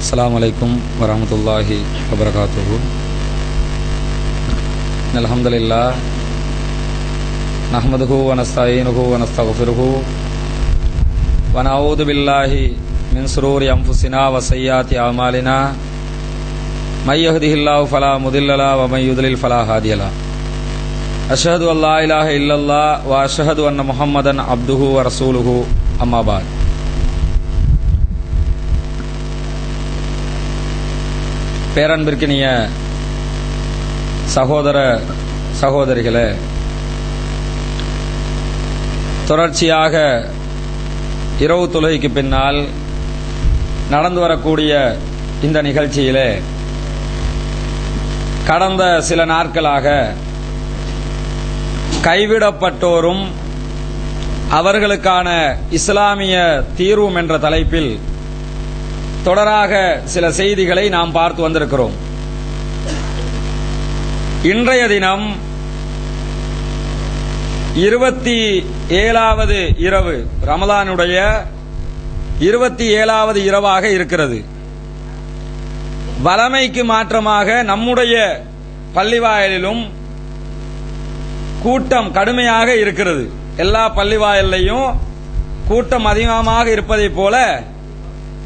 Assalamualaikum warahmatullahi wabarakatuh. Alhamdulillah nahmaduhu wa nasta'inuhu wa nastaghfiruhu wa na'udzu billahi min shururi anfusina wa sayyiati a'malina may yahdihillahu fala mudilla lahu wa may yudlil fala hadiya lahu. Ashhadu an la ilaha illallah wa ashhadu anna Muhammadan abduhu wa rasuluhu amma ba'd. பேரன்பிற்கினிய சகோதர சகோதரிகளே, தொடர்ச்சியாக இரவு தொழுகைக்கு பின்னால் நடந்து வரக்கூடிய இந்த நிகழ்ச்சியிலே கடந்த சில நாட்களாக கைவிடப்பட்டோரும் அவர்களுக்கான இஸ்லாமிய தீர்வும் என்ற தலைப்பில் தொடராக சில செய்திகளை நாம் பார்த்து வந்திருக்கிறோம். இன்றைய தினம் 27வது இரவு, ரமலானுடைய 27வது இரவாக இருக்கிறது. வழமைக்கு மாற்றமாக நம்முடைய பள்ளிவாயலிலும் கூட்டம் கடுமையாக இருக்கிறது. எல்லா பள்ளிவாயல்லையும் கூட்டம் அதிகமாக இருப்பதைப் போல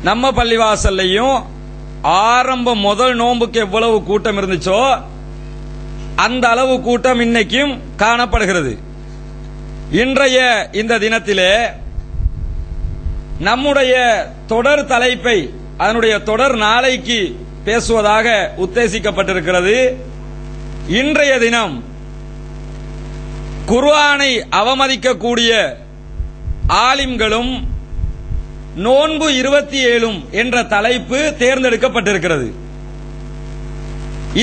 நம்ம பள்ளிவாசல்லையும் ஆரம்ப முதல் நோன்புக்கு எவ்வளவு கூட்டம் இருந்துச்சோ அந்த அளவு கூட்டம் இன்னைக்கும் காணப்படுகிறது. இன்றைய இந்த தினத்திலே நம்முடைய தொடர் தலைப்பை, அதனுடைய தொடர் நாளைக்கு பேசுவதாக உத்தேசிக்கப்பட்டிருக்கிறது. இன்றைய தினம் குர்ஆனை அவமதிக்கக்கூடிய ஆலிம்களும் நோன்பு 27 என்ற தலைப்பு தேர்ந்தெடுக்கப்பட்டிருக்கிறது.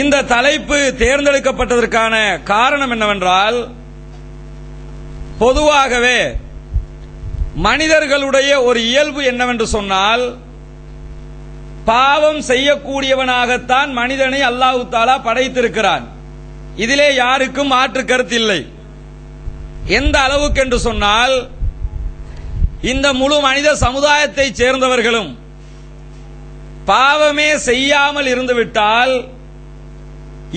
இந்த தலைப்பு தேர்ந்தெடுக்கப்பட்டதற்கான காரணம் என்னவென்றால், பொதுவாகவே மனிதர்களுடைய ஒரு இயல்பு என்னவென்று சொன்னால், பாவம் செய்யக்கூடியவனாகத்தான் மனிதனை அல்லாஹ் தஆலா படைத்திருக்கிறான். இதிலே யாருக்கும் மாற்று கருத்தில்லை. எந்த அளவுக்கு என்று சொன்னால், இந்த முழு மனித சமுதாயத்தை சேர்ந்தவர்களும் பாவமே செய்யாமல் இருந்துவிட்டால்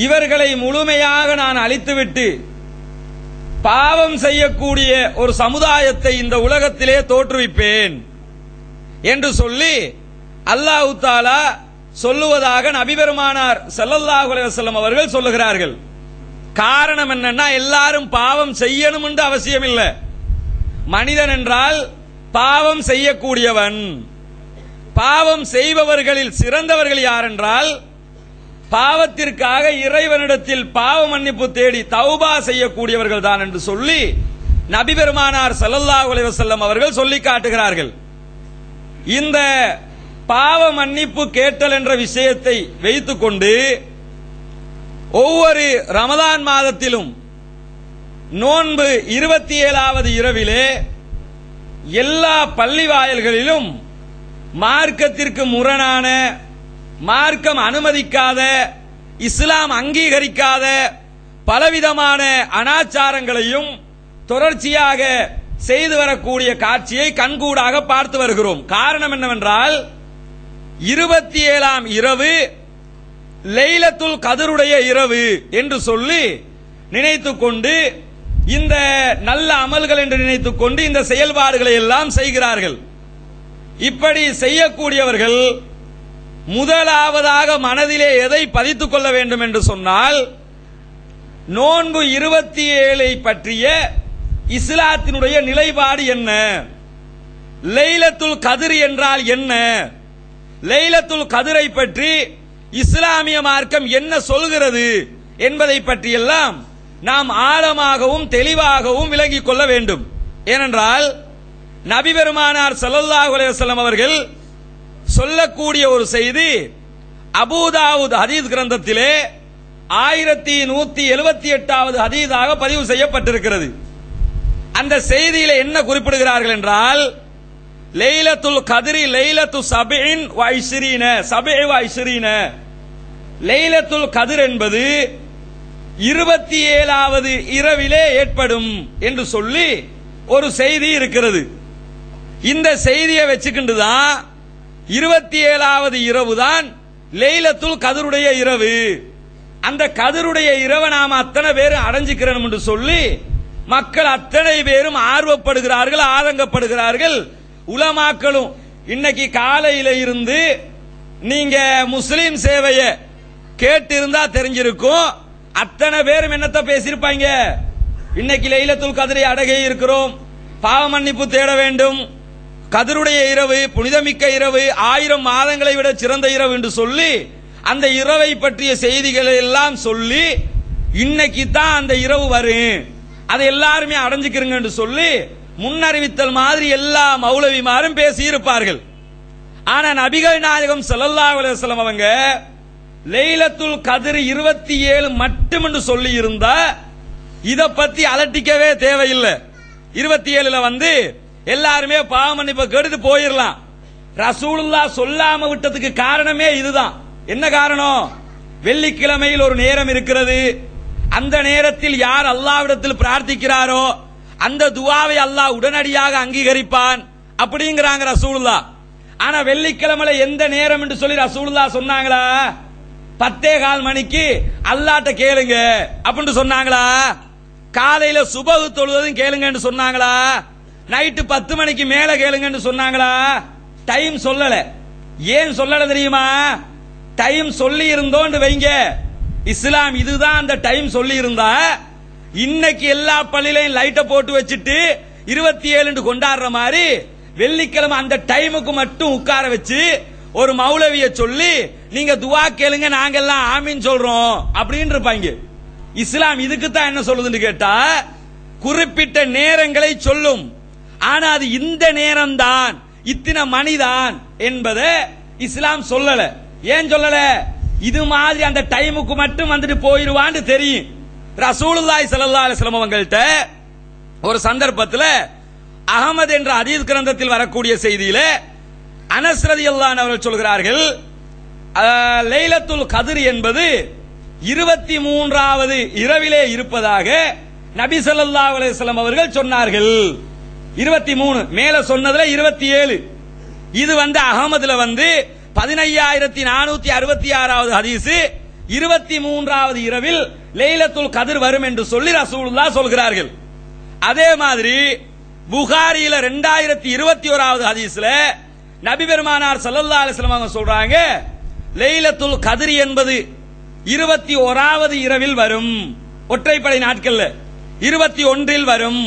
இவர்களை முழுமையாக நான் அழித்துவிட்டு பாவம் செய்யக்கூடிய ஒரு சமுதாயத்தை இந்த உலகத்திலே தோற்றுவிப்பேன் என்று சொல்லி அல்லாஹ் தஆலா சொல்லுவதாக நபி பெருமானார் ஸல்லல்லாஹு அலைஹி வஸல்லம் அவர்கள் சொல்லுகிறார்கள். காரணம் என்னன்னா, எல்லாரும் பாவம் செய்யணும் என்று அவசியம் இல்லை. மனிதன் என்றால் பாவம் செய்யக்கூடியவன். பாவம் செய்பவர்களில் சிறந்தவர்கள் யார் என்றால், பாவத்திற்காக இறைவனிடத்தில் பாவ மன்னிப்பு தேடி தௌபா செய்யக்கூடியவர்கள் தான் என்று சொல்லி நபி பெருமானார் ஸல்லல்லாஹு அலைஹி வஸல்லம் அவர்கள் சொல்லி காட்டுகிறார்கள். இந்த பாவ மன்னிப்பு கேட்டல் என்ற விஷயத்தை வைத்துக்கொண்டு ஒவ்வொரு ரமலான் மாதத்திலும் நோன்பு 27வது இரவிலே எல்லா பள்ளி வாயல்களிலும் மார்க்கத்திற்கு முரணான, மார்க்கம் அனுமதிக்காத, இஸ்லாம் அங்கீகரிக்காத பலவிதமான அனாச்சாரங்களையும் தொடர்ச்சியாக செய்து வரக்கூடிய காட்சியை கண்கூடாக பார்த்து வருகிறோம். காரணம் என்னவென்றால், 27ஆம் இரவு லைலத்துல் கத்ருடைய இரவு என்று சொல்லி நினைத்துக்கொண்டு, இந்த நல்ல அமல்கள் என்று நினைத்துக் கொண்டு இந்த செயல்பாடுகளை எல்லாம் செய்கிறார்கள். இப்படி செய்யக்கூடியவர்கள் முதலாவதாக மனதிலே எதை பதித்துக் கொள்ள வேண்டும் என்று சொன்னால், நோன்பு 27 பற்றிய இஸ்லாத்தினுடைய நிலைப்பாடு என்ன, லைலத்துல் கத்ர் என்றால் என்ன, லைலத்துல் கத்ரை பற்றி இஸ்லாமிய மார்க்கம் என்ன சொல்கிறது என்பதை பற்றியெல்லாம் நாம் ஆழமாகவும் தெளிவாகவும் விளங்கிக் கொள்ள வேண்டும். ஏனென்றால் நபி பெருமானார் ஸல்லல்லாஹு அலைஹி வஸல்லம் அவர்கள் சொல்லக்கூடிய ஒரு செய்தி அபூதாவூத் ஹதீஸ் கிரந்தத்திலே 1178வது ஹதீஸாக பதிவு செய்யப்பட்டிருக்கிறது. அந்த செய்தியிலே என்ன குறிப்பிடுகிறார்கள் என்றால், லைலத்துல் கத்ரி லைலத்து 27 லைலத்துல் கத்ர் என்பது 27வது இரவிலே ஏற்படும் என்று சொல்லி ஒரு செய்தி இருக்கிறது. இந்த செய்தியை வச்சுக்கிட்டு தான் 27வது இரவு தான் லைலத்துல் கத்ருடைய இரவு. அந்த கதிருடைய இரவை நாம அத்தனை பேரும் அடைஞ்சுக்கிறோம் என்று சொல்லி மக்கள் அத்தனை பேரும் ஆர்வப்படுகிறார்கள், ஆதங்கப்படுகிறார்கள். உலமாக்களும் இன்னைக்கு காலையில இருந்து நீங்க முஸ்லீம் சேவையை கேட்டு இருந்தா தெரிஞ்சிருக்கும். அத்தனை பேரும் என்னத்த பேசியிருப்பாங்க, இன்னைக்கு லைலத்துல் கத்ரை அடைய இருக்கிறோம், பாவ மன்னிப்பு தேட வேண்டும், கதிருடைய இரவு புனிதமிக்க இரவு, 1000 மாதங்களை விட சிறந்த இரவு என்று சொல்லி அந்த இரவை பற்றிய செய்திகளை எல்லாம் சொல்லி இன்னைக்கு தான் அந்த இரவு வரும், அதை எல்லாருமே அடைஞ்சுக்கிறங்க என்று சொல்லி முன்னறிவித்தல் மாதிரி எல்லா மௌலவிமாரும் பேசி இருப்பார்கள். ஆனா நபிகள் நாயகம் ஸல்லல்லாஹு அலைஹி வஸல்லம் அவங்க லைலத்துல் கத்ர் 27 மட்டும் என்று சொல்லி இருந்தா இத பத்தி அலட்டிக்கவே தேவையில்லை. 27ல வந்து எல்லாருமே பாவ மன்னிப்பை கேட்டு போயிடலாம். ரசூலுல்லாஹ் சொல்லாம விட்டதுக்கு காரணமே இதுதான். என்ன காரணம்? வெள்ளிக்கிழமையில் ஒரு நேரம் இருக்கிறது, அந்த நேரத்தில் யார் அல்லாஹ்விடத்தில் பிரார்த்திக்கிறாரோ அந்த துஆவை அல்லாஹ் உடனடியாக அங்கீகரிப்பான் அப்படிங்கிறாங்க ரசூலுல்லாஹ். ஆனா வெள்ளிக்கிழமையில எந்த நேரம் என்று சொல்லி ரசூலுல்லாஹ் சொன்னாங்களா? 10:15 மணிக்கு அல்லாஹ்ட்ட கேளுங்க அப்படின்னு சொன்னாங்களா? காலையில சுபஹ் தொழுவதும் கேளுங்கன்னு சொன்னாங்களா? நைட்டு 10 மணிக்கு மேல கேளுங்கன்னு சொன்னாங்களா? டைம் சொல்லல. ஏன் சொல்லல தெரியுமா? டைம் சொல்லி இருந்தோன்னு வைங்க, இஸ்லாம் இதுதான் அந்த டைம் சொல்லி இருந்தா இன்னைக்கு எல்லா பள்ளியிலையும் லைட்டை போட்டு வச்சுட்டு 27 கொண்டாடுற மாதிரி வெள்ளிக்கிழமை அந்த டைமுக்கு மட்டும் உட்கார வச்சு ஒரு மௌலவிய சொல்லி நீங்க துஆ கேளுங்க நாங்க எல்லாம் ஆமீன் சொல்றோம் அப்படின்னு இருப்பாங்க. இஸ்லாம் இதுக்கு தான் என்ன சொல்லுதுன்னு கேட்டா, குறிப்பிட்ட நேரங்களை சொல்லும், ஆனா அது இந்த நேரம் தான், இத்தனை மணிதான் என்பதை இஸ்லாம் சொல்லல. ஏன் சொல்லல? இது மாதிரி அந்த டைமுக்கு மட்டும் வந்துட்டு போயிருவான்னு தெரியும். ரசூலுல்லாஹி ஸல்லல்லாஹு அலைஹி வஸல்லம் அவங்கள்ட்ட ஒரு சந்தர்ப்பத்தில் அஹமது என்ற ஹதீஸ் கிரந்தத்தில் வரக்கூடிய செய்தியில அனஸ் ரலியல்லாஹு அன்ஹு அவர்கள் சொல்கிறார்கள், லைலத்துல் கத்ர் என்பது 23வது இரவிலே இருப்பதாக நபி ஸல்லல்லாஹு அலைஹி வஸல்லம் அவர்கள் சொன்னார்கள். 23 மேல சொன்னதுல 27. இது வந்து அஹமதுல வந்து 15466வது ஹதீஸ், 23வது இரவில் லைலத்துல் கத்ர் வரும் என்று சொல்லி ரசூலுல்லாஹ் சொல்கிறார்கள். அதே மாதிரி புகாரியில 2021வது ஹதீஸ்ல நபி பெருமானார் ஸல்லல்லாஹு அலைஹி வஸல்லம் அவங்க சொல்றாங்க, லைலத்துல் கத்ர் என்பது 21வது இரவில் வரும், ஒற்றைப்படை நாட்கள்ல 21ல் வரும்,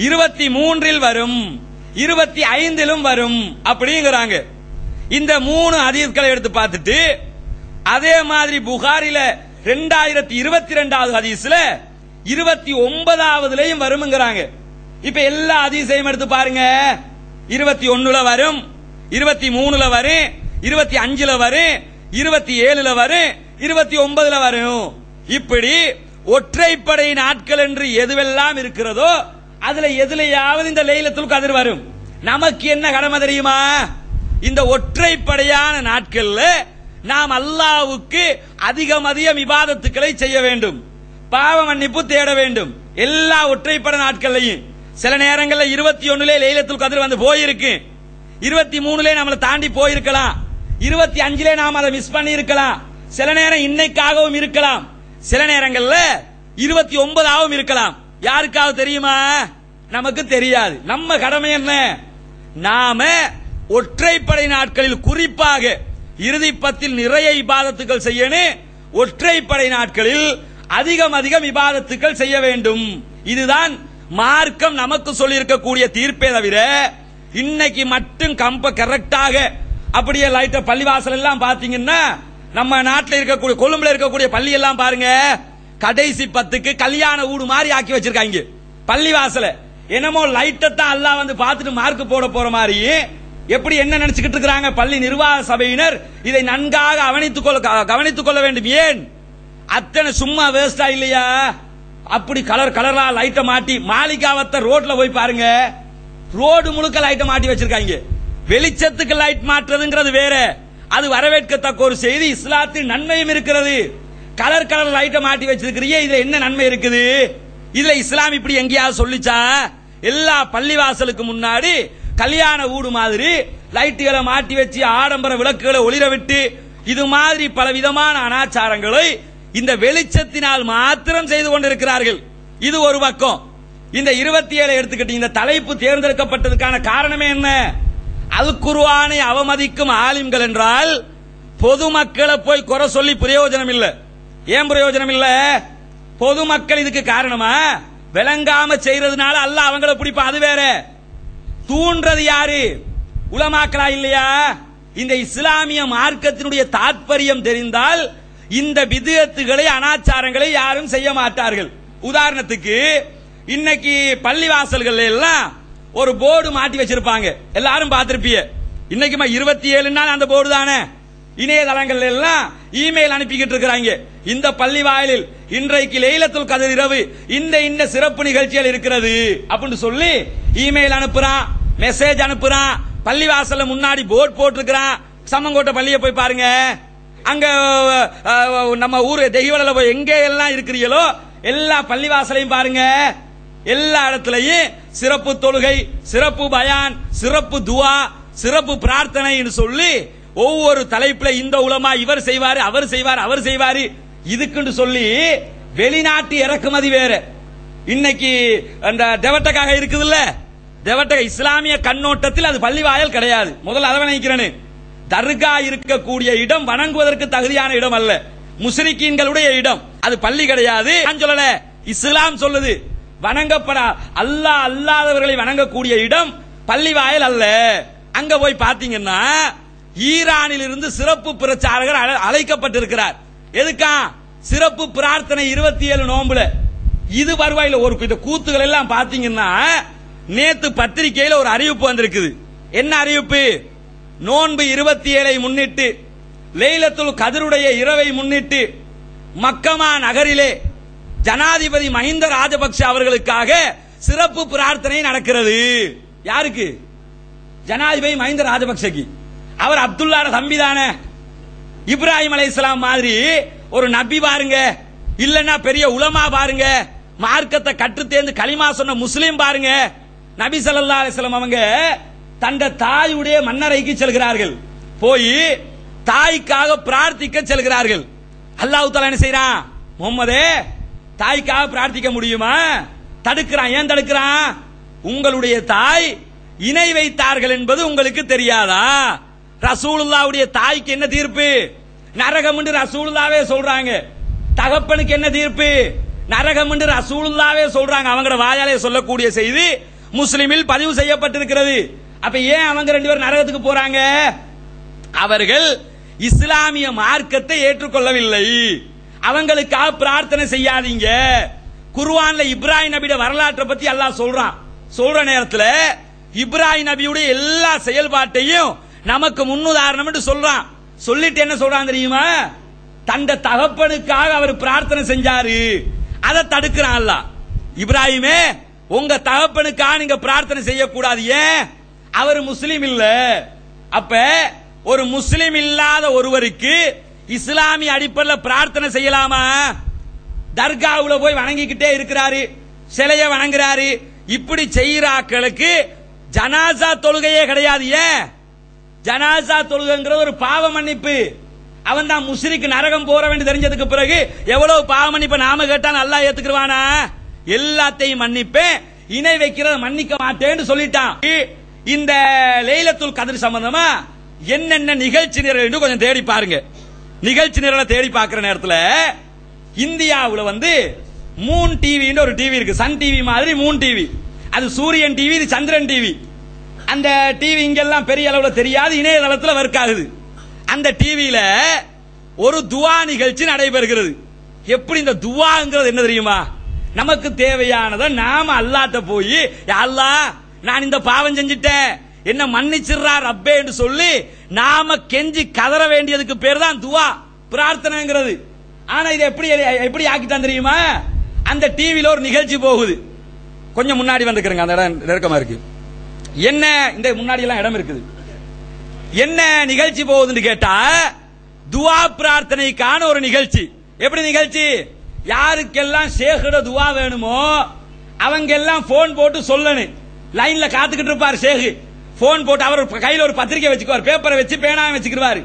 23ல் வரும், 25லும் வரும் அப்படிங்கிறாங்க. இந்த 3 ஹதீஸ்களை எடுத்து பார்த்துட்டு அதே மாதிரி புகாரில 2022வது ஹதீஸ்ல 29வதுலயும் வரும்ங்கறாங்க. இப்ப எல்லா ஹதீஸையும் எடுத்து பாருங்க, 21ல வரும், 23ல வரும், 25ல வரும், 27ல வரும், 29ல வரும். இப்படி ஒற்றைப்படை நாட்கள் என்று எதுவெல்லாம் இருக்கிறதோ அதுல எதுலையாவது இந்த லைலத்துல் கத்ர் வரும். நமக்கு என்ன கடமை தெரியுமா? இந்த ஒற்றைப்படையான நாட்கள்ல நாம் அல்லாஹ்வுக்கு அதிகம் இபாதத்துக்களை செய்ய வேண்டும், பாவ மன்னிப்பு தேட வேண்டும். எல்லா ஒற்றைப்படை நாட்கள்லையும் சில நேரங்கள்ல 21லே லைலத்துல் கத்ர் வந்து போயிருக்கு, 23லே நம்மளை தாண்டி போயிருக்கலாம், 25லே நாம் அதை மிஸ் பண்ணி இருக்கலாம், சில நேரம் இன்னைக்காகவும் இருக்கலாம், சில நேரங்கள்ல 29ஆகவும் இருக்கலாம். யாருக்காவது தெரியுமா? நமக்கு தெரியாது. நம்ம கடமை என்ன? நாம ஒற்றைப்படை நாட்களில் குறிப்பாக இறுதி 10ல் நிறைய இபாதத்துக்கள் செய்யணும், ஒற்றைப்படை நாட்களில் அதிகம் இபாதத்துக்கள் செய்ய வேண்டும். இதுதான் மார்க்கம் நமக்கு சொல்லி இருக்கக்கூடிய தீர்ப்பே தவிர இன்னைக்கு மட்டும் கரெக்டாக அப்படியே லைட்ட பள்ளிவாசல் எல்லாம் பாத்தீங்கன்னா நம்ம நாட்டில் இருக்கக்கூடிய கொழும்புல இருக்கக்கூடிய பள்ளி எல்லாம் பாருங்க, கடைசி 10க்கு கல்யாண ஊடு மாதிரி ஆக்கி வச்சிருக்காங்க பள்ளிவாசல. என்னமோ லைட்டை தான் அல்லாஹ் வந்து பார்த்துட்டு மார்க் போட போற மாதிரி. எப்படி என்ன நினைச்சுக்கிட்டு இருக்காங்க பள்ளி நிர்வாக சபையினர்? இதை நன்காக கவனித்துக் கொள்ள வேண்டும். ஏன் அத்தனை சும்மா வேஸ்டா இல்லையா? அப்படி கலரா லைட்டை மாட்டி மாளிகாவத்த ரோட்ல போய் பாருங்க, ரோடு முழுக்க லைட்டை மாட்டி வச்சிருக்காங்க. வெளிச்சத்துக்கு லைட் மாற்றுறதுங்கிறது வேற, அது வரவேற்கத்தக்க ஒரு செய்தி. இஸ்லாத்தில் நன்மையும் இருக்கிறது. கலர் லைட்டை மாட்டி வச்சிருக்கிறீங்க, இதுல என்ன நன்மை இருக்குது? இதுல இஸ்லாம் இப்படி எங்கேயாவது சொல்லிச்சா? எல்லா பள்ளிவாசலுக்கு முன்னாடி கல்யாண வீடு மாதிரி லைட்டுகளை மாட்டி வச்சு ஆடம்பர விளக்குகளை ஒளிர விட்டு இது மாதிரி பல விதமான அனாச்சாரங்களை இந்த வெளிச்சத்தினால் மாத்திரம் செய்து கொண்டிருக்கிறார்கள். இது ஒரு பக்கம். இந்த 27 எடுத்துக்கிட்டு இந்த தலைப்பு தேர்ந்தெடுக்கப்பட்டதுக்கான காரணமே என்ன? அல் குர்ஆனை அவமதிக்கும் ஆலிம்கள் என்றால் பொதுமக்களை போய் குறை சொல்லி பிரயோஜனம் இல்ல. ஏன் பிரயோஜனம் இல்ல? பொதுமக்கள் இதுக்கு காரணமா? விளங்காம செய்யறதுனால அல்லாஹ் அவங்கள பிடிப்பா. அது வேற. தூண்டுறது யாரு? உலமாக்களா இல்லையா? இந்த இஸ்லாமிய மார்க்கத்தினுடைய தாற்பயம் தெரிந்தால் இந்த பிதுஅத்துகளை அனாச்சாரங்களை யாரும் செய்ய மாட்டார்கள். உதாரணத்துக்கு இன்னைக்கு பள்ளிவாசல்கள் எல்லாம் ஒரு போர்டு மாட்டி வச்சிருப்பாங்க, எல்லாரும் பார்த்திருப்பீங்க. இன்னைக்கு 27 அந்த போர்டு தானே. இணையதளங்கள் எல்லாம் இமெயில் அனுப்பிக்கிட்டு இருக்கிறாங்க. இந்த பள்ளி வாயிலில் இன்றைக்கு லைலத்துல் கத்ர் இரவு இந்த சிறப்பு நிகழ்ச்சிகள் இருக்கிறது அப்படின்னு சொல்லி இமெயில் அனுப்புறான், மெசேஜ் அனுப்புறான். பள்ளிவாசல்ல முன்னாடி போர்டு போட்டிருக்கிறான். சம்மங்கோட்டை பள்ளியை போய் பாருங்க, அங்க நம்ம ஊர் தெய்வல போய் எங்க எல்லாம் இருக்கிறீங்களோ எல்லா பள்ளிவாசலையும் பாருங்க. எல்லா இடத்துலையும் சிறப்பு தொழுகை, சிறப்பு பயான், சிறப்பு துவா, சிறப்பு பிரார்த்தனைன்னு சொல்லி ஒவ்வொரு தலைப்புல இந்த உலமா இவர் செய்வாரு, அவர் செய்வார், அவர் செய்வாரு, இதுக்குன்னு சொல்லி வெளிநாட்டு இறக்குமதி வேற. இன்னைக்கு அந்த தெவட்டக்காக இருக்குதுல்ல, தெவட்டக இஸ்லாமிய கண்ணோட்டத்தில் அது பள்ளி வாயல் கிடையாது. முதல்ல அதை நினைக்கிறேன்னு. தர்கா இருக்கக்கூடிய இடம் வணங்குவதற்கு தகுதியான இடம் அல்ல, முஸ்ரிக்கீன்களுடைய இடம். அது பள்ளி கிடையாது. நான் சொல்லல, இஸ்லாம் சொல்லுது வணங்கப்பட அல்லாஹ் அல்லாதவர்களை வணங்கக்கூடிய இடம் பள்ளி வாயல் அல்ல. அங்க போய் பாத்தீங்கன்னா ஈரானில் இருந்து சிறப்பு பிரச்சாரகர் அழைக்கப்பட்டிருக்கிறார். எதுக்கா? சிறப்பு பிரார்த்தனை 27 நோம்புல. இது வருவாயில ஒரு கூத்துகள் எல்லாம் பாத்தீங்கன்னா நேத்து பத்திரிகையில ஒரு அறிவிப்பு வந்திருக்குது. என்ன அறிவிப்பு? நோன்பு 27 முன்னிட்டு லைலத்துல் கத்ருடைய இரவை முன்னிட்டு மக்கமா நகரிலே ஜனாதிபதி மஹிந்த ராஜபக்ஷ அவர்களுக்காக சிறப்பு பிரார்த்தனை நடக்கிறது. யாருக்கு? ஜனாதிபதி மஹிந்த ராஜபக்ஷக்கு. அவர் அப்துல்லா தம்பி தானே. இப்ராஹிம் அலைஹிஸ்ஸலாம் மாதிரி ஒரு நபி பாருங்க, இல்லன்னா பெரிய உலமா பாருங்க, மார்க்கத்தை கற்று தேர்ந்து களிமா சொன்ன முஸ்லீம் பாருங்க. நபி ஸல்லல்லாஹு அலைஹி வஸல்லம் அவங்க தந்த தாயுடைய மன்னரைக்கு செல்கிறார்கள். போய் தாய்க்காக பிரார்த்திக்க செல்கிறார்கள். அல்லாஹ் தஆலா என்ன செய்றான்? முஹம்மதே, தாய்க்காக பிரார்த்திக்க முடியுமா? தடுக்கிறான். ஏன் தடுக்கிறான்? உங்களுடைய தாய் இணை வைத்தார்கள் என்பது உங்களுக்கு தெரியாதா? ரசூலுல்லாவுடைய தாய்க்கு என்ன தீர்ப்பு? நரகம் என்று ரசூலுல்லாவே சொல்றாங்க. தகப்பனுக்கு என்ன தீர்ப்பு? நரகம் என்று ரசூலுல்லாவே சொல்றாங்க. அவங்களோட வாயாலே சொல்லக்கூடிய செய்தி முஸ்லிமில் பதிவு செய்யப்பட்டிருக்கிறது. அப்ப ஏன் அவங்க 2 பேரும் நரகத்துக்கு போறாங்க? அவர்கள் இஸ்லாமிய மார்க்கத்தை ஏற்றுக்கொள்ளவில்லை. அவங்களுக்காக பிரார்த்தனை செய்யாதீங்க. குர்ஆன்ல இப்ராஹிம் நபியோட வரலாற்றை பத்தி அல்லாஹ் சொல்றான். சொல்ற நேரத்தில் இப்ராஹிம் நபியுடைய எல்லா செயல்பாட்டையும் நமக்கு முன்னுதாரணம் என்று சொல்றான். சொல்லிட்டு என்ன சொல்றான் தெரியுமா? தந்த தகப்பனுக்காக அவர் பிரார்த்தனை செஞ்சாரு, அதை தடுக்கிறான் அல்லாஹ். இப்ராஹிமே, உங்க தகப்பனுக்காக நீங்க பிரார்த்தனை செய்யக்கூடாது. ஏன்? அவர் முஸ்லீம் இல்ல. அப்ப ஒரு முஸ்லீம் இல்லாத ஒருவருக்கு இஸ்லாமிய அடிப்படையில் பிரார்த்தனை செய்யலாமா? தர்காவுல போய் வணங்கிக்கிட்டே இருக்கிறாரு, சிலைய வணங்குறாரு. இப்படி செய்யறாக்களுக்கு ஜனாசா தொழுகையே கிடையாது. ஏன்? ஜனாசா தொழுகைங்கிறது ஒரு பாவ மன்னிப்பு. அவன் தான் முஸ்ரிக் நரகம் போற வேண்டி தெரிஞ்சதுக்கு பிறகு எவ்வளவு பாவ மன்னிப்பு நாம கேட்டான் அல்லாஹ் ஏத்துக்குவானா? எல்லாத்தையும் மன்னிப்பேன், இணை வைக்கிறத மன்னிக்க மாட்டேன்னு சொல்லிட்டான். இந்த லைலத்துல் கத்ர் சம்பந்தமா என்னென்ன நிகழ்ச்சி நிரல் கொஞ்சம் தேடி பாருங்க. நிகழ்ச்சி நிரலை தேடி பார்க்கிற நேரத்தில் இந்தியாவில் மூன் டிவின்னு ஒரு டிவி இருக்கு. சன் டிவி மாதிரி மூன் டிவி. அது சூரியன் டிவி, இது சந்திரன் டிவி. அந்த டிவி இங்கெல்லாம் பெரிய அளவில் தெரியாது, இணையதளத்தில் ஒர்க் ஆகுது. அந்த டிவியில ஒரு துவா நிகழ்ச்சி நடைபெறுகிறது. எப்படி இந்த துவாங்கிறது என்ன தெரியுமா? நமக்கு தேவையானதை நாம அல்லாஹ்ட்ட போய், அல்லாஹ் நான் இந்த பாவம் செஞ்சிட்டேன், என்ன மன்னிச்சிடுறா ரப்பே என்று சொல்லி நாம கெஞ்சி கதற வேண்டியதுக்கு பேர் தான் துவா, பிரார்த்தனைங்கிறது. ஆனா இது எப்படி ஆக்கிட்டான் தெரியுமா? அந்த டிவியில ஒரு நிகழ்ச்சி போகுது. கொஞ்சம் முன்னாடி வந்துக்கிறேங்க, அந்த இடம் நெருக்கமா இருக்கு. என்ன இந்த முன்னாடி எல்லாம் இடம் இருக்குது. என்ன நிகழ்ச்சி போகுதுன்னு கேட்டா, துவா பிரார்த்தனைக்கான ஒரு நிகழ்ச்சி. எப்படி நிகழ்ச்சி? யாருக்கெல்லாம் ஷேഖோட துவா வேணுமோ அவங்க எல்லாம் போன் போட்டு சொல்லணும். லைன்ல காத்துக்கிட்டு இருப்பார் ஷேக். போன் போட்டு அவர் கையில ஒரு பத்திரிக்கை வச்சுக்குவார், பேப்பரை வச்சு பேனா வச்சுக்கிடுவாரு.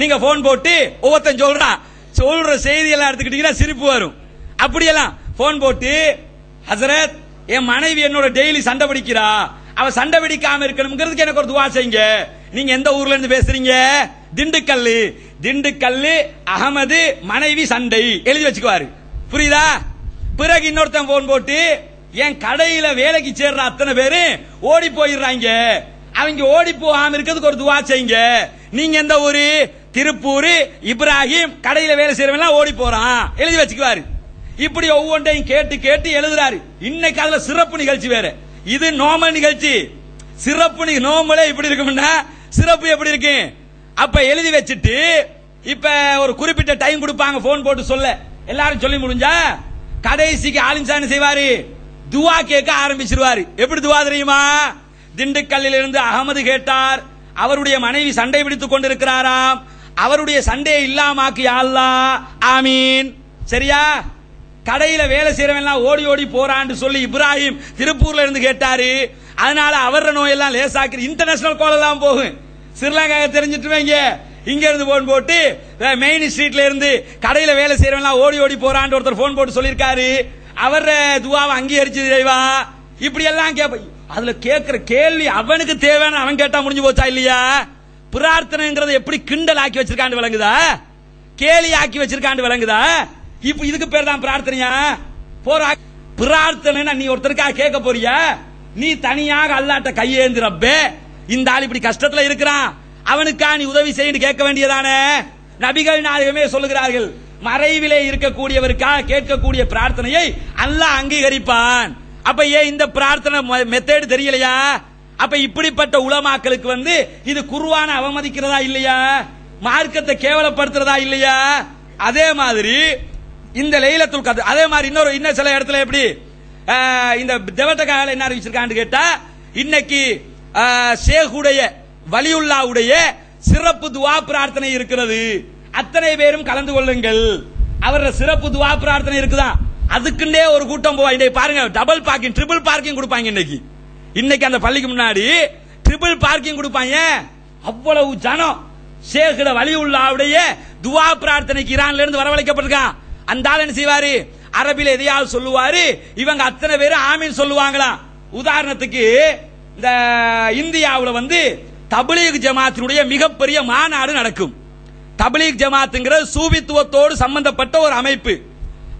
நீங்க போன் போட்டு ஒவ்வொருத்தன் சொல்ற செய்தி எல்லாம் எடுத்துக்கிட்டீங்கன்னா சிரிப்பு வரும். அப்படியெல்லாம் போன் போட்டு, ஹசரத் என் மனைவி என்னோட டெய்லி சண்டை பிடிக்கிறா, அவ சண்டை பிடிக்காம இருக்கணும்ங்கிறதுக்கு எனக்கு ஒரு துவா செய்யுங்க. நீங்க எந்த ஊர்ல இருந்து பேசுறீங்க? திண்டுக்கல்லு அகமது மனைவி சண்டை எழுதி வச்சுக்குவாரு. புரியுதா? பிறகு இன்னொருத்தன் போன் போட்டு, என் கடையில வேலைக்கு சேர்ற அத்தனை பேரு ஓடி போயிடுறாங்க, அவங்க ஓடி போகாம இருக்கிறதுக்கு ஒரு துவா செய்யுங்க. நீங்க எந்த ஊரு? திருப்பூர். இப்ராஹிம் கடையில வேலை செய்யறவன் ஓடி போறான் எழுதி வச்சுக்குவாரு. இப்படி ஒவ்வொன்றையும் கேட்டு கேட்டு எழுதுறாரு. இன்னைக்கு அதுல சிறப்பு நிகழ்ச்சி வேற. இது நோமல் நிகழ்ச்சி. சிறப்பு நோமலே இப்படி இருக்கும்னா சிறப்பு எப்படி இருக்கு? அப்ப எழுதி வச்சுட்டு இப்ப ஒரு குறிப்பிட்ட டைம் கொடுப்பாங்க போன் போட்டு சொல்ல. எல்லாரும் சொல்லி முடிஞ்சா கடைசிக்கு ஆலிம்சான் செய்வாரு, துவா கேட்க ஆரம்பிச்சிருவாரு. எப்படி துவா தெரியுமா? திண்டுக்கல்லில் இருந்து அகமது கேட்டார், அவருடைய மனைவி சண்டை பிடித்துக் கொண்டிருக்கிறாராம், அவருடைய சண்டையை இல்லாமாக்கு யா அல்லாஹ் ஆமீன். சரியா? கடையில வேலை செய்யறவன் ஓடி ஓடி போறான்னு சொல்லி இப்ராஹிம் திருப்பூர்ல இருந்து கேட்டாரு, அதனால அவர நோயெல்லாம் லேசாக்கி இன்டர்நேஷனல் கால் எல்லாம் போகும். ஸ்ரீலங்கா தெரிஞ்சிட்டு வைங்க, இங்க இருந்து போன் போட்டு மெயின் ஸ்ட்ரீட்ல இருந்து கடையில வேலை செய்யறவன் ஓடி ஓடி போறான்னு ஒருத்தர் போன் போட்டு சொல்லியிருக்காரு, அவர் துவாவை அங்கீகரிச்சு இறைவா. இப்படி எல்லாம் அதுல கேட்கிற கேள்வி அவனுக்கு தேவையான அவன் கேட்டா முடிஞ்சு போச்சா இல்லையா? பிரார்த்தனைங்கிறது எப்படி கிண்டல் ஆக்கி வச்சிருக்காண்டு விளங்குதா, கேலி ஆக்கி வச்சிருக்காண்டு விளங்குதா? இப்ப இதுக்கு பேர் தான் பிரார்த்தனையா? பிரார்த்தனை நீ ஒருத்தருக்காக கேட்க போறியா? நீ தனியாக அல்லாட்ட கையேந்து ரப்பே, இந்த ஆள் இப்படி கஷ்டத்துல இருக்கிறான், அவனுக்கா நீ உதவி செய்ய கேட்க வேண்டியதானே? நபிகள் நாயகமே சொல்லுகிறார்கள், மறைவிலே இருக்கக்கூடியவருக்காக கேட்கக்கூடிய பிரார்த்தனையை அல்லாஹ் அங்கீகரிப்பான். அப்ப ஏன் இந்த பிரார்த்தனை மெத்தேடு தெரியலையா? அப்ப இப்படிப்பட்ட உலமாக்களுக்கு இது குர்ஆன அவமதிக்கிறதா இல்லையா? மார்க்கத்தை கேவலப்படுத்துறதா இல்லையா? அதே மாதிரி இந்த லைலத்துல் கத்ர், அதே மாதிரி இன்னும் சில இடத்துல எப்படி இந்த தேவட்டகால என்ன அறிவிச்சிருக்கான்னு கேட்டா, இன்னைக்கு ஷேகுடைய வலியுல்லாவுடைய சிறப்பு துவா பிரார்த்தனை இருக்கிறது, அத்தனை பேரும் கலந்து கொள்ளுங்கள். அவர சிறப்பு துவா பிரார்த்தனை இருக்குதான், அதுக்குண்டே ஒரு கூட்டம் போவா. இன்னைக்கு பாருங்க, டபுள் பார்க்கிங் ட்ரிபிள் பார்க்கிங் கொடுப்பாங்க. இன்னைக்கு அந்த பள்ளிக்கு முன்னாடி ட்ரிபிள் பார்க்கிங் கொடுப்பாங்க. அவ்வளவு ஜனம் ஷேகுட வலியுல்லாவுடைய துவா பிரார்த்தனைக்கு ஈரான்ல இருந்து வரவழைக்கப்பட்டிருக்கான். அந்த ஆள் என்ன செய்வாரு? அரபில எதையாவது சொல்லுவாரு, இவங்க அத்தனை பேரும் ஆமீன் சொல்லுவாங்களாம். உதாரணத்துக்கு இந்த இந்தியாவில் தப்லீக் ஜமாத்தினுடைய மிகப்பெரிய மாநாடு நடக்கும். தப்லீக் ஜமாத்துங்கிற சூபித்துவத்தோடு சம்பந்தப்பட்ட ஒரு அமைப்பு.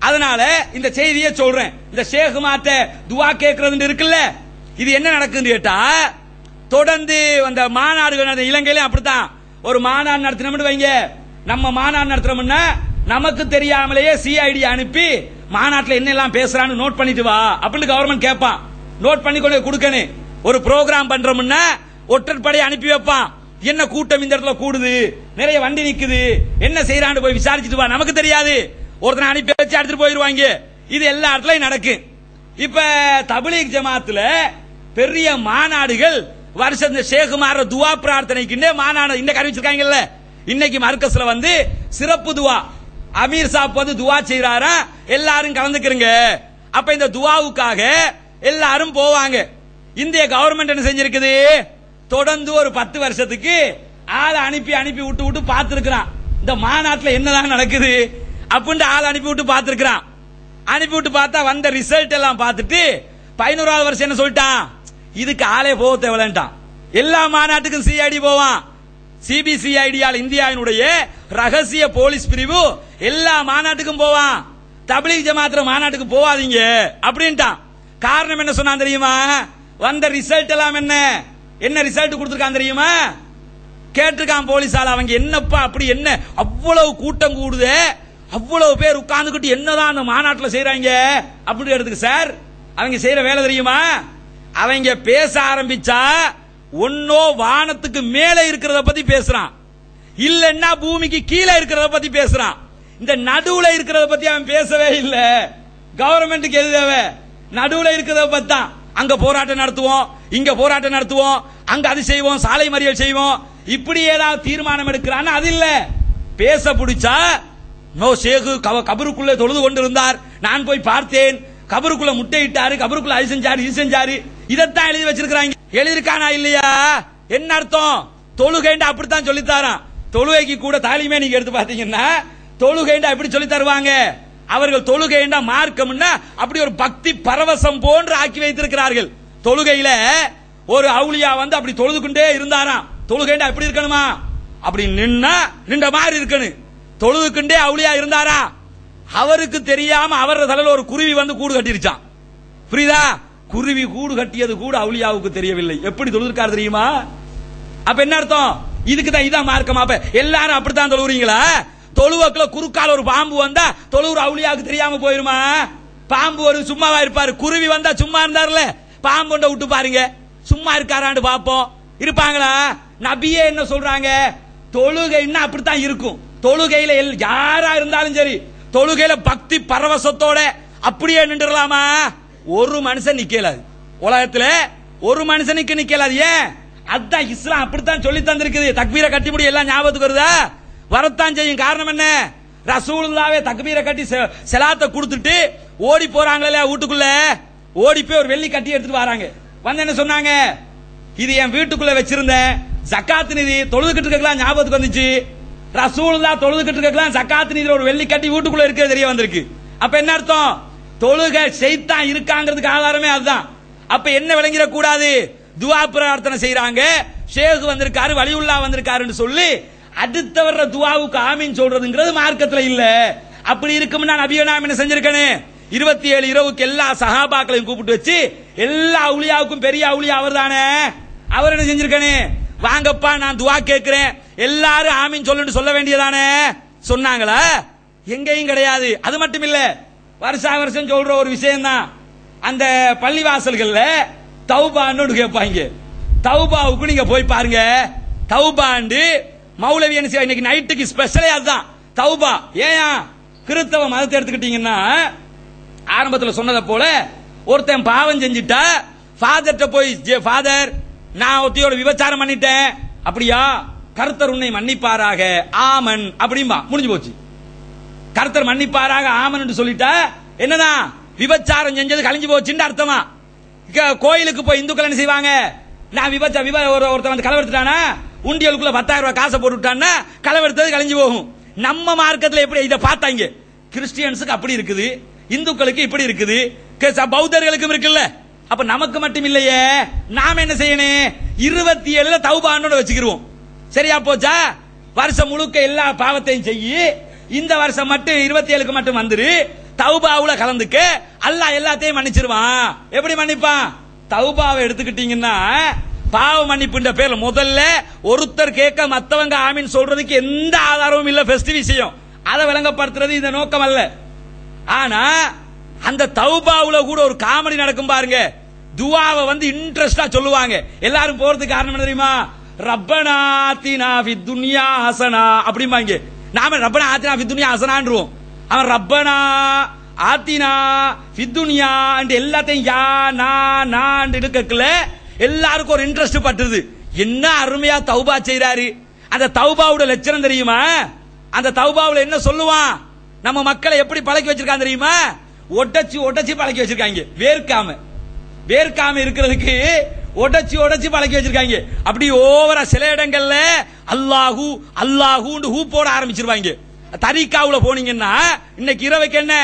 அதனால இந்த செய்தியை சொல்றேன். இந்த ஷேக் மாத்த துவா கேட்கறது இருக்குல்ல, இது என்ன நடக்குன்னு கேட்டா, தொடர்ந்து அந்த மாநாடுகள் இலங்கையிலும் அப்படித்தான். ஒரு மாநாடு நடத்தினோம்னு வைங்க, நம்ம மாநாடு நடத்துறோம்னா நமக்கு தெரியாமலேயே சிஐடி அனுப்பி மாநாட்டில் என்னெல்லாம் பேசுறான்னு நோட் பண்ணிட்டு வா அப்படின்னு கவர்மெண்ட் கேட்பான். நோட் பண்ணி கொண்டு கொடுக்கணும். ஒரு ப்ரோக்ராம் பண்றோம்னா ஒற்றற்படை அனுப்பி வைப்பான். என்ன கூட்டம் இந்த இடத்துல கூடுது, நிறைய வண்டி நிக்குது, என்ன செய்யறான்னு போய் விசாரிச்சுட்டு வா. நமக்கு தெரியாது, ஒருத்தனை அனுப்பி வச்சு எடுத்துட்டு போயிருவாங்க. இது எல்லா இடத்துலயும் நடக்கும். இப்ப தப்லீக் ஜமாத்துல பெரிய மாநாடுகள் வருஷம் இந்த ஷேக் மாற துவா பிரார்த்தனைக்கு மாநாடு இன்னைக்கு அறிவிச்சிருக்காங்கல்ல. இன்னைக்கு மர்கஸ்ல சிறப்பு துவா அமீர் சாப் துவா செய்யறாரா, எல்லாரும் கலந்துக்கிறங்க. அப்ப இந்த துவாவுக்காக எல்லாரும் போவாங்க. இந்திய கவர்மெண்ட் என்ன செஞ்சிருக்குது, தொடர்ந்து ஒரு 10 வருஷத்துக்கு ஆளை அனுப்பி அனுப்பி விட்டு விட்டு பார்த்திருக்கிறான், இந்த மாநாட்டில் என்னதான் நடக்குது அப்படின்னு ஆள் அனுப்பி விட்டு பார்த்திருக்கிறான். அனுப்பி விட்டு பார்த்தா வந்த ரிசல்ட் எல்லாம் பார்த்துட்டு 11வது வருஷம் என்ன சொல்லிட்டான், இதுக்கு ஆளே போக தேவையில்லைன்ட்டான். எல்லா மாநாட்டுக்கும் சிஐடி போவான். சிபிசிஐடியால் இந்தியாவினுடைய ரகசிய போலீஸ் பிரிவு எல்லா மாநாட்டுக்கும் போவான். தப்லீக் ஜமாத் மாநாட்டுக்கு போவாதீங்க அப்படின்ட்டான். காரணம் என்ன சொன்னா தெரியுமா? வந்த ரிசல்ட் எல்லாம் என்ன ரிசல்ட் கொடுத்திருக்கான் தெரியுமா? கேட்டிருக்கான் போலீஸால, அவங்க என்னப்பா அப்படி என்ன அவ்வளவு கூட்டம் கூடுது, அவ்வளவு பேர் உட்கார்ந்துகிட்டு என்னதான் அந்த மாநாட்டில் செய்யறாங்க அப்படி எடுத்துக்கு சார். அவங்க செய்யற வேலை தெரியுமா? அவங்க பேச ஆரம்பிச்சா ஒன்னோ வானத்துக்கு மேலே இருக்கிறத பத்தி பேசுறான், இல்லன்னா பூமிக்கு கீழே இருக்கிறத பத்தி பேசுறான். இந்த நடுவுல இருக்கிறத பத்தி அவன் பேசவே இல்லை. கவர்மெண்ட்டுக்கு எது தேவை? நடுவுல இருக்கிறத பத்தி தான். அங்க போராட்டம் நடத்துவோம், இங்க போராட்டம் நடத்துவோம், அங்க அது செய்வோம், சாலை மறியல் செய்வோம், இப்படி ஏதாவது தீர்மானம் எடுக்கிறான்னு அது இல்ல. பேச பிடிச்சா நோ ஷேகு கபருக்குள்ள தொழுது கொண்டிருந்தார், நான் போய் பார்த்தேன், கபருக்குள்ள முட்டையிட்டாரு, கபருக்குள்ள அது செஞ்சாரு இது செஞ்சாரு, இதைத்தான் எழுதி வச்சிருக்காங்க. எழுதிருக்கானா இல்லையா? என்ன அர்த்தம்? தொழுகைண்டா அப்படித்தான் சொல்லித்தாரான். தொழுகைக்கு கூட தாலிமே நீங்க எடுத்து பாத்தீங்கன்னா தொழுகைண்டா எப்படி சொல்லி தருவாங்க? அவர்கள் தொழுகைண்டா மார்க்கம்னா அப்படி ஒரு பக்தி பரவசம் போன்று ஆக்கி வைத்திருக்கிறார்கள். தொழுகையில ஒரு அவுலியா வந்து அப்படி தொழுதுகிட்டே இருந்தாராம். தொழுகைண்டா எப்படி இருக்கணுமா? அப்படி நின்ற மாதிரி இருக்கணும். தொழுதுகிட்டே அவுலியா இருந்தாரா? அவருக்கு தெரியாம அவர தலையில ஒரு குருவி வந்து கூடு கட்டிருச்சான். புரியுதா? குருவி கூடு கட்டியது கூட அவுலியாவுக்கு தெரியவில்லை. எப்படி தொழுதுக்காரு தெரியுமா? அப்ப என்ன அர்த்தம்? இதுக்கு தான் இதான் மார்க்கமா? அப்ப எல்லாரும் அப்படித்தான் தொழுவுறீங்களா? தொழுவக்குள்ள குறுக்கால ஒரு பாம்பு வந்தா தொழுவுற அவுலியாவுக்கு தெரியாம போயிருமா? பாம்பு ஒரு சும்மாவா இருப்பாரு? குருவி வந்தா சும்மா இருந்தாருல, பாம்பு விட்டு பாருங்க சும்மா இருக்காரான்னு பாப்போம். இருப்பாங்களா? நபியே என்ன சொல்றாங்க? தொழுகைன்னா அப்படித்தான் இருக்கும். தொழுகையில யாரா இருந்தாலும் சரி தொழுகையில பக்தி பரவசத்தோட அப்படியே நின்றுலாமா? ஒரு மனுஷன் நிக்கலாது. உலகத்துல ஒரு மனுஷனுக்கு நிக்கலாது. ஏன்? அதான் இஸ்லாம் அப்படித்தான் சொல்லி தந்திருக்குது. தக்பீரை கட்டி முடி எல்லாம் ஞாபகத்துக்கு வருதா? வரத்தான் செய்யும். காரணம் என்ன? ரசூலுல்லாவே தக்பீரை கட்டி செலாத்தை கொடுத்துட்டு ஓடி போறாங்களே வீட்டுக்குள்ள, ஓடி போய் ஒரு வெள்ளி கட்டி எடுத்துட்டு வராங்க. வந்து என்ன சொன்னாங்க? இது என் வீட்டுக்குள்ள வச்சிருந்தேன் ஜக்காத் நிதி, தொழுதுகிட்டு இருக்கலாம் ஞாபகத்துக்கு வந்துச்சு. ரசூலுல்லாஹ் தொழுதுகிட்டு இருக்கலாம் ஜக்காத் நிதியில ஒரு வெள்ளி கட்டி வீட்டுக்குள்ள இருக்க தெரிய வந்திருக்கு. அப்ப என்ன அர்த்தம்? தொழுகை செய்தான் இருக்காங்கிறதுக்கு ஆதாரமே அதுதான். அப்ப என்ன விளங்கிட கூடாது? துவா பிரார்த்தனை செய்யறாங்க, ஷேக் வந்திருக்காரு, வலியுல்லா வந்திருக்காருன்னு சொல்லி அடுத்தவர துவாவுக்கு ஆமீன் சொல்றதுங்கிறது மார்க்கத்துல இல்ல. அப்படி இருக்கும்னா நபியே நாம் என்ன செஞ்சிருக்கணும்? 27 இரவுக்கு எல்லா சஹாபாக்களையும் கூப்பிட்டு வச்சு எல்லா அவுலியாவுக்கும் பெரிய அவுலியா அவர் தானே, அவர் என்ன செஞ்சிருக்கணும்? வாங்கப்பா நான் துவா கேட்கிறேன் எல்லாரும் ஆமீன் சொல்லுன்னு சொல்ல வேண்டியதானே? சொன்னாங்களா? எங்கேயும் கிடையாது. அது மட்டும் இல்ல, வருஷா வருஷம் சொல்ற ஒரு விஷயம் தான், அந்த பள்ளிவாசல்கள்ல தௌபான்னு கேட்பாங்க. தௌபாவுக்கு நீங்க போய் பாருங்க. தௌபாண்டு மௌலவி என்ன செய்ய இன்னைக்கு நைட்டுக்கு ஸ்பெஷலே அதுதான் தௌபா. ஏன்? கிறிஸ்தவ மதத்தை எடுத்துக்கிட்டீங்கன்னா ஆரம்பத்தில் சொன்னதை போல ஒருத்தன் பாவம் செஞ்சுட்டா ஃபாதர்ட்ட போய், ஃபாதர் நான் ஒருத்தையோட விபச்சாரம் பண்ணிட்டேன், அப்படியா? கர்த்தர் உன்னை மன்னிப்பாராக ஆமன் அப்படிம்பா, முடிஞ்சு போச்சு. கர்த்தர் மன்னிப்பாராக ஆமன் சொல்லிட்டா என்னதான்? விபச்சாரம் செஞ்சது கழிஞ்சு போச்சுன்னு அர்த்தமா? கோயிலுக்கு போய் இந்துக்கள் என்ன செய்வாங்க? நான் ஒருத்தன் வந்து களவெடுத்துட்டானா உண்டியலுக்குள்ள 10,000 ரூபாய் காசை போட்டு விட்டான்னா களவெடுத்தது கழிஞ்சு போகும். நம்ம மார்க்கத்தில் எப்படி இதை பார்த்தாங்க? கிறிஸ்டியன்ஸுக்கு அப்படி இருக்குது, இந்துக்களுக்கு இப்படி இருக்குது, பௌத்தர்களுக்கும் இருக்குல்ல. அப்ப நமக்கு மட்டும் இல்லையே, நாம என்ன செய்யணும்? 27 தௌபான்னு வச்சுக்கிருவோம். சரியா போச்சா? வருஷம் முழுக்க எல்லா பாவத்தையும் செய்யி, இந்த வருஷம் மட்டும் 27க்கு மட்டும் வந்துரு, தௌபாவுல கலந்துக்க, அல்லாஹ் எல்லாத்தையும் மன்னிச்சிருவான். எப்படி மன்னிப்பான்? தௌபாவை எடுத்துக்கிட்டீங்கன்னா பாவ மன்னிப்புன்ற பேர்ல முதல்ல ஒருத்தர் கேட்க மத்தவங்க ஆமீன் சொல்றதுக்கு எந்த ஆதாரமும் இல்ல. ஃபர்ஸ்ட் விஷயம் அதை விளங்கப்படுத்துறது இந்த நோக்கம் அல்ல. ஆனா அந்த தௌபாவுல கூட ஒரு காமெடி நடக்கும் பாருங்க. துஆவை வந்து இன்ட்ரெஸ்டா சொல்லுவாங்க. எல்லாரும் போறதுக்கு காரணம் என்ன தெரியுமா? ரப்பனா ஆத்தினா ஃபித் துன்யா ஹஸனா அப்படிம்பாங்க. நாம ரப்பனா ஆத்தினா ஃபித் துன்யா ஹஸனான்றுவோம். அவன் ரப்பனா ஆத்தினா ஃபித் துன்யா அண்ட் எல்லாத்தையும் யா நா எடுக்கல. எல்லாருக்கும் ஒரு இன்ட்ரெஸ்ட் பட்டுது. என்ன அருமையா தௌபா செய்யறாரு. அந்த தௌபாவோட லட்சணம் தெரியுமா? அந்த தௌபாவுல என்ன சொல்லுவான்? நம்ம மக்களை எப்படி பழக்கி வச்சிருக்காங்க தெரியுமா? ஒட்டச்சி பழக்கி வச்சிருக்காங்க. வேர்க்காம இருக்கிறதுக்கு ஒட்டச்சி பழக்கி வச்சிருக்காங்க. அப்படி ஓவரா சில இடங்கள்ல அல்லாஹூ அல்லாஹூன்னு ஹூ போட ஆரம்பிச்சிருவாங்க. தரிகாவுல போனீங்கன்னா இன்னைக்கு இரவுக்கு என்ன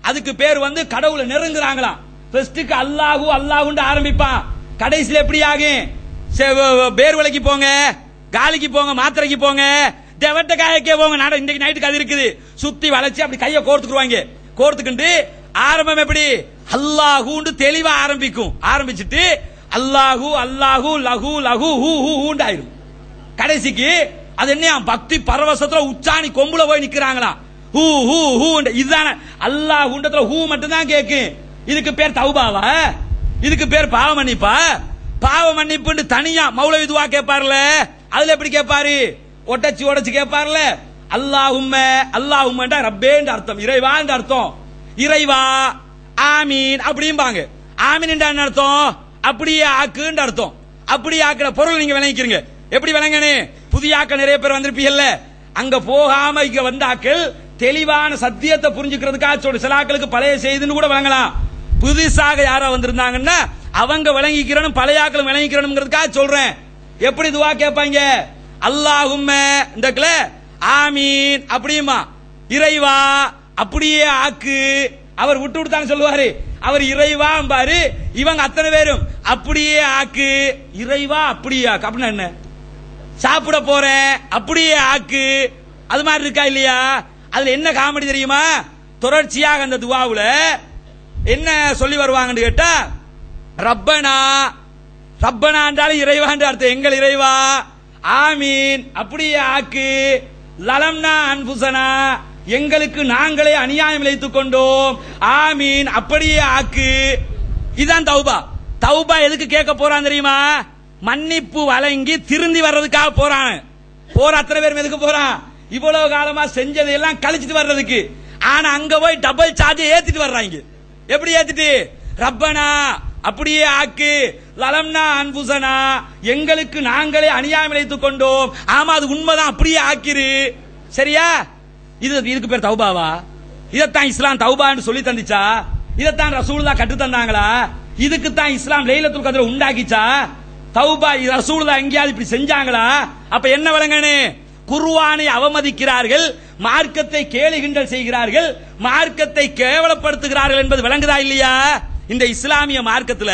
அதுக்கு பேர் வந்து கடவுளை நெருங்குறாங்களாம். ஃபர்ஸ்டுக்கு அல்லாஹூ அல்லாஹூன்னு ஆரம்பிப்பான். கடைசியில் எப்படி ஆகும்? பேர் விலைக்கு போங்க, காலிக்கு போங்க, மாத்திரைக்கு போங்க, தேவட்ட காயக்கே போங்க. இன்னைக்கு நைட்டுக்கு அது இருக்குது. சுத்தி வளைச்சு அப்படி கையை கோர்த்துக்குருவாங்க. கோர்த்துக்கிட்டு ஆரம்பம் எப்படி? அல்லாஹூன்னு தெளிவா ஆரம்பிக்கும். ஆரம்பிச்சுட்டு அல்லாஹூ அல்லாஹூ லஹூ லஹூ ஹூ ஹூ ஹூண்டாயிரும். கடைசிக்கு அது என்ன பக்தி பரவசத்துல உச்சாணி கொம்புல போய் நிக்கிறாங்களாம். Who who who. இதுதான அல்லாஹூன்றதுல ஹூ மட்டும் தான் கேட்கும். இதுக்கு பேர் தௌபாவா? இதுக்கு பேர் பாவ மன்னிப்பா? பாவ மன்னிப்பு தனியா மௌலவி துஆ கேட்பார்ல, அதுல எப்படி கேட்பாரு? ஒட்டச்சி கேட்பார்ல. அல்லாஹும்ம ரப்பேன்ற அர்த்தம், இறைவான்ற அர்த்தம். இறைவா ஆமீன் அப்படிம்பாங்க. ஆமீன் என்ன அர்த்தம்? அப்படியே ஆக்குன்ற அர்த்தம். அப்படி ஆக்குற பொருள் நீங்க விளங்கிக்கிறீங்க. எப்படி விளங்கணும்? புதிய ஆக்கள் நிறைய பேர் வந்திருப்பீங்கல்ல, அங்க போகாம இங்க வந்த ஆக்கள் தெளிவான சத்தியத்தை புரிஞ்சுக்கிறதுக்காக சில ஆக்களுக்கு பழைய செய்தின்னு கூட விளங்கலாம். புதுசாக யாரோ வந்திருந்தாங்கன்னா அவங்க விளங்கிக்கிறனும் பழையாக்களும் விளங்கிக்கிறனுங்கிறதுக்காக சொல்றேன். எப்படி துவா கேட்பாங்க? அல்லாஹும்ம இந்தக்குல ஆமீன் அப்படியுமா, இறைவா அப்படியே ஆக்கு. அவர் விட்டு விட்டான்னு சொல்லுவாரு, அவர் இறைவா பாரு. இவங்க அத்தனை பேரும் அப்படியே ஆக்கு, இறைவா அப்படியே ஆக்கு. அப்படின்னா என்ன? சாப்பிட போறேன் அப்படியே ஆக்கு. அது மாதிரி இருக்கா இல்லையா? அதுல என்ன காமெடி தெரியுமா? தொடர்ச்சியாக அந்த துவாவுல என்ன சொல்லி வருவாங்கன்னு கேட்டா, ரப்பனா, ரப்பனா என்றாலும் இறைவான்ற அர்த்தம், எங்கள் இறைவா. ஆமீன் அப்படியே ஆக்கு. லலம்னா அன்புசனா, எங்களுக்கு நாங்களே அநியாயம் இழைத்துக் கொண்டோம். ஆமீன் அப்படியே ஆக்கு. இதுதான் தௌபா. தௌபா எதுக்கு கேட்க போறான் தெரியுமா? மன்னிப்பு வழங்கி திருந்தி வர்றதுக்காக போறான். போற அத்தனை பேரும் எதுக்கு போறான்? இவ்வளவு காலமா செஞ்சதையெல்லாம் கழிச்சிட்டு வர்றதுக்கு. ஆனா அங்க போய் டபுள் சார்ஜ் ஏத்திட்டு வர்றாங்க. எப்படி ஏத்திட்டு? ரப்பனா அப்படியே ஆக்கு, லலம்னா அன்புசனா, எங்களுக்கு நாங்களே அநியாயம் இழைத்துக் கொண்டோம். ஆமா அது உண்மைதான், அப்படியே ஆக்கிரு. சரியா? இதுக்கு பேர் தௌபாவா? இதத்தான் இஸ்லாம் தௌபான்னு சொல்லி தந்துச்சா? இதத்தான் ரசூலுல்லாஹ் கற்று தந்தாங்களா? இதுக்கு தான் இஸ்லாம் லைலத்துல் கத்ர உண்டாக்கிச்சா? தௌபா ரசூலுல்லாஹ் எங்கேயாவது இப்படி செஞ்சாங்களா? அப்ப என்ன விளங்கனே? குர்ஆனை அவமதிக்கிறார்கள், மார்க்கத்தை கேலி கிண்டல் செய்கிறார்கள், மார்க்கத்தை கேவலப்படுத்துகிறார்கள் என்பது விளங்குதா இல்லையா? இந்த இஸ்லாமிய மார்க்கத்துல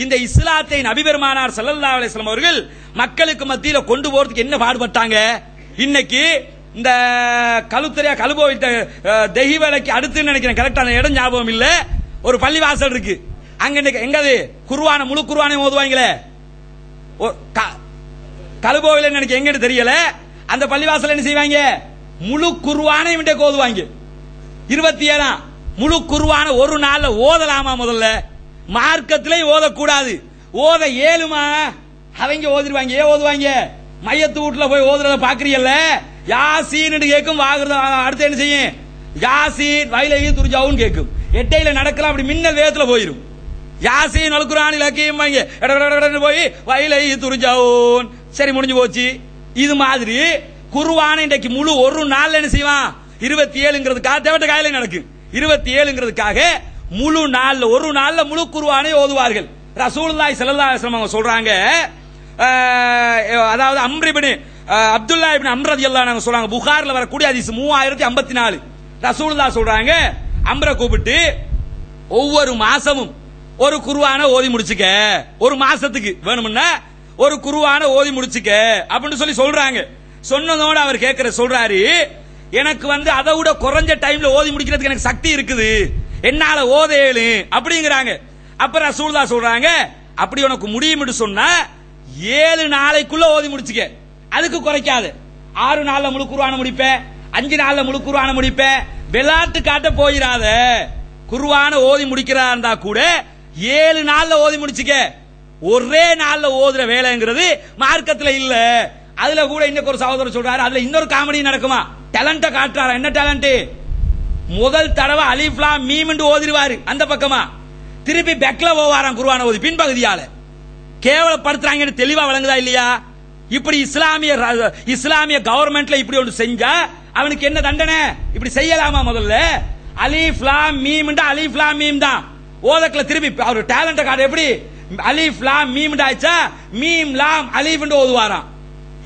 இந்த இஸ்லாத்தை நபி பெருமானார் ஸல்லல்லாஹு அலைஹி வஸல்லம் அவர்கள் மக்களுக்கு மத்தியில கொண்டு போறதுக்கு என்ன பாடுபட்டாங்க? இன்னைக்கு இந்த கழுத்தறியா கழுபோவிட்ட தெஹிவலைக்கு அடுத்து நினைக்கிறேன், கரெக்டான இடம் ஞாபகம் இல்ல, ஒரு பள்ளிவாசல் இருக்கு. அங்க இன்னைக்கு எங்கது குர்ஆனை முழு குர்ஆனை ஓதுவாங்களே, கழுபோவில நினைக்க எங்கன்னு தெரியல. அந்த பள்ளிவாசல் என்ன செய்வாங்க? முழு குர்ஆனை இன்றைக்கு ஓதுவாங்க. 27 முழு குர்ஆன ஒரு நாள்ல ஓதலாமா? முதல்ல மார்க்கத்திலே ஓதக்கூடாது. ஓத ஏழுமா? அவங்க ஓதிடுவாங்க. ஏன் ஓதுவாங்க? மையத்து வீட்டுல போய் ஓதுறத பாக்குறீல்ல, யாசீன் கேட்கும். அடுத்து என்ன செய்யும்? யாசீன் வயலையும் துரிஜாவும் கேட்கும். எட்டையில நடக்கலாம், அப்படி மின்னல் வேகத்துல போயிரும். யாசீன் அல் குர்ஆன் இலக்கியம் போய் வயலை துரிஜாவும். சரி, முடிஞ்சு போச்சு. இது மாதிரி குர்ஆனை இன்றைக்கு முழு ஒரு நாள்ல என்ன செய்வான்? 27ங்கிறதுக்காக தேவட்ட காயில நடக்கும். 27ங்கிறதுக்காக முழு நாள்ல ஒரு நாள்ல முழு குர்ஆனை ஓதுவார்கள். ரசூலுல்லாஹி ஸல்லல்லாஹு அலைஹி வஸல்லம் சொல்றாங்க, அதாவது அம்ர் இப்னு அப்துல்லாஹ் இப்னு அம்ர் ரலியல்லாஹு அன்ஹு சொல்றாங்க, புகாரில வரக்கூடிய ஹதீஸ் 3054. ரசூலுல்லாஹ் சொல்றாங்க, அம்ரை கூப்பிட்டு ஒவ்வொரு மாசமும் ஒரு குர்ஆனை ஓதி முடிச்சுக்க, ஒரு மாசத்துக்கு வேணும்னா ஒரு குர்ஆனை ஓதி முடிச்சுக்க அப்படின்னு சொல்லி சொல்றாங்க. சொன்னதோட அவர் கேட்கிற சொல்றாரு, எனக்கு அதை விட குறைஞ்ச டைம்ல ஓதி முடிக்கிறதுக்கு எனக்கு சக்தி இருக்குது, என்னால ஓத ஏழு அப்படிங்கிறாங்க. அப்ப ரசூலுல்லாஹ் சொல்றாங்க, அப்படி உனக்கு முடியும் சொன்னா 7 நாளைக்குள்ள ஓதி முடிச்சுக்க, அதுக்கு குறைக்காது. 6 நாள்ல முழு குர்ஆனை முடிப்பேன், 5 நாள்ல முழு குர்ஆனை முடிப்பேன், விளையாட்டு காட்ட போயிடாத. குர்ஆனை ஓதி முடிக்கிறதா இருந்தா கூட 7 நாள்ல ஓதி முடிச்சுக்க. ஒரே நாள்ல ஓதுற வேலைங்கிறது மார்க்கத்துல இல்ல. அதுல கூட இன்னொரு சகோதரர் சொல்றாரு, அதுல இன்னொரு காமெடி நடக்குமா? டேலண்ட காட்டுறாரு. என்ன டேலண்ட்? முதல் தடவை அலிஃப் லாம் மீம் ஓதிடுவாரு அந்த பக்கமா, திருப்பி பேக்ல போவாராம் குர்ஆனை ஓதி பின்பகுதியால. கேவலப்படுத்துறாங்க. தெளிவா விளங்குதா இல்லையா? இப்படி இஸ்லாமிய கவர்மெண்ட்ல இப்படி ஒன்று செஞ்சா அவனுக்கு என்ன தண்டனை? இப்படி செய்யலாமா? முதல்ல அலிஃப் லாம் மீம் அலிஃப் லாம் மீம் தான் ஓதக்கல, திருப்பி அவர் டேலண்ட காட்ட எப்படி அலிஃப் லாம் மீம் ஆயிச்சா மீம் லாம் அலிஃப் ஓதுவாராம்.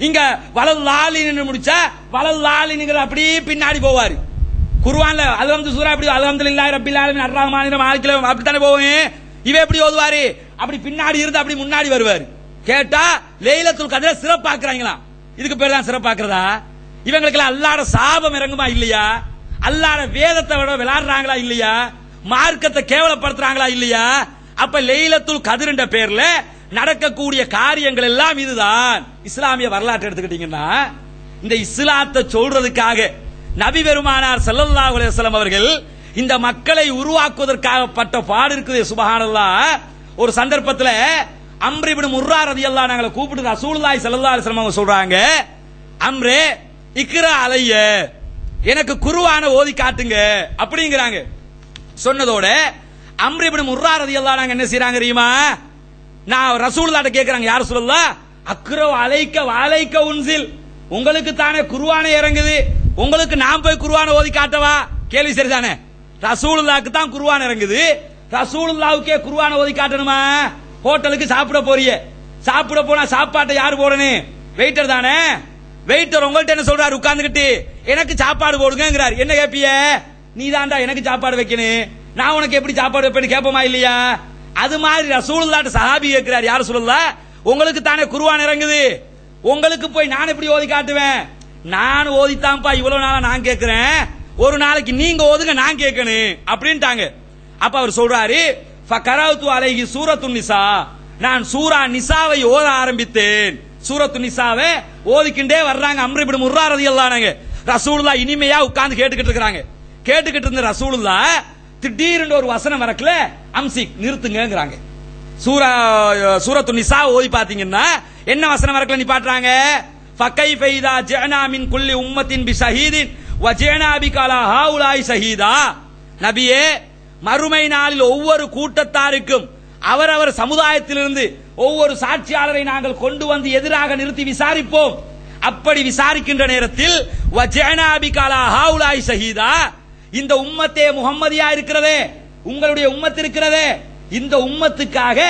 இங்க வலல்லாலின்னு முடிச்சா வலல்லாலின்னுங்கிற அப்படி பின்னாடி போவாரு. குர்ஆன்ல அல்ஹம்து சூரா அப்படி அல்ஹம்துலில்லாஹி ரப்பில் ஆலமீன் அர்ரஹ்மானிர் ரஹீம் அப்படித்தானே போவேன். இவ எப்படி ஓதுவாரு? அப்படி பின்னாடி இருந்து அப்படி முன்னாடி வருவாரு. கேட்டா லைலத்துல் கத்ர சிறப்பாக்குறாங்களாம். இதுக்கு பேர் தான் சிறப்பாக்குறதா? இவங்களுக்கு அல்லாஹ்வோட சாபம் இறங்குமா இல்லையா? அல்லாஹ்வோட வேதத்தை விட விளையாடுறாங்களா இல்லையா? மார்க்கத்தை கேவலப்படுத்துறாங்களா இல்லையா? அப்ப லைலத்துல் கத்ர்ன்ற பேர்ல நடக்கக்கூடிய காரியங்கள் எல்லாம் இதுதான். இஸ்லாமிய வரலாற்றை எடுத்துக்கிட்டீங்கன்னா, இந்த இஸ்லாத்தை சொல்றதுக்காக நபி பெருமானார் ஸல்லல்லாஹு அலைஹி வஸல்லம் அவர்கள் இந்த மக்களை உருவாக்குவதற்காக பட்ட பாடு இருக்குது. சுப்ஹானல்லாஹ். ஒரு சந்தர்ப்பத்தில் அம்ர் இப்னு முர்ரா ரலியல்லாஹு அன்ஹு கூப்பிட்டு ரசூலுல்லாஹி ஸல்லல்லாஹு அலைஹி வஸல்லம் அவங்க சொல்றாங்க, அம்ரே இக்ரா அலைய, எனக்கு குர்ஆனை ஓதி காட்டுங்க அப்படிங்கிறாங்க. சொன்னதோட அம்ர் இப்னு முர்ரா ரலியல்லாஹு அன்ஹு என்ன செய்றாங்க தெரியுமா? நான் ரசூலுல்லாஹ்ட்ட கேக்குறாங்க, யார் ரசூலுல்லாஹ், அக்ரா அலைக்க வலைக்க உன்சில், உங்களுக்கு தானே குர்ஆனை இறங்குது, உங்களுக்கு நான் போய் குர்ஆனை ஓதி காட்டவா? கேள்வி சரிதானே? ரசூலுல்லாஹ்க்கு தான் குர்ஆன் இறங்குது, ரசூலுல்லாஹ்வுக்கே குர்ஆன் ஓதி காட்டணுமா? ஹோட்டலுக்கு சாப்பிட போறிய, சாப்பிட போனா சாப்பாட்டை யாரு போடணும்? வெயிட்டர் தானே. வெயிட்டர் உங்கள்ட்ட என்ன சொல்றாரு? உட்கார்ந்துகிட்டு எனக்கு சாப்பாடு போடுங்கிறார். என்ன கேப்பிய? நீ தான்டா எனக்கு சாப்பாடு வைக்கணும், நான் உனக்கு எப்படி சாப்பாடு வைப்பேன்னு கேட்போமா இல்லையா? அது மாதிரி ரசூலுல்லாஹ்ட்ட சஹாபி கேட்கிறார், யார் ரசூலுல்லாஹ், உங்களுக்கு தானே குர்ஆன் இறங்குது, உங்களுக்கு போய் நான் எப்படி ஓதி காட்டுவேன்? நான் ஓதித்தான்ப்பா இவ்வளவு நாளா நான் கேட்கிறேன், ஒரு நாளைக்கு நீங்க ஓதுங்க நான் கேட்கணும் அப்படின்ட்டாங்க. அப்ப அவர் சொல்றாரு, ஃபகரவுது அலைஹி சூரத்துன் நிசா, நான் சூரா நிசாவை ஓத ஆரம்பித்தேன். சூரத்து நிசாவை ஓதிக்கிண்டே வர்றாங்க அம்ர் இப்னு முர்ரா ரலியல்லாஹு அன்ஹு. ரசூலுல்லாஹ் இனிமையா உட்கார்ந்து கேட்டுக்கிட்டு இருக்காங்க. கேட்டுக்கிட்டு இருந்த ரசூலுல்லாஹ் திடீர்னு ஒரு வசனம் வரக்கல, அம்சிக் நிறுத்துங்கங்கறாங்க. சூரத்து நிசா ஓதி பாத்தீங்கன்னா என்ன வசனம் வரக்கல நிப்பாட்றாங்க? ஃபகைஃப இதா ஜஅனா மின் குல்லி உம்மத்தின் பிஷஹீதின் வ ஜஅனா பிக அலா ஹாஉலாஇ ஷஹீதா. நபியே, மறுமை நாளில் ஒவ்வொரு கூட்டத்தாருக்கும் அவரவர் சமுதாயத்திலிருந்து ஒவ்வொரு சாட்சியாளரை நாங்கள் கொண்டு வந்து எதிராக நிறுத்தி விசாரிப்போம். அப்படி விசாரிக்கின்ற நேரத்தில் வ ஜஅனா பிக அலா ஹாஉலாஇ ஷஹீதா, இந்த உம்மத்தே முஹம்மதியா இருக்கிறதே, உங்களுடைய உம்மத் இருக்கிறதே, இந்த உம்மத்துக்காக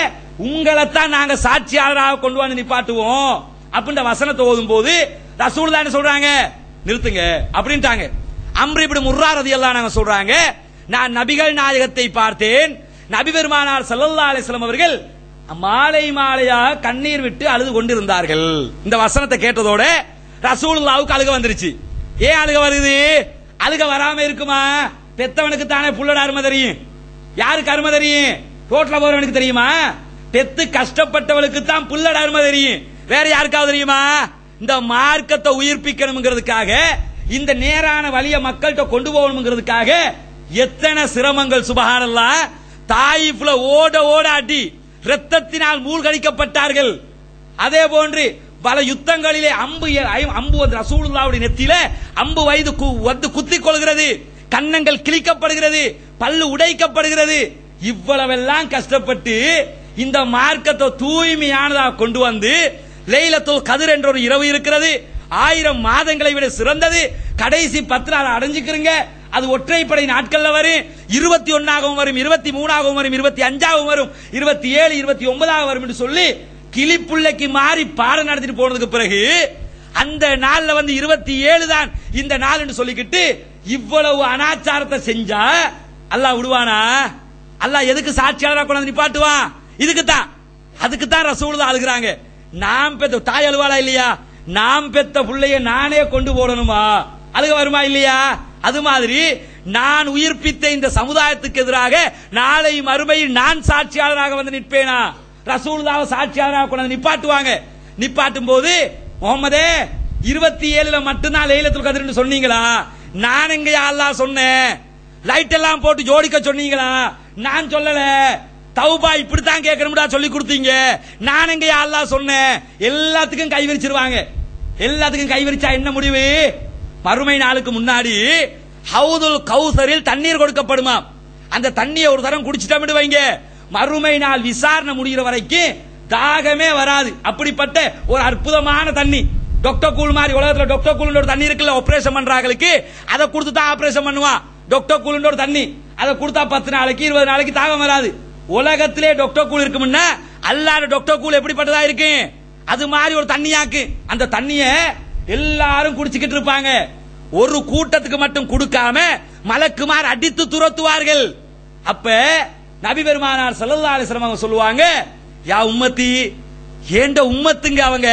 உங்களைத்தான் நாங்க சாட்சியாளராக கொண்டு வந்து நிப்பாட்டுவோம் அப்படின்ற வசனத்தை ஓதும் போது ரசூலுல்லாஹ் என்ன சொல்றாங்க? நிறுத்துங்க அப்படின்ட்டாங்க. அம்ர் இப்னு முர்ரா ரலியல்லாஹு அன்ஹு சொல்றாங்க, நான் நபிகள் நாயகத்தை பார்த்தேன், நபி பெருமானார் ஸல்லல்லாஹு அலைஹி வஸல்லம் அவர்கள் மாலை மாலையாக கண்ணீர் விட்டு அழுது கொண்டிருந்தார்கள். இந்த வசனத்தை கேட்டதோட ரசூலுல்லாஹ்வுக்கு அழுக வந்துருச்சு. ஏன் அழுக வருது? அழுக வராம இருக்குமா? பெத்தவனுக்கு தானே புள்ளட அருமை தெரியும். யாருக்கு அருமை தெரியும்? ரோட்ல போறவனுக்கு தெரியுமா? பெத்து கஷ்டப்பட்டவனுக்கு தான் புள்ளட அருமை தெரியும். வேற யாருக்காவது தெரியுமா? இந்த மார்க்கத்தை உயிர்ப்பிக்கணும்ங்கிறதுக்காக, இந்த நேரான வழிய மக்கள்கிட்ட கொண்டு போகணும்ங்கிறதுக்காக எத்தனை சிரமங்கள். சுபஹானல்லாஹ், தாயிஃப்ல ஓட ஓட அடி இரத்தத்தினால் மூழ்கடிக்கப்பட்டார்கள். அதே போன்று பல யுத்தங்களிலே அம்பு ரசூலுல்லாஹ்வுடைய நெத்தியில அம்பு வந்து குத்திக் கொள்கிறது, கன்னங்கள் கிழிக்கப்படுகிறது, பல்லு உடைக்கப்படுகிறது. இவ்வளவெல்லாம் கஷ்டப்பட்டு இந்த மார்க்கத்தை தூய்மையானதாக கொண்டு வந்து லைலத்துல் கத்ர் என்ற ஒரு இரவு இருக்கிறது, 1000 மாதங்களை விட சிறந்தது. கடைசி 10 நாள் அடைஞ்சுக்கிறீங்க, அது ஒற்றைப்படை நாட்கள்ல வரும், 21ஆகவும் வரும், 23ஆகவும் வரும், 25ஆகவும் வரும், 27, 29ஆக வரும் என்று சொல்லி கிளிப்புள்ளைக்கு மாறி பாடம் நடத்திட்டு போனதுக்கு பிறகு அந்த நாள்ல வந்து 27 தான் இந்த நாள் என்று சொல்லிக்கிட்டு இவ்வளவு அனாச்சாரத்தை செஞ்சா அல்லாஹ் விடுவானா? அல்லாஹ் எதுக்கு சாட்சியாளராக கொண்டு நிப்பாட்டுவான்? இதுக்குத்தான். அதுக்குத்தான் ரசூலுல்லாஹ் அழுகிறாங்க. நாம் பெத்த தாய் அழுவாளா இல்லையா? நாம் பெத்த பிள்ளைய நானே கொண்டு போடணுமா? அழுக வருமா இல்லையா? அது மாதிரி நான் உயிர்ப்பித்த இந்த சமுதாயத்துக்கு எதிராக நாளை மறுமையில் நான் சாட்சியாளராக வந்து நிற்பேனா? ரசூலுல்லாஹ் சாட்சியாளராக கொண்டு நிப்பாட்டுவாங்க. நிப்பாட்டும் போது, முகமதே 27ல மட்டும்தான் லைலத்துல் கத்ர் சொன்னீங்களா? நான் எங்க அல்லாஹ் சொன்னேன்? லைட் எல்லாம் போட்டு ஜோடிக்க சொன்னீங்களா? நான் சொல்லல. தௌபா இப்படித்தான் கேட்கணும்டா சொல்லி கொடுத்தீங்க, நான் எங்க அல்லாஹ் சொன்னேன்? எல்லாத்துக்கும் கை விரிச்சிருவாங்க. எல்லாத்துக்கும் கை விரிச்சா என்ன முடிவு? மறுமை நாளுக்கு முன்னாடி ஹவுதுல் கௌசரில் தண்ணீர் கொடுக்கப்படுமா. அந்த தண்ணியை ஒரு தரம் குடிச்சிட்டோம் வைங்க, மறுமை நாள் விசாரணை முடிகிற வரைக்கும் தாகமே வராது. அப்படிப்பட்ட ஒரு அற்புதமான தண்ணி. டாக்டர் கூல் மாதிரி உலகத்துல டாக்டர் கூல் ஒரு தண்ணி இருக்குல்ல, ஆபரேஷன் பண்றாங்களுக்கு அதை கொடுத்து தான் ஆபரேஷன் பண்ணுவான். டாக்டர் கூல் ஒரு தண்ணி அதை கொடுத்தா 10 நாளைக்கு 20 நாளைக்கு தாகம் வராது. உலகத்திலே டாக்டர் கூல் இருக்கும்னா அல்லாஹ் டாக்டர் கூல் எப்படிப்பட்டதா இருக்கு? அது மாதிரி ஒரு தண்ணியாக்கு. அந்த தண்ணிய எல்லாரும் குடிச்சுக்கிட்டு இருப்பாங்க. ஒரு கூட்டத்துக்கு மட்டும் கொடுக்காம மலக்குமார் அடித்து துரத்துவார்கள். அப்ப நபி பெருமானார் ஸல்லல்லாஹு அலைஹி வஸல்லம் சொல்லுவாங்க, யா உம்மத்தி, ஏண்ட உம்மத்துங்க அவங்க,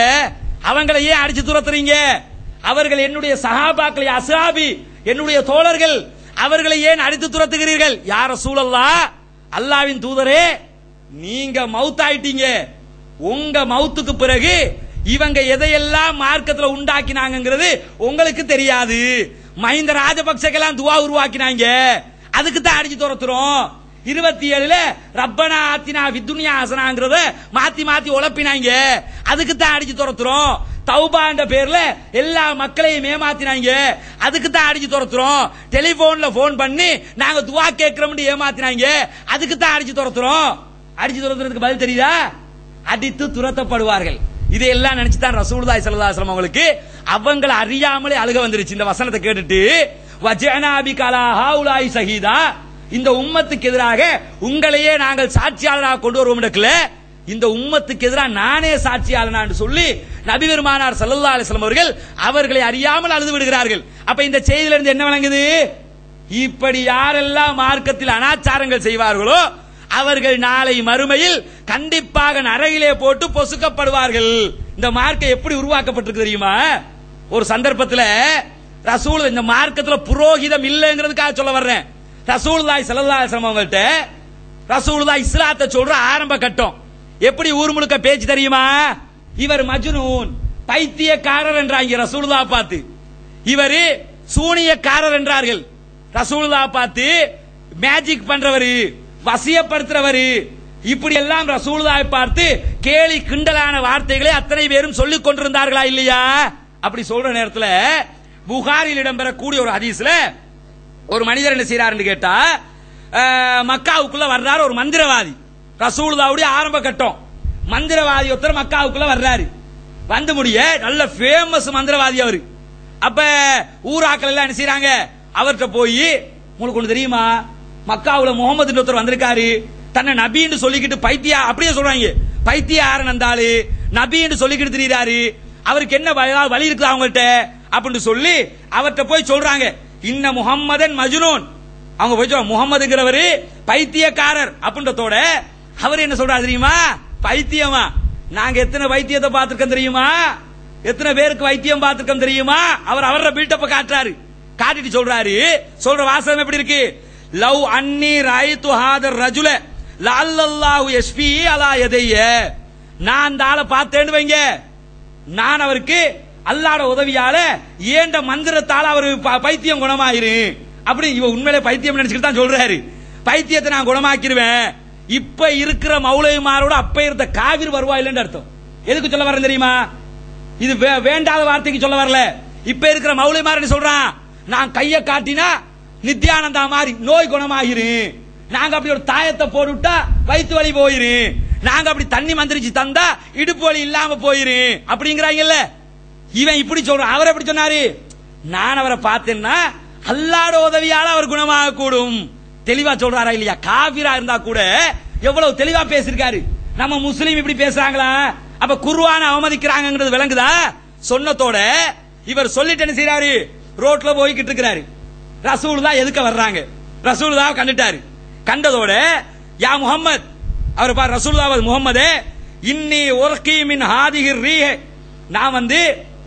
அவங்களை ஏன் அடிச்சு துரத்துறீங்க? அவர்கள் என்னுடைய சஹாபாக்கள், அஸ்ஹாபி, என்னுடைய தோழர்கள், அவர்களை ஏன் அடித்து துரத்துகிறீர்கள்? யா ரசூலல்லாஹ், அல்லாஹ்வின் தூதரே, நீங்க மௌத்தாயிட்டீங்க. உங்க மௌத்துக்கு பிறகு இவங்க எதையெல்லாம் மார்க்கத்தில் உண்டாக்கினாங்கிறது உங்களுக்கு தெரியாது. மஹிந்த ராஜபக்செல்லாம் துவா உருவாக்கினாங்க, அதுக்கு தான் அடிச்சு துரத்துறோம். 27ல ரப்பனா ஆத்தினா வித்துனியா ஹசனாங்கிறத மாத்தி மாத்தி உழப்பினாங்க, அதுக்கு தான் அடிச்சு துரத்துறோம். தௌபா என்ற பேர்ல எல்லா மக்களையும் ஏமாத்தினாங்க, அதுக்கு தான் அடிச்சு துரத்துறோம். டெலிபோன்ல போன் பண்ணி நாங்க துவா கேட்கிறோம் ஏமாத்தினாங்க, அதுக்கு தான் அடிச்சு துரத்துறோம். அடிச்சு துரத்துறதுக்கு பதில் தெரியுதா? அடித்து துரத்தப்படுவார்கள். இதையெல்லாம் நினைச்சுதான் ரசூலுல்லாஹி ஸல்லல்லாஹு அலைஹி வஸல்லம் அவங்களுக்கு அவங்களை அறியாமலே அழுக வந்துருச்சு. இந்த வசனத்தை கேட்டுட்டு வஜஅனா பிக அலா ஹாஉலாஇ ஷஹீதா, இந்த உம்மத்துக்கு எதிராக உங்களையே நாங்கள் சாட்சியாளராக கொண்டு வருவோம் இடத்துல இந்த உம்மத்துக்கு எதிராக நானே சாட்சியாளனா சொல்லி நபி பெருமானார் ஸல்லல்லாஹு அலைஹி வஸல்லம் அவர்கள் அவர்களை அறியாமல் அழுது விடுகிறார்கள். அப்ப இந்த செய்தியில இருந்து என்ன விளங்குது? இப்படி யாரெல்லாம் மார்க்கத்தில் அனாச்சாரங்கள் செய்வார்களோ அவர்கள் நாளை மறுமையில் கண்டிப்பாக நரகிலே போட்டு பொசுக்கப்படுவார்கள். இந்த மார்க்கம் எப்படி உருவாக்கப்பட்டிருக்கு தெரியுமா? ஒரு சந்தர்ப்பத்தில் ரசூல் இந்த மார்க்கத்தில் புரோகிதம் இல்லைங்கிறதுக்காக சொல்ல வர்றேன். ரசூலுல்லாஹி ஸல்லல்லாஹு அலைஹி வஸல்லம் அவங்கள்ட்ட ரசூலுல்லாஹ் இஸ்லாத்தை சொல்ற ஆரம்ப கட்டம் எப்படி ஊர் முழுக்க பேச்சு தெரியுமா? இவர் மஜ்னூன், பைத்தியக்காரர் என்றாங்க ரசூலுல்லாஹ் பார்த்து. இவர் சூனியக்காரர் என்றார்கள் ரசூலுல்லாஹ் பார்த்து. மேஜிக் பண்றவர், வசியப்படுத்துறவர், இப்படி எல்லாம் ரசூலுல்லாஹை பார்த்து கேலி கிண்டலான வார்த்தைகளை அத்தனை பேரும் சொல்லிக் கொண்டிருந்தார்களா இல்லையா? அப்படி சொல்ற நேரத்தில் புகாரில் இடம்பெறக்கூடிய ஒரு ஹதீஸ்ல ஒரு மனிதர் என்ன செய்யறாருன்னு கேட்டா, மக்காவுக்குள்ள வர்றாரு ஒரு மந்திரவாதி. ரசூலுல்லாஹ்வுடைய ஆரம்ப கட்டம் மந்திரவாதி ஒருத்தர் மக்காவுக்குள்ள வர்றாரு. வந்து முடிய நல்ல ஃபேமஸ் மந்திரவாதி அவரு. அப்ப ஊராக்கள் எல்லாம் என்ன செய்யறாங்க, அவர்கிட்ட போய் உங்களுக்கு ஒண்ணு தெரியுமா, மக்காவுல முகமது ஒருத்தர் வந்திருக்காரு, தன்னை நபின்னு சொல்லிக்கிட்டு பைத்தியா அப்படியே சொல்றாங்க, பைத்தியாரன் வந்தாலு நபின்னு சொல்லிக்கிட்டு திரியாரு, அவருக்கு என்ன வழி இருக்குது அவங்கள்ட்ட அப்படின்னு சொல்லி அவர்கிட்ட போய் சொல்றாங்க, இன்ன முஹம்மதன் மஜ்னூன். அவங்க போய் சொல்றாங்க முகமதுங்கிறவரு பைத்தியக்காரர் அப்படின்றதோட அவர் என்ன சொல்றாரு தெரியுமா, பைத்தியமா, நாங்க எத்தனை வைத்தியத்தை பார்த்திருக்கோம் தெரியுமா, எத்தனை பேருக்கு வைத்தியம் பார்த்திருக்கோம் தெரியுமா, அவர் அவர பில்டப்ப காட்டுறாரு. காட்டிட்டு சொல்றாரு, சொல்ற வாசகம் எப்படி இருக்கு, லவ் அன்னி ராயித்து ஹாதர் ரஜுல லஅல்லல்லாஹு யஷ்ஃபி அலா யதைய. நான் அந்த ஆளை பார்த்தேன்னு வைங்க, நான் அவருக்கு அல்லாஹ்வோட உதவியால ஏண்ட மந்திரத்தால அவர் பைத்தியம் குணமாயிரு அப்படி இவ உண்மையிலே பைத்தியம் நினைச்சுட்டு தான் சொல்றாரு. பைத்தியத்தை நான் குணமாக்கிடுவேன். இப்ப இருக்கிற மௌலவிமாரோட அப்ப இருந்த காவிர் வருவா இல்லைன்னு அர்த்தம். எதுக்கு சொல்ல வரேன் தெரியுமா? இது வேண்டாத வார்த்தைக்கு சொல்ல வரல. இப்ப இருக்கிற மௌலவிமார் சொல்றான், நான் கைய காட்டினா நித்யானந்தா மாதிரி நோய் குணமாயிரு, நாங்க அப்படி ஒரு தாயத்தை போட்டுட்டா வயிற்று வலி போயிரு, நாங்க அப்படி தண்ணி மந்திரிச்சு தந்தா இடுப்பு வலி இல்லாம போயிரு அப்படிங்கிறாங்கல்ல. இவன் இப்படி சொல்றான். அவர் எப்படி சொன்னாரு, நான் அவரை பார்த்தேன்னா அல்லாஹ்வோட உதவியால அவர் குணமாக கூடும். தெளிவா சொல்றாரா இல்லையா? காபிரா இருந்தா கூட எவ்வளவு தெளிவா பேசிருக்காரு. நம்ம முஸ்லீம் இப்படி பேசுறாங்களா? அப்ப குர்ஆனை அவமதிக்கிறாங்கிறது விளங்குதா? சொன்னதோட இவர் சொல்லிட்டு என்ன செய்யறாரு, ரோட்ல போய்கிட்டு இருக்கிறாரு. ரசூலுல்லாஹ் எதுக்க வர்றாங்க, ரசூலுல்லாஹ் கண்டுட்டாரு. கண்டதோட யா முஹம்மத், அவர் பாரு ரசூலுல்லாஹ் முஹம்மதே, இன்னி உர்கி மின் ஹாதிஹி ரீஹ, நான்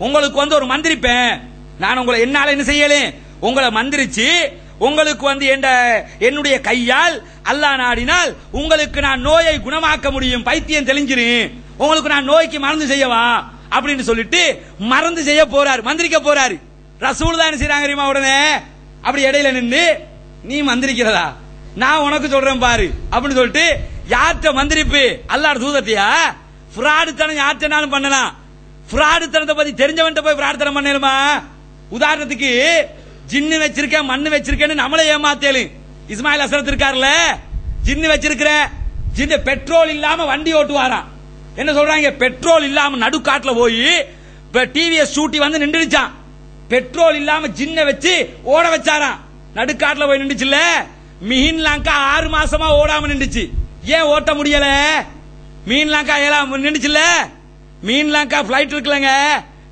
உங்களுக்கு ஒரு மந்திரிப்பேன். நான் உங்களை என்னால என்ன செய்யலேன், உங்களை மந்திரிச்சு உங்களுக்கு என்னுடைய கையால் அல்லாஹ் நாடினால் உங்களுக்கு நான் நோயை குணமாக்க முடியும், பைத்தியம் தெளிஞ்சிரு, உங்களுக்கு நான் நோய்க்கு மருந்து செய்யவா அப்படின்னு சொல்லிட்டு மருந்து செய்ய போறாரு, மந்திரிக்க போறாரு. ரசூலுல்லாஹ் என்ன செய்றாங்க தெரியுமா, உடனே அப்படி இடையில நின்று, நீ மந்திரிக்கிறதா, நான் உனக்கு சொல்றேன் பாரு அப்படின்னு சொல்லிட்டு, யார்கிட்ட மந்திரிப்பு, அல்லாஹ் தூதத்தையா? ஃப்ராடுத்தனம் யார்கிட்டனாலும் பண்ணலாம். ஃப்ராடுத்தனத்தை பத்தி தெரிஞ்சவன்ட்ட போய் ஃப்ராடுத்தனம் பண்ணலுமா? உதாரணத்துக்கு ஜின்னு வச்சிருக்கேன் மண்ணு வச்சிருக்கேன்னு நம்மளே ஏமாத்தேலு. இஸ்மாயில் ஹசரத் இருக்காருல்ல, ஜின்னு வச்சிருக்கிற, ஜின்னு பெட்ரோல் இல்லாம வண்டி ஓட்டுவாராம். என்ன சொல்றாங்க, பெட்ரோல் இல்லாம நடுக்காட்டுல போய் டிவிஎஸ் ஸ்கூட்டி நின்றுச்சான், பெட்ரோல் இல்லாம ஜின்ன வச்சு ஓட வச்சாராம். நடுக்காட்டுல போய் நின்றுச்சுல்ல, மிஹின் லங்கா 6 மாசமா ஓடாம நின்றுச்சு. ஏன் ஓட்ட முடியல? மீன் லங்கா நின்றுச்சுல்ல, மீன் லங்கா பிளைட் இருக்குல்லங்க,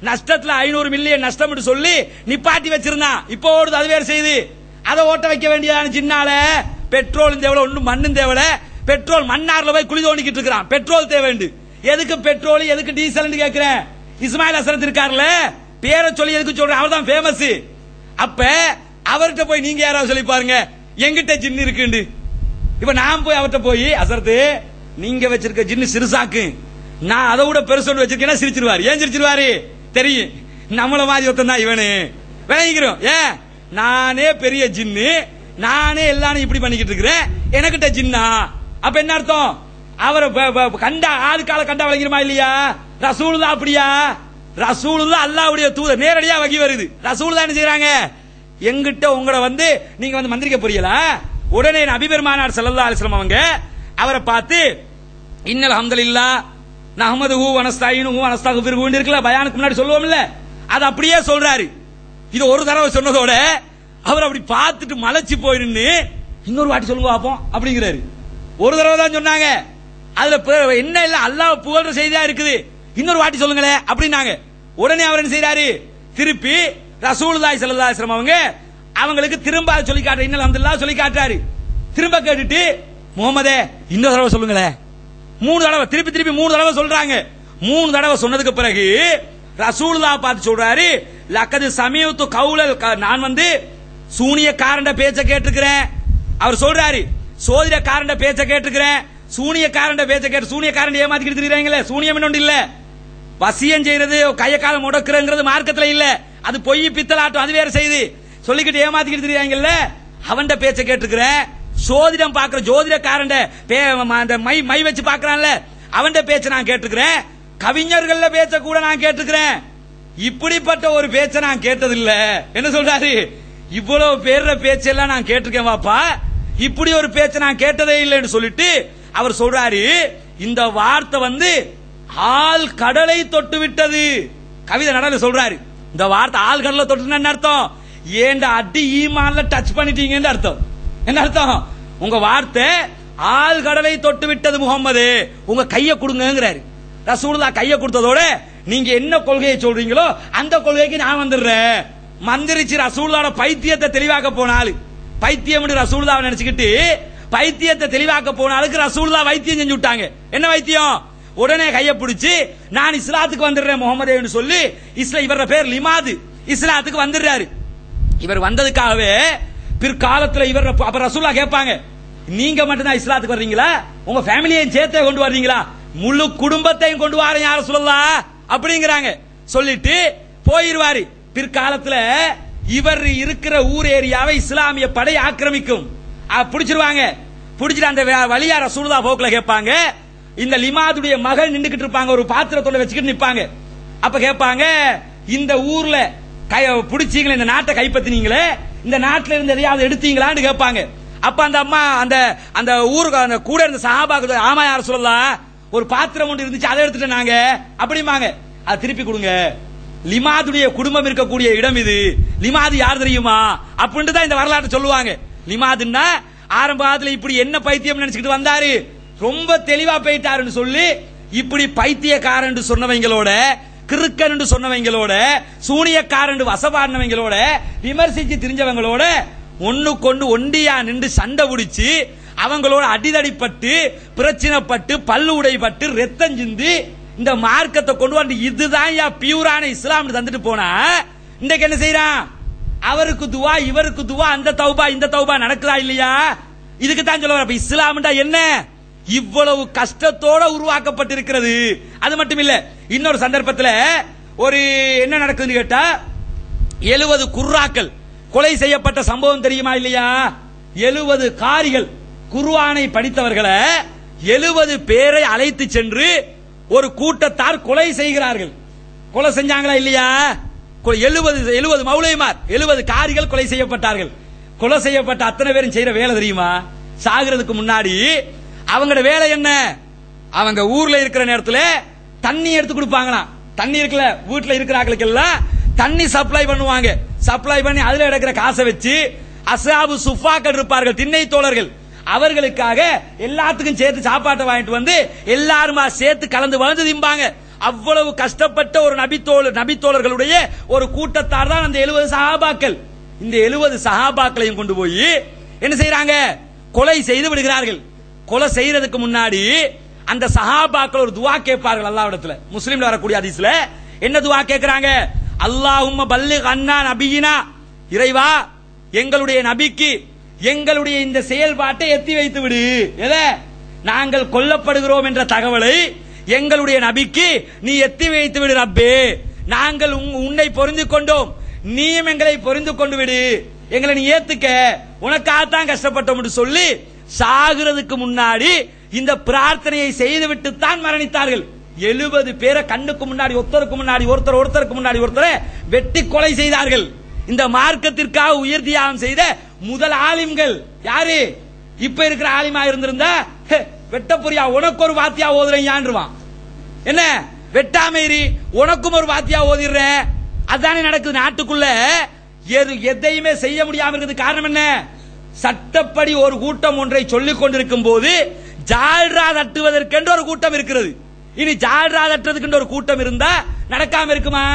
நஷ்டத்துல 500 மில்லியன் நஷ்டம் சொல்லி நிப்பாட்டி வச்சிருந்தான். இப்போ ஓடுது, அது வேற செய்து, அதை ஓட்ட வைக்க வேண்டியதான ஜின்னால. பெட்ரோல் தேவை ஒன்றும் மண்ணும் தேவை, பெட்ரோல் மன்னார்ல போய் குழி தோண்டிக்கிட்டு இருக்கிறான், பெட்ரோல் தேவை. எதுக்கு பெட்ரோல் எதுக்கு டீசல் கேட்கிறேன். இஸ்மாயில் ஹசரத் இருக்காருல்ல, பேரை சொல்லி எதுக்கு சொல்றேன், அவர் தான் ஃபேமஸ். அப்ப அவர்கிட்ட போய் நீங்க யாராவது சொல்லி பாருங்க, எங்கிட்ட ஜின்னு இருக்குண்டு. இப்ப நான் போய் அவர்கிட்ட போய், ஹசரத் நீங்க வச்சிருக்க ஜின்னு சிறுசாக்கு, நான் அதை விட பெருசு வச்சிருக்கேன்னா சிரிச்சிருவாரு. ஏன் சிரிச்சிருவாரு தெரியும், நம்மள மாதிரி ஒருத்தன் தான் இவனு விளங்கிக்கிறோம். ஏன் நானே பெரிய ஜின்னு, நானே எல்லாரும் இப்படி பண்ணிக்கிட்டு இருக்கிறேன், எனக்கிட்ட ஜின்னா. அப்ப என்ன அர்த்தம், அவரை கண்டா ஆளுக்கால கண்டா விளங்கிருமா இல்லையா? ரசூலுல்லாஹ் அப்படியா? ரசூலுல்லாஹ் அல்லாஹ்வுடைய தூதர், நேரடியா வகி வருது. ரசூலுல்லாஹ் என்ன செய்றாங்க, எங்கிட்ட உங்களை நீங்க மந்திரிக்க புரியலா? உடனே நபி பெருமானார் ஸல்லல்லாஹு அலைஹி வஸல்லம் அவங்க அவரை பார்த்து, இன்னல் ஹம்துலில்லாஹ் நஹ்மதுஹு வ நஸ்தஈனுஹு வ நஸ்தக்ஃபிருஹு இருக்குல, பயானுக்கு முன்னாடி சொல்லுவோம்ல, அது அப்படியே சொல்றாரு. இது ஒரு தடவை சொன்னதோட அவர் அப்படி பார்த்துட்டு மலைச்சு போயிருந்து இன்னொரு வாட்டி சொல்லுங்க பாப்போம் அப்படிங்கிறாரு. ஒரு தடவை தான் சொன்னாங்க, அதுல என்ன இல்ல அல்லாஹ் புகழ்ற செய்தியா இருக்குது, இன்னொரு வாட்டி சொல்லுங்களே அப்படின்னாங்க. உடனே அவர் என்ன செய்யறாரு, திருப்பி ரசூலுல்லாஹி ஸல்லல்லாஹு அலைஹி வஸல்லம் அவங்களுக்கு திரும்ப சொல்லி காட்டுற, இன்னல் அல்ஹம்துலில்லாஹ் சொல்லி காட்டுறாரு. திரும்ப கேட்டுட்டு முகமதே இன்னொரு தடவை சொல்லுங்களேன். 3 தடவை திருப்பி 3 தடவை சொல்றாங்க. 3 தடவை சொன்னதுக்கு பிறகு ரசூலுல்லாஹ் பார்த்து சொல்றாரு, லக்கது சமீஅத்து கௌலல், நான் சூனியக்காரண்ட பேச்ச கேட்டுக்கிறேன். அவர் சொல்றாரு, சோதிடக்காரண்ட பேச்ச கேட்டுக்கிறேன், சூனியக்காரண்ட பேச்ச கேட்டு, சூனியக்காரன் ஏமாத்திக்கிட்டு திரியறாங்களே, சூனியம் இன்னொன்று இல்ல, வசியம் செய்யறது கைய கால முடக்குறங்கிறது மார்க்கத்துல இல்ல, அது பொய் பித்தலாட்டம், அது வேற செய்து சொல்லிக்கிட்டு ஏமாத்திக்கிட்டு திரியறாங்கல்ல, அவன்ட பேச்ச கேட்டுக்கிறேன். சோதிடம் பாக்குற ஜோதிடக்காரண்ட அந்த மை வச்சு பாக்குறான்ல, அவன்ட பேச்ச நான் கேட்டுக்கிறேன். கவிஞர்கள பேச்ச கூட நான் கேட்டுக்கிறேன். இப்படிப்பட்ட ஒரு பேச்ச நான் கேட்டதில்ல. என்ன சொல்றாரு, இவ்வளவு பேர்ற பேச்செல்லாம் நான் கேட்டிருக்கேன் வாப்பா, இப்படி ஒரு பேச்ச நான் கேட்டதே இல்லைன்னு சொல்லிட்டு அவர் சொல்றாரு, இந்த வார்த்தை ஆள் கடலை தொட்டு விட்டது. கவிதை நடல சொல்றாரு, இந்த வார்த்தை ஆள் கடலை தொட்டு என்ன அர்த்தம், ஏண்ட அடி ஈமான்ல டச் பண்ணிட்டீங்கன்னு அர்த்தம். என்ன அர்த்தம், உங்க வார்த்தை ஆள் கடலை தொட்டு விட்டது முகம்மது, உங்க கையை கொடுங்கிறாரு. ரசூலுல்லாஹ் கையை கொடுத்ததோட நீங்க என்ன கொள்கையை சொல்றீங்களோ அந்த கொள்கைக்கு நான் வந்துடுறேன். மந்திரிச்சு ரசூலுல்லாஹ்வோட பைத்தியத்தை தெளிவாக்க போனாலு, பைத்தியம் ரசூலுல்லாஹ் நினைச்சுக்கிட்டு பைத்தியத்தை தெளிவாக்க போனாலுக்கு ரசூலுல்லாஹ் வைத்தியம் செஞ்சு விட்டாங்க. என்ன வைத்தியம், உடனே கையை பிடிச்சு நான் இஸ்லாத்துக்கு வந்துடுறேன் முகமதேன்னு சொல்லி, இவர பேர் லிமாது, இஸ்லாத்துக்கு வந்துடுறாரு. இவர் வந்ததுக்காகவே பிற்காலத்தில் இவர் அப்ப ரசூலுல்லாஹ் கேட்பாங்க, நீங்க மட்டும் தான் இஸ்லாத்துக்கு வர்றீங்களா, உங்க ஃபேமிலியையும் சேர்த்தே கொண்டு வர்றீங்களா, முழு குடும்பத்தையும் கொண்டு வாரேன் யார சொல்லலாம் அப்படிங்கிறாங்க. சொல்லிட்டு போயிருவாரு. பிற்காலத்துல இவர் இருக்கிற ஊர் ஏரியாவை இஸ்லாமிய படை ஆக்கிரமிக்கும், பிடிச்சிருவாங்க. பிடிச்சிட்டு அந்த வழியா ரசூலுல்லாஹ் போக்குல கேட்பாங்க, இந்த லிமாதுடைய மகள் நின்றுகிட்டு இருப்பாங்க, ஒரு பாத்திரத்தோட வச்சுக்கிட்டு நிப்பாங்க. அப்ப கேட்பாங்க, இந்த ஊர்ல பிடிச்சீங்களே, இந்த நாட்டை கைப்பற்றினீங்களே, இந்த நாட்டில இருந்து எதையாவது எடுத்தீங்களான்னு கேட்பாங்க. அப்ப அந்த அம்மா அந்த ஊருக்கு அந்த கூட இருந்த சஹாபாக்கு, ஆமா யார சொல்லலாம், ஒரு பாத்திரம் ஒன்று இருந்துச்சு அதை எடுத்துட்டு நாங்க அப்படிமாங்க, அது திருப்பி கொடுங்க. லிமாதுடைய குடும்பம் இருக்கக்கூடிய இடம் இது, லிமாது யார் தெரியுமா அப்படின்ட்டு தான் இந்த வரலாற்றை சொல்லுவாங்க. லிமாதுன்னா ஆரம்பத்துல இப்படி என்ன பைத்தியம் நினைச்சுக்கிட்டு வந்தாரு, ரொம்ப தெளிவா போயிட்டாருன்னு சொல்லி, இப்படி பைத்தியக்காரன் சொன்னவங்களோட, கிறுக்கன் சொன்னவங்களோட, சூனியக்காரன் வசபாடினவங்களோட, விமர்சிச்சு தெரிஞ்சவங்களோட ஒண்ணுக்கொண்டு ஒண்டியா நின்று சண்டை பிடிச்சு, அவங்களோட அடிதடிப்பட்டு பிரச்சனைப்பட்டு பல்லு உடைப்பட்டு ரத்தம் சிந்தி இந்த மார்க்கத்தை கொண்டு வந்து இதுதான் பியூரான இஸ்லாம் தந்துட்டு போனா, இன்றைக்கு என்ன செய்யறான், அவருக்கு துவா இவருக்கு துவா, அந்த தௌபா இந்த தௌபா நடக்குதா இல்லையா, இதுக்கு தான் சொல்ல வர. இஸ்லாம்டா என்ன, இவ்வளவு கஷ்டத்தோட உருவாக்கப்பட்டிருக்கிறது. அது மட்டும் இல்ல, இன்னொரு சந்தர்ப்பத்தில் ஒரு என்ன நடக்குதுன்னு கேட்டா, 70 குர்ராக்கள் கொலை செய்யப்பட்ட சம்பவம் தெரியுமா இல்லையா, 70 காரிகள் குர்ஆனை படித்தவர்களை 70 பேரை அழைத்து சென்று ஒரு கூட்டத்தார் கொலை செய்கிறார்கள். கொலை செஞ்சாங்களா இல்லையா, 70 மௌலைமார் 70 காரிகள் கொலை செய்யப்பட்டார்கள். கொலை செய்யப்பட்ட அத்தனை பேரும் செய்யற வேலை தெரியுமா, சாகிறதுக்கு முன்னாடி அவங்களோட வேலை என்ன, அவங்க ஊர்ல இருக்கிற நேரத்தில் தண்ணி எடுத்து கொடுப்பாங்களாம். தண்ணி இருக்குல்ல, வீட்டுல இருக்கிறாங்களுக்கு எல்லாம் தண்ணி சப்ளை பண்ணுவாங்க. சப்ளை பண்ணி அதுல எடுக்கிற காசை வச்சு அஸ்ஹாபு சுஃபாக்கள் இருப்பார்கள், திண்ணை தோழர்கள், அவர்களுக்காக எல்லாத்துக்கும் சேர்த்து சாப்பாட்டை வாங்கிட்டு வந்து எல்லாருமா சேர்த்து கலந்து வளர்ந்து திம்பாங்க. அவ்வளவு கஷ்டப்பட்ட ஒரு நபித்தோழர்களுடைய ஒரு கூட்டத்தார் தான் அந்த 70 சஹாபாக்கள். இந்த 70 சஹாபாக்களையும் கொண்டு போய் என்ன செய்யறாங்க, கொலை செய்து விடுகிறார்கள். கொலை செய்யறதுக்கு முன்னாடி அந்த சஹாபாக்கள் ஒரு துவா கேட்பார்கள் அல்லாஹ்விடத்துல. முஸ்லிம்ல வரக்கூடிய ஹதீஸ்ல என்ன துவா கேட்கிறாங்க, அல்லாஹும்ம பல்லிக் அன்னா நபியினா, இறைவா எங்களுடைய நபிக்கு எங்களுடைய இந்த செயல்பாட்டை எத்தி வைத்து விடு. எதை, நாங்கள் கொல்லப்படுகிறோம் என்ற தகவலை எங்களுடைய நபிக்கு நீ எத்தி வைத்து விடு ரப்பே, நாங்கள் உன்னை பொருந்து கொண்டோம், நீயும் எங்களை பொருந்து கொண்டு விடு, எங்களை நீ ஏத்துக்க, உனக்காகத்தான் கஷ்டப்பட்டோம் என்று சொல்லி சாகிறதுக்கு முன்னாடி இந்த பிரார்த்தனையை செய்துவிட்டு தான் மரணித்தார்கள். 70 பேரை கண்ணுக்கு முன்னாடி ஒருத்தருக்கு முன்னாடி ஒருத்தரை வெட்டி கொலை செய்தார்கள். இந்த மார்க்கத்திற்காக உயிர் தியாகம் செய்த முதல் ஆலிம்கள் யாரு, இப்ப இருக்கிற ஆலிமா இருந்திருந்தா வெட்டப்புரியா உனக்கு ஒரு வாத்தியா ஓதுறேன், என்ன வெட்டாமேரி உனக்கும் ஒரு வாத்தியா ஓதிடுற, அதானே நடக்குது. நாட்டுக்குள்ள எதையுமே செய்ய முடியாம இருக்கிறது காரணம் என்ன, சட்டப்படி ஒரு கூட்டம் ஒன்றை சொல்லிக் கொண்டிருக்கும் போது ஜால்ரா தட்டுவதற்கென்று ஒரு கூட்டம் இருக்கிறது. இனி ஜால்ரா தட்டுறதுக்கு ஒரு கூட்டம் இருந்தா நடக்காம இருக்குமா?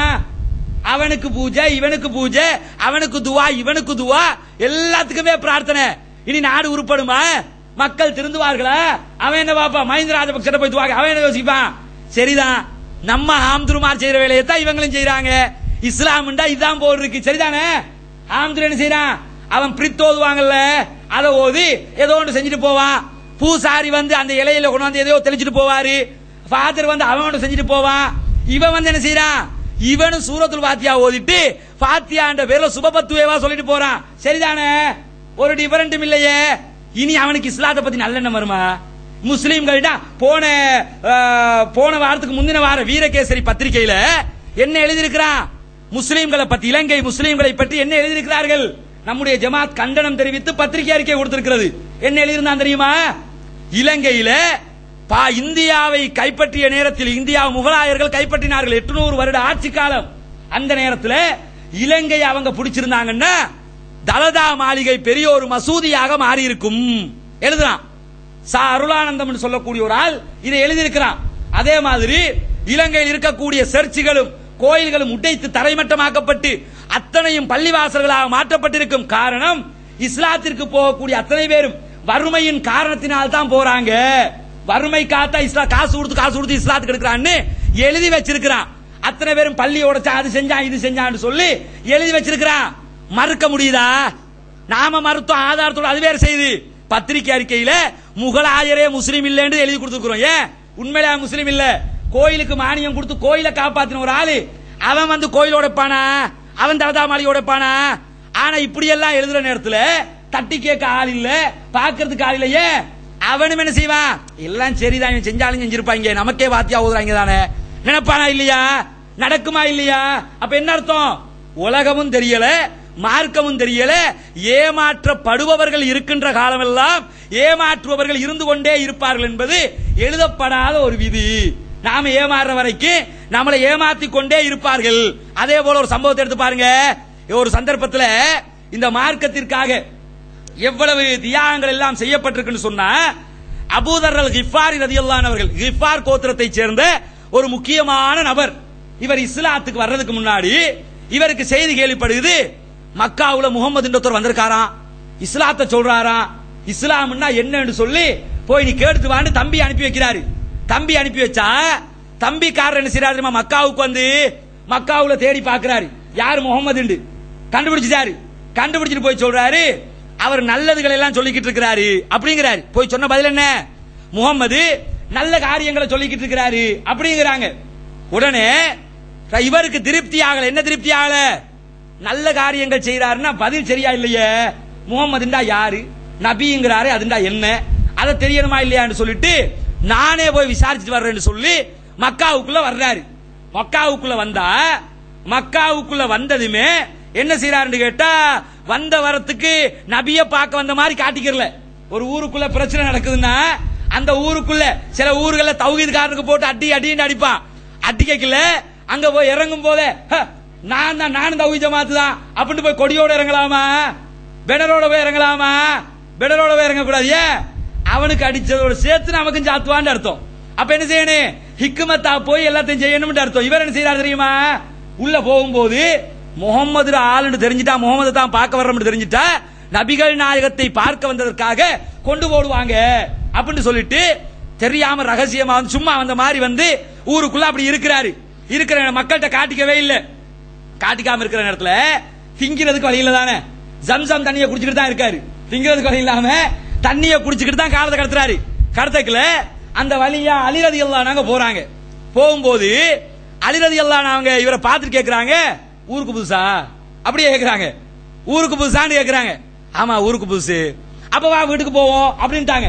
அவனுக்கு பூஜை, இவனுக்கு பூஜை, அவனுக்கு துவா, இவனுக்கு துவா, எல்லாத்துக்குமே பிரார்த்தனை. இனி நாடு உருப்படுமா? மக்கள் திருந்துவார்களா? அவன் என்ன பாப்பா, மஹிந்த ராஜபக்ச போய் துவா, அவன் என்ன யோசிப்பான்? சரிதான், நம்ம ஆம்துருமார் செய்யற வேலையை தான் இவங்களும் செய்யறாங்க. இஸ்லாம்டா இதுதான் போல் இருக்கு, சரிதானே? ஆம்துரு என்ன செய்யறான்? அவன் பிரித்து ஓதுவாங்கல்ல, அதை ஓதி ஏதோ ஒன்று செஞ்சுட்டு போவான். பூசாரி வந்து அந்த இலையில கொண்டு வந்து எதையோ தெளிச்சுட்டு போவாரு. ஃபாதர் வந்து அவன் ஒன்று செஞ்சுட்டு போவான். இவன் வந்து என்ன செய்யறான்? இவனும் சூரத்துல் ஃபாத்தியா ஓதிட்டு ஃபாத்தியான்ற பேர்ல சுபபத்துவேவா சொல்லிட்டு போறான். சரிதானே? ஒரு டிஃபரண்டும் இல்லையே. இனி அவனுக்கு இஸ்லாத்தை பத்தி நல்லெண்ணம் வருமா? முஸ்லீம்கள்ட்ட போன வாரத்துக்கு முந்தின வார வீரகேசரி பத்திரிகையில என்ன எழுதியிருக்கிறான்? முஸ்லீம்களை பத்தி, இலங்கை முஸ்லீம்களை பற்றி என்ன எழுதியிருக்கிறார்கள்? நம்முடைய ஜமாத் கண்டனம் தெரிவித்து பத்திரிகை அறிக்கை கொடுத்திருக்கிறது. என்ன எழுதியிருந்தான் தெரியுமா? இலங்கையில இந்தியாவை கைப்பற்றிய நேரத்தில், இந்தியா முகலாயர்கள் கைப்பற்றினார்கள் 800 வருட ஆட்சி காலம். அந்த நேரத்தில் இலங்கை அவங்க பிடிச்சிருந்தாங்கன்னா தலதா மாளிகை பெரிய ஒரு மசூதியாக மாறி இருக்கும் எழுதுறான். அருளானந்தம் சொல்லக்கூடிய ஒரு ஆள் இதை எழுதியிருக்கிறான். அதே மாதிரி இலங்கையில் இருக்கக்கூடிய சர்ச்சுகளும் கோயில்களும் உடைத்து தரைமட்டமாக்கப்பட்டு அத்தனையும் பள்ளிவாசல்களாக மாற்றப்பட்டிருக்கும். காரணம், இஸ்லாத்திற்கு போகக்கூடிய அத்தனை பேரும் வறுமையின் காரணத்தினால் தான் போறாங்க. வறுமை காத்தா இஸ்லாம் காசு கொடுத்து இஸ்லாத்துக்கு எடுக்கிறான்னு எழுதி வச்சிருக்கிறான். அத்தனை பேரும் பள்ளி உடைச்சா, அது செஞ்சான் இது செஞ்சான்னு சொல்லி எழுதி வச்சிருக்கிறான். மறுக்க முடியுதா? நாம மறுத்தோம் ஆதாரத்தோடு, அது வேற செய்தி. பத்திரிகை அறிக்கையில முகலாயரே முஸ்லீம் இல்லைன்னு எழுதி கொடுத்துருக்கிறோம். ஏன்? உண்மையில முஸ்லீம் இல்ல. கோயிலுக்கு மானியம் கொடுத்து கோயிலை காப்பாத்தின ஒரு ஆளு அவன் வந்து கோயிலோட பானா, அவன் தலதா மாளிகையோட பானா. ஆனா இப்படி எல்லாம் எழுதுற நேரத்தில் தட்டி கேட்க ஆள் இல்ல, பாக்குறதுக்கு ஆள் இல்லையே. அவனும் என்ன செய்வான்? எல்லாம் சரிதான், செஞ்சாலும் செஞ்சிருப்பாங்க, நமக்கே வாத்தியா ஓதுறாங்க தானே நினைப்பானா இல்லையா? நடக்குமா இல்லையா? அப்ப என்ன அர்த்தம்? உலகமும் தெரியல, மார்க்கமும் தெரியல, ஏமாற்றப்படுபவர்கள் இருக்கின்ற காலமெல்லாம் ஏமாற்றுபவர்கள் இருந்து கொண்டே இருப்பார்கள் என்பது எழுதப்படாத ஒரு விதி. நாம ஏமாறுற வரைக்கும் நம்மளை ஏமாத்தி கொண்டே இருப்பார்கள். அதே போல ஒரு சம்பவத்தை எடுத்து பாருங்க. ஒரு சந்தர்ப்பத்தில் இந்த மார்க்கத்திற்காக எவ்வளவு தியாகங்கள் எல்லாம் செய்யப்பட்டிருக்குன்னு சொன்னா, அபூதர் அல் கிஃபாரி ரலியல்லாஹு அன்ஹு அவர்கள், கிஃபார் கோத்திரத்தை சேர்ந்த ஒரு முக்கியமான நபர். இவர் இஸ்லாத்துக்கு வர்றதுக்கு முன்னாடி இவருக்கு செய்தி கேள்விப்படுகிறது, மக்காவுல முகமது ஒருத்தர் வந்திருக்காராம், இஸ்லாத்தை சொல்றாராம், இஸ்லாம்னா என்னன்னு சொல்லி போய் நீ கேட்டு வான்னு தம்பி அனுப்பி வைக்கிறாரு. தம்பி அனுப்பி வச்சா தம்பிக்காரர் என்ன செய்யறாரு? மக்காவுக்கு வந்து மக்காவுல தேடி பாக்குறாரு, யாரு முகமது கண்டுபிடிச்சிட்டாரு. கண்டுபிடிச்சிட்டு போய் சொல்றாரு, அவர் நல்லதுகள் எல்லாம் சொல்லிக்கிட்டு இருக்கிறாரு அப்படிங்கிறாரு. போய் சொன்ன பதில் என்ன? முகமது நல்ல காரியங்களை சொல்லிக்கிட்டு இருக்கிறாரு அப்படிங்கிறாங்க. உடனே இவருக்கு திருப்தி ஆகல. என்ன திருப்தி ஆகல? நல்ல காரியங்கள் செய்யறாருன்னா பதில் சரியா இல்லையே. முகமதுண்டா யாரு, நபிங்கிறாரு, அதுண்டா என்ன, அதை தெரியணுமா இல்லையான்னு சொல்லிட்டு நானே போய் விசாரிச்சுட்டு வர்றேன்னு சொல்லி மக்காவுக்குள்ள வர்றாரு. மக்காவுக்குள்ள வந்ததுமே என்ன செய்யறாருன்னு கேட்டா, வந்த வரத்துக்கு நபிய பார்க்க வந்த மாதிரி காட்டிக்கிறல. ஒரு ஊருக்குள்ள பிரச்சனை நடக்குதுன்னா அந்த ஊருக்குள்ள சில ஊர்கள தௌஹீத்காரனுக்கு போட்டு அடின்னு அடிப்பான். அடிக்கல அங்க போய் இறங்கும் போதே நானும் தௌஹீத் ஜமாத் தான் அப்படின்னு போய் கொடியோட இறங்கலாமா? பெனரோட போய் இறங்கலாமா? பெனரோட போய் இறங்க கூடாது. ஏன்? அவனுக்கு அடிச்சதோட சேர்த்து நமக்கும் சாத்துவான்னு அர்த்தம். அப்ப என்ன செய்யணும்? ஹிக்மத்தா போய் எல்லாத்தையும் செய்யணும்னு அர்த்தம். இவர் என்ன செய்யறாரு தெரியுமா? உள்ள போகும்போது முகமது ஆளுன்னு தெரிஞ்சிட்டா, முகமது தான் பார்க்க வர்றோம்னு தெரிஞ்சிட்டா, நபிகள் நாயகத்தை பார்க்க வந்ததற்காக கொண்டு போடுவாங்க அப்படின்னு சொல்லிட்டு தெரியாம ரகசியமா வந்து சும்மா வந்த மாதிரி வந்து ஊருக்குள்ள அப்படி இருக்கிறாரு. இருக்கிற மக்கள்கிட்ட காட்டிக்கவே இல்லை. காட்டிக்காம இருக்கிற நேரத்துல திங்கிறதுக்கு வழி இல்ல தானே, ஜம்சம் தண்ணியை குடிச்சுக்கிட்டு தான் இருக்காரு. திங்கிறதுக்கு வழி இல்லாம தண்ணியை குடிச்சுக்கிட்டு தான் காலத்தை கடத்துறாரு. கடத்தக்கல அந்த வழியா அலி ரலியல்லாஹு அன்ஹு போறாங்க. போகும்போது அலி ரலியல்லாஹு அன்ஹு இவரை பார்த்துட்டு கேட்கிறாங்க, ஊருக்கு புதுசா அப்படியே கேட்கிறாங்க. ஊருக்கு புதுசான்னு கேட்கிறாங்க. ஆமா ஊருக்கு புதுசு. அப்ப வா வீட்டுக்கு போவோம் அப்படின்ட்டாங்க.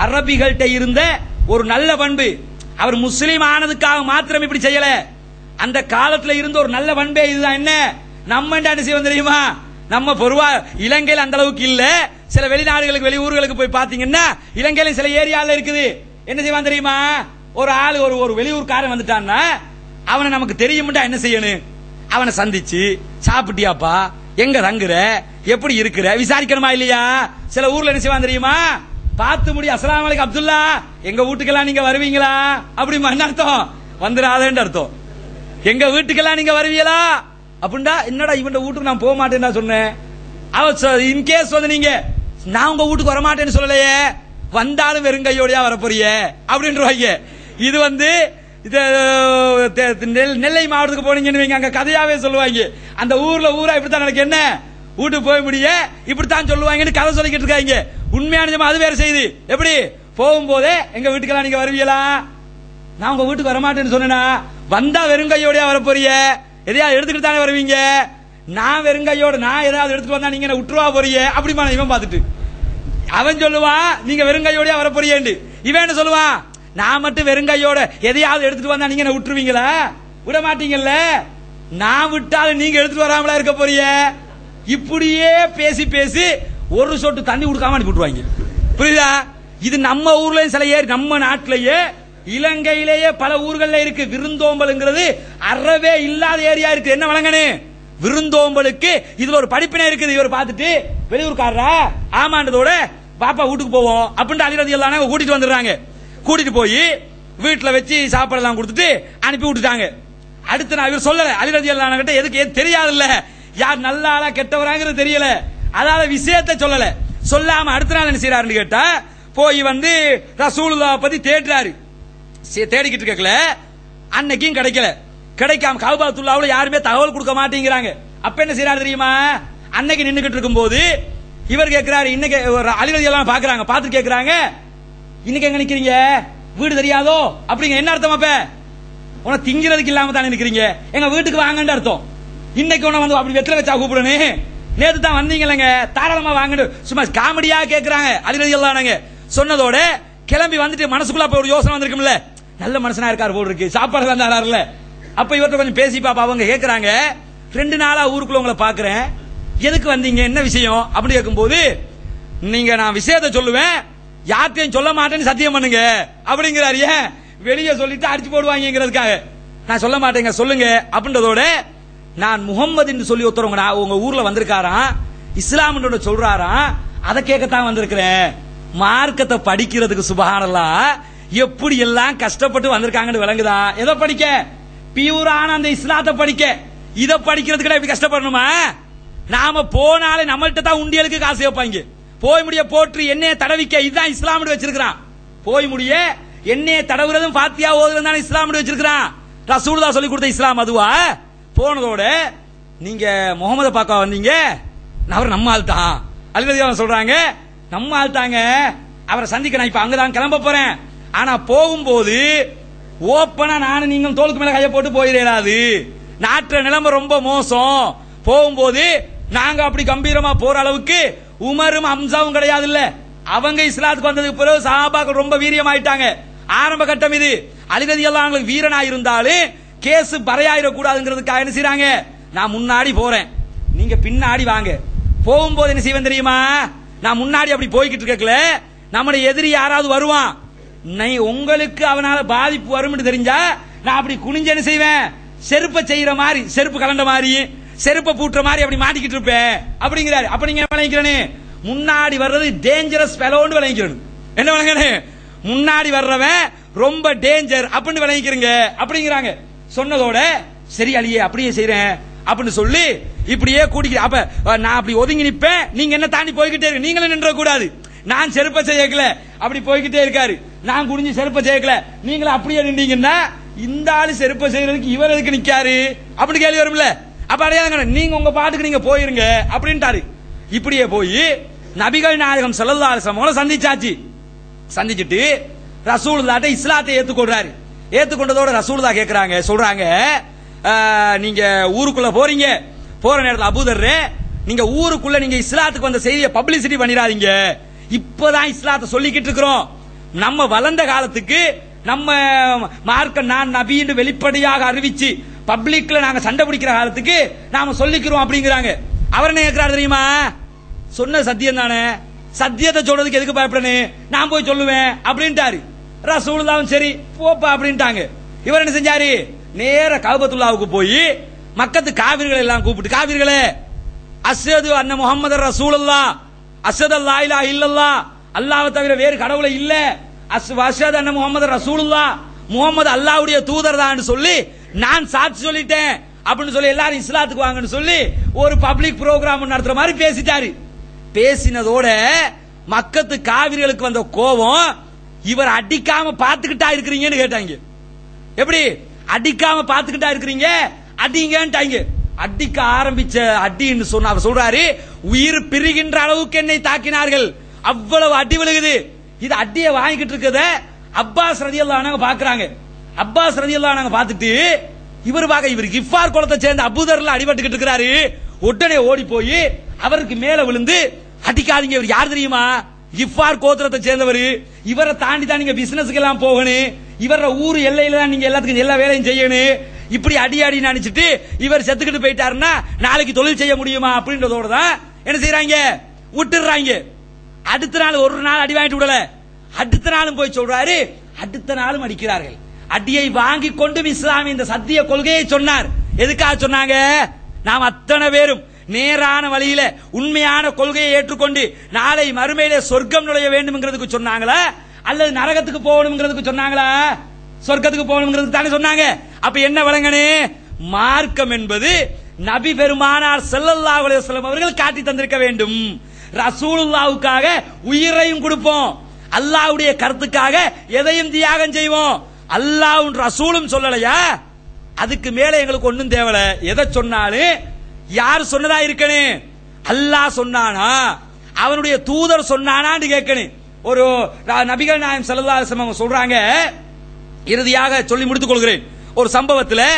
அரபிகள்கிட்ட இருந்த ஒரு நல்ல பண்பு, அவர் முஸ்லீம் ஆனதுக்காக மாத்திரம் இப்படி செய்யல, அந்த காலத்துல இருந்த ஒரு நல்ல பண்பே இதுதான். என்ன நம்ம என்ன செய்வோம் தெரியுமா? நம்ம பொதுவா இலங்கையில் அந்த அளவுக்கு இல்ல, சில வெளிநாடுகளுக்கு வெளியூர்களுக்கு போய் பாத்தீங்கன்னா இலங்கையில சில ஏரியால இருக்குது. என்ன செய்வான் தெரியுமா? ஒரு ஆள் ஒரு வெளியூர்காரன் வந்துட்டான்னா அவனை நமக்கு தெரியும்டா என்ன செய்யணும்? அவனை சந்திச்சு, சாப்பிட்டியாப்பா, எங்க தங்குற, எப்படி இருக்கிற விசாரிக்கணுமா இல்லையா? சில ஊர்ல என்ன செய்வான் தெரியுமா? பார்த்து முடி, அஸ்ஸலாமு அலைக்கும் அப்துல்லா, எங்க வீட்டுக்கெல்லாம் நீங்க வருவீங்களா அப்படிமா? என்ன அர்த்தம்? வந்துடாதேன்னு அர்த்தம். எங்க வீட்டுக்கெல்லாம் நீங்க வருவீங்களா அப்படின்டா. என்னடா இவன் வீட்டுக்கு நான் போக மாட்டேன்னா சொன்னேன். இன்கேஸ் வந்து நீங்க நான் உங்க வீட்டுக்கு வரமாட்டேன்னு சொல்லலையே, வந்தாலும் வெறும் கையோடையா வரப்போறிய அப்படின்றாங்க. இது வந்து நெல்லை மாவட்டத்துக்கு போனீங்கன்னு வைங்க, அங்க கதையாவே சொல்லுவாங்க. அந்த ஊர்ல ஊரா இப்படித்தான் நடக்கு, என்ன வீட்டுக்கு போய் முடிய இப்படித்தான் சொல்லுவாங்கன்னு கதை சொல்லிக்கிட்டு இருக்காங்க. உண்மையான அது வேற செய்தி. எப்படி போகும்போதே எங்க வீட்டுக்கெல்லாம் நீங்க வருவீங்களா? நான் உங்க வீட்டுக்கு வரமாட்டேன்னு சொன்னா, வந்தா வெறுங்கையோட வரப்போறிய, எதையாவது எடுத்துக்கிட்டு தானே வருவீங்க. நான் வெறுங்கையோட நான் ஏதாவது எடுத்துட்டு வந்தா நீங்க விட்டுருவா போறிய அப்படிமா? இவன் பார்த்துட்டு அவன் சொல்லுவான் நீங்க வெறுங்கையோட வரப்போறியேன்னு. இவன் என்ன சொல்லுவான்? நான் மட்டும் வெறுங்கையோட எதையாவது எடுத்துட்டு வந்தா நீங்க விட்டுருவீங்களா? விட மாட்டீங்கல்ல. நான் விட்டாலும் நீங்க எடுத்துட்டு வராமலா இருக்க போறிய. இப்படியே பேசி பேசி ஒரு சொட்டு தண்ணி கொடுக்காம அனுப்பி விட்டுருவாங்க. புரியுதா? இது நம்ம ஊர்லயும் சில ஏரி, நம்ம நாட்டிலேயே இலங்கையிலேயே பல ஊர்கள்ல இருக்கு. விருந்தோம்பல்ங்கிறது அறவே இல்லாத ஏரியா இருக்கு. என்ன வழங்கனு விருந்தோம்பலுக்கு இதுல ஒரு படிப்பினை இருக்குது. இவர் பார்த்துட்டு வெளியூர்காரரா ஆமாண்டதோட பாப்பா வீட்டுக்கு போவோம் அப்படின்னு அலி ரலியல்லாஹு அன்ஹு கூட்டிட்டு வந்துடுறாங்க. கூட்டிட்டு போய் வீட்டுல வச்சு சாப்பாடெல்லாம் கொடுத்துட்டு அனுப்பி விட்டுட்டாங்க. அடுத்து நான் இவர் சொல்லல, அலி ரலியல்லாஹு அன்ஹு கிட்ட எதுக்கு தெரியாது இல்ல, யார் நல்ல ஆளா கெட்டவராங்கிறது தெரியல, அதால விஷயத்தை சொல்லல. சொல்லாம அடுத்த நாள் என்ன செய்யறாருன்னு கேட்டா, போய் வந்து ரசூலுல்லாஹ் பத்தி தேடுறாரு. தேடிக்கிட்டு இருக்கல, அன்னைக்கும் கிடைக்கல. கிடைக்காம கஅபாத்துல்லாஹ்வுல யாருமே தகவல் கொடுக்க மாட்டேங்கிறாங்க. அப்ப என்ன செய்யறாரு தெரியுமா? அன்னைக்கு நின்னுகிட்டு இருக்கும் போது இவர் கேட்கிறாரு, இன்னைக்கு அலி ரலியல்லாஹு அன்ஹு பாக்குறாங்க, பார்த்து கேட்கிறாங்க, இன்னைக்கு எங்க நிக்கிறீங்க, வீடு தெரியாதோ அப்படிங்க. என்ன அர்த்தம்? அப்ப உன திங்கிறதுக்கு இல்லாம தானே நிக்கிறீங்க, எங்க வீட்டுக்கு வாங்கன்னு அர்த்தம். இன்னைக்கு உன வந்து அப்படி வெத்தலை வச்சா கூப்பிடணும், நேத்து தான் வந்தீங்களங்க தாராளமா வாங்கன்னு சும்மா காமெடியா கேட்கிறாங்க. அலி ரலியல்லாஹு அன்ஹு சொன்னதோட கிளம்பி வந்துட்டு மனசுக்குள்ள அப்ப ஒரு யோசனை வந்திருக்கும்ல, நல்ல மனுஷனா இருக்காரு போல் இருக்கு, சாப்பாடு தான் தராருல. அப்ப இவர்கிட்ட கொஞ்சம் பேசி பாப்பா. அவங்க கேட்கிறாங்க, 2 நாளா ஊருக்குள்ள உங்களை பாக்குறேன், எதுக்கு வந்தீங்க, என்ன விஷயம் அப்படி கேட்கும்போது, நீங்க நான் விஷயத்தை சொல்லுவேன், யார்ட்டையும் சொல்ல மாட்டேன்னு சத்தியம் பண்ணுங்க அப்படிங்கிறாரு. ஏன் வெளியே சொல்லிட்டு அடிச்சு போடுவாங்கிறதுக்காக. நான் சொல்ல மாட்டேங்க சொல்லுங்க அப்படின்றதோட, நான் முகம்மது என்று சொல்லி ஒருத்தவங்க உங்க ஊர்ல வந்திருக்காராம், இஸ்லாம் சொல்றாராம், அதை கேட்கத்தான் வந்திருக்கிறேன். மார்க்கத்தை படிக்கிறதுக்கு சுபஹானல்லாஹ் எப்படி எல்லாம் கஷ்டப்பட்டு வந்திருக்காங்கன்னு விளங்குதா? எதை படிக்க? பியூரான அந்த இஸ்லாத்தை படிக்க. இதை படிக்கிறதுக்கு எப்படி கஷ்டப்படணுமா? நாம போனாலே நம்மள்ட்ட தான் உண்டியலுக்கு காசு வைப்பாங்க. போய் முடிய போற்று எண்ணெயை தடவிக்க, இதுதான் இஸ்லாம் வச்சிருக்கான். போய் முடிய எண்ணெயை தடவுறதும் பாத்தியா ஓதுறதும் தான் இஸ்லாம் வச்சிருக்கான். ரசூலுல்லாஹ் சொல்லி கொடுத்த இஸ்லாம் அதுவா? போனதோட நீங்க முகமது பார்க்க வந்தீங்க, அவர் நம்ம ஆள் தான். அலி ரலியல்லாஹு அன்ஹு சொல்றாங்க, நம்ம ஆள் தாங்க, அவரை சந்திக்க நான் இப்ப அங்கதான் கிளம்ப போறேன். ஆனா போகும்போது ஓப்பனா நானும் நீங்க தோளுக்கு மேல கைய போட்டு போயிடாது, நாட்டுல நிலைமை ரொம்ப மோசம். போகும்போது நாங்க அப்படி கம்பீரமா போற அளவுக்கு உமரும் ஹம்சாவும் கிடையாது இல்ல. அவங்க இஸ்லாத்துக்கு வந்ததுக்கு பிறகு சஹாபாக்கள் ரொம்ப வீரியமாயிட்டாங்க. ஆரம்ப கட்டம் இது. அலி ரலியல்லாஹு அன்ஹு வீரனா இருந்தாலும் கேஸ் பறையாயிர கூடாதுங்கிறதுக்காக என்ன செய்றாங்க, நான் முன்னாடி போறேன், நீங்க பின்னாடி வாங்க. போகும்போது என்ன செய்வேன் தெரியுமா? நான் முன்னாடி அப்படி போய்கிட்டு இருக்கல, நம்முடைய எதிரி யாராவது வருவான், உங்களுக்கு அவனால பாதிப்பு வரும் தெரிஞ்சா நான் அப்படி குனிஞ்சு என்ன செய்வேன், செருப்பை செய்யற மாதிரி, செருப்பு கலண்ட மாதிரி, செருப்பை பூட்டுற மாதிரி அப்படி மாட்டிக்கிட்டு இருப்பேன் அப்படிங்கிறாரு. அப்ப நீங்க விளங்கிக்கிறேன்னு, முன்னாடி வர்றது டேஞ்சரஸ் ஃபெலோன்னு விளங்கிக்கிறேன். என்ன விளங்கணும்? முன்னாடி வர்றவன் ரொம்ப டேஞ்சர் அப்படின்னு விளங்கிக்கிறீங்க அப்படிங்கிறாங்க. சொன்னதோட சரி அலியே அப்படியே செய்யறேன் அப்படின்னு சொல்லி இப்படியே கூட்டிக்கிட்டு, அப்ப நான் அப்படி ஒதுங்கி நிப்பேன், நீங்க என்ன தாண்டி போய்கிட்டே இருக்கு, நீங்களும் நின்ற கூடாது. நான் செருப்ப செய்யக்கல, அப்படி போய்கிட்டே இருக்காரு, நான் குடிஞ்சு செருப்ப செய்யக்கல, நீங்களும் அப்படியே நின்றீங்கன்னா இந்த ஆளு செருப்ப செய்யறதுக்கு இவர் எதுக்கு நிக்காரு அப்படின்னு கேள்வி வரும்ல. அப்ப அடையாளங்க நீங்க உங்க பாட்டுக்கு நீங்க போயிருங்க அப்படின்ட்டாரு. இப்படியே போய் நபிகள் நாயகம் ஸல்லல்லாஹு அலைஹி வஸல்லம் சந்திச்சாச்சு. சந்திச்சுட்டு ரசூலுல்லாஹ்ட்ட இஸ்லாத்தை ஏத்துக்கொள்றாரு. ஏத்துக்கொண்டதோட ரசூலுல்லாஹ் கேக்குறாங்க, சொல்றாங்க, நீங்க ஊருக்குள்ள போறீங்க, போற நேரத்தில் அபூதர், நீங்க ஊருக்குள்ள நீங்க இஸ்லாத்துக்கு வந்த செய்தியை பப்ளிசிட்டி பண்ணிடாதீங்க, இப்பதான் இஸ்லாத்தை சொல்லிக்கிட்டு இருக்கிறோம், நம்ம வளர்ந்த காலத்துக்கு நம்ம மார்க்க நான் நபின்னு வெளிப்படையாக அறிவிச்சு பப்ளிக்ல நாங்க சண்டை பிடிக்கிற காலத்துக்கு நாம சொல்லிக்கிறோம் அப்படிங்கிறாங்க. அவர் என்ன கேட்கிறாரு தெரியுமா? சொன்ன சத்தியம் தானே, சத்தியத்தை சொல்றதுக்கு எதுக்கு பயப்படணும், நான் போய் சொல்லுவேன் அப்படின்ட்டாரு. ரசூலுல்லாஹ் சரி போப்பா அப்படின்ட்டாங்க. இவர் என்ன செஞ்சாரு, நேர கஅபத்துல்லாஹ்வுக்கு போய் மக்கத்து காவிர்கள் எல்லாம் கூப்பிட்டு, காவிர்களே அஷ்ஹது அன்ன முஹம்மது ரசூலுல்லாஹ், அஷ்ஹது லா இலாஹ இல்லல்லாஹ், அல்லாஹ்வை தவிர வேறு கடவுளை இல்ல, அஷ்ஹது அன்ன முஹம்மது ரசூலுல்லாஹ், முஹம்மது அல்லாஹ்வுடைய தூதர் தான் சொல்லி நான் சாட்சி சொல்லிட்டேன் அப்படின்னு சொல்லி எல்லாரும் இஸ்லாத்துக்கு வாங்கன்னு சொல்லி ஒரு பப்ளிக் ப்ரோக்ராம் நடத்துற மாதிரி பேசிட்டாரு. பேசினதோட மக்கத்து காவிரிகளுக்கு வந்த கோபம், இவர் அடிக்காம பாத்துக்கிட்டா இருக்கிறீங்கன்னு கேட்டாங்க. எப்படி அடிக்காம பாத்துக்கிட்டா இருக்கிறீங்க, அடிங்கன்ட்டாங்க. அடிக்க ஆரம்பிச்ச அடின்னு சொன்ன அவர் சொல்றாரு, உயிர் பிரிகின்ற அளவுக்கு என்னை தாக்கினார்கள், அவ்வளவு அடி விழுகுது. இது அடியை வாங்கிட்டு இருக்கத அப்பாஸ் ரலியல்லாஹு அன்ஹு பாக்குறாங்க. அப்பாஸ் ரலியல்லாஹு அன்ஹு பார்த்துட்டு இவர் கிஃபார் குலத்தை சேர்ந்த அபூதர்ல அடிபட்டுக்கிட்டு இருக்கிறாரு. உடனே ஓடி போய் அவருக்கு மேல விழுந்து அடிக்காதீங்க, இவர் யார் தெரியுமா, கிஃபார் கோத்திரத்தை சேர்ந்தவர், இவரை தாண்டி தான் நீங்க பிசினஸ்க்கு எல்லாம் போகணும், இவர ஊர் எல்லையில தான் நீங்க எல்லாத்துக்கும் எல்லா வேலையும் செய்யணும், இப்படி அடி அடி நினைச்சிட்டு இவர் செத்துக்கிட்டு போயிட்டாருன்னா நாளைக்கு தொழில் செய்ய முடியுமா அப்படின்றதோட தான் என்ன செய்யறாங்க, விட்டுறாங்க. அடுத்த நாள் ஒரு நாள் அடி வாங்கிட்டு விடல, அடுத்த நாளும் போய் சொல்றாரு, அடுத்த நாளும் அடிக்கிறார்கள். அடியை வாங்கி கொண்டு இஸ்லாமிய இந்த சத்திய கொள்கையை சொன்னார். எதுக்காக சொன்னாங்க, நாம் அத்தனை பேரும் நேரான வழியில உண்மையான கொள்கையை ஏற்றுக்கொண்டு நாளை மறுமையிலே சொர்க்கம் நுழைய வேண்டும்ங்கிறதுக்கு சொன்னாங்களா, அல்லது நரகத்துக்கு போகணும்ங்கிறதுக்கு சொன்னாங்களா? சொர்க்கத்துக்கு போகணும்ங்கிறதுக்கு தானே சொன்னாங்க. அப்ப என்ன விளங்கனே, மார்க்கம் என்பது நபி பெருமானார் ஸல்லல்லாஹு அலைஹி வஸல்லம் அவர்கள் காட்டி தந்திருக்க வேண்டும். ரசூலுல்லாஹ்வுக்காக உயிரையும் கொடுப்போம், அல்லாஹ்வுடைய கருத்துக்காக எதையும் தியாகம் செய்வோம். அல்லாஹ்வும் ரசூலும் சொல்லலையா, அதுக்கு மேல எங்களுக்கு ஒண்ணும் தேவையில்ல. எதை சொன்னாலும் யார் சொன்னதா இருக்கணும், அல்லாஹ் சொன்னானா அவனுடைய தூதர் சொன்னானான்னு கேட்கணும். ஒரு நபிகள் நாயகம் ஸல்லல்லாஹு அலைஹி வஸல்லம் சொல்றாங்க, இறுதியாக சொல்லி முடித்துக் கொள்கிறேன். ஒரு சம்பவத்தில்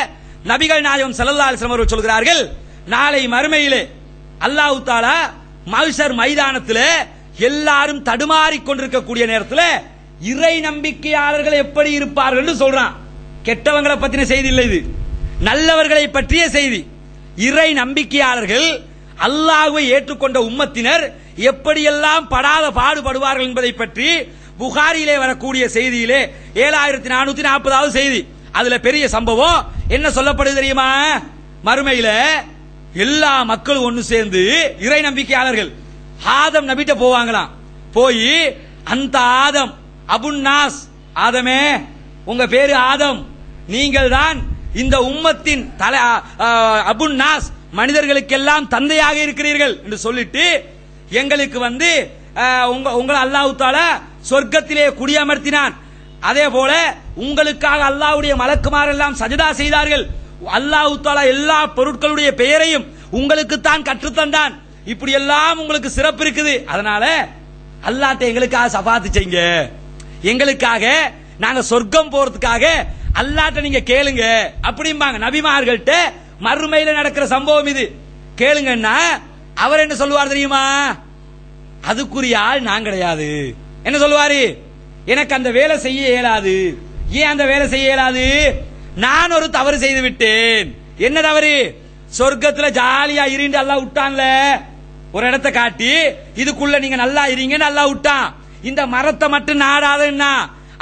நபிகள் நாயகம் ஸல்லல்லாஹு அலைஹி வஸல்லம் அவர்கள் சொல்கிறார்கள், நாளை மறுமையிலே அல்லாஹ் தஆலா மஹ்ஷர் மைதானத்தில் எல்லாரும் தடுமாறிக் கொண்டிருக்கக்கூடிய நேரத்தில் இறை நம்பிக்கையாளர்கள் எப்படி இருப்பார்கள் என்று சொல்றான். கெட்டவங்களை பற்றின செய்தி இல்லை, இது நல்லவர்களை பற்றிய செய்தி. இறை நம்பிக்கையாளர்கள் அல்லாஹ்வை ஏற்றுக்கொண்ட உம்மத்தினர் எப்படியெல்லாம் படாத பாடுபடுவார்கள் என்பதை பற்றி புகாரியிலே வரக்கூடிய செய்தியிலே 7440வது செய்தி. அதுல பெரிய சம்பவம் என்ன சொல்லப்படுது தெரியுமா, மறுமையில எல்லா மக்களும் ஒன்னு சேர்ந்து இறை நம்பிக்கையாளர்கள் ஆதம் நபிட்ட போவாங்களாம். போய் அந்த ஆதம் அபுன் நாஸ், ஆதமே உங்க பேரு ஆதம், நீங்கள் தான் இந்த உம்மத்தின் தலை அபுன் நாஸ், மனிதர்களுக்கெல்லாம் தந்தையாக இருக்கிறீர்கள் என்று சொல்லிட்டு எங்களுக்கு உங்களை அல்லாஹ் தஆலா சொர்க்கத்திலே குடியமர்த்தினான். அதே போல உங்களுக்காக அல்லாஹ்வுடைய மலக்குமார் எல்லாம் சஜதா செய்தார்கள். அல்லாஹ் தஆலா எல்லா பொருட்களுடைய பெயரையும் உங்களுக்கு தான் கற்றுத்தந்தான். இப்படி எல்லாம் உங்களுக்கு சிறப்பு இருக்குது. அதனால அல்லாஹ்ட்ட எங்களுக்காக சஃபாத்து செய்யுங்க, எங்களுக்காக நாங்க சொர்க்கம் போறதுக்காக அல்லாஹ்ட்ட நீங்க கேளுங்க அப்படிம்பாங்க. நபிமார்கள்ட்ட மறுமையில நடக்கிற சம்பவம் இது. கேளுங்கன்னா அவர் என்ன சொல்லுவார் தெரியுமா, அதுக்குரிய ஆள் நான் கிடையாது. என்ன சொல்லுவாரு, எனக்கு அந்த வேலை செய்ய இயலாது. ஏன் அந்த வேலை செய்ய இயலாது, நான் ஒரு தவறு செய்து விட்டேன். என்ன தவறு, சொர்க்கத்துல ஜாலியா இருந்து அல்லாஹ் விட்டான்ல, ஒரு இடத்தை காட்டி இதுக்குள்ள நீங்க நல்லா இருங்கன்னு அல்லாஹ் விட்டான். இந்த மரத்தை மட்டும் நாடாதன்னா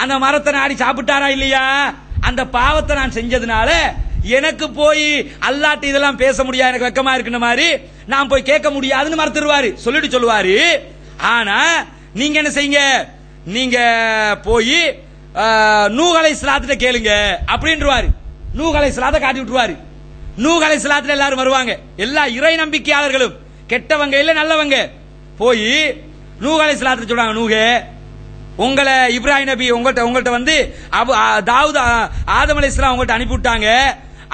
அந்த மரத்தை நாடி சாப்பிட்டாரா இல்லையா, அந்த பாவத்தை நான் செஞ்சதுனால எனக்கு போய் அல்லாஹ்ட்ட இதெல்லாம் பேச முடியாது, எனக்கு வெக்கமா இருக்குன்ற மாதிரி நான் போய் கேட்க முடியாதுன்னு மறுத்துருவாரு. சொல்லிட்டு சொல்லுவாரு, ஆனா நீங்க என்ன செய்யுங்க, நீங்க போய் நூஹ் அலைஹிஸ்ஸலாத்தை கேளுங்க அப்படின்றாரு. நூஹ் அலைஹிஸ்ஸலாத்தை காட்டி விட்டுருவாரு. நூஹ் அலைஹிஸ்ஸலாத்துல எல்லாரும் வருவாங்க, எல்லா இறை நம்பிக்கையாளர்களும், கெட்டவங்க இல்ல நல்லவங்க. போய் நூஹ் அலைஹிஸ்ஸலாத்தை சொல்றாங்க, நூஹே உங்களை இப்ராஹிம் நபி உங்கள்கிட்ட தாவூத் ஆதம் அலைஹிஸ்ஸலாம் உங்கள்கிட்ட அனுப்பி விட்டாங்க.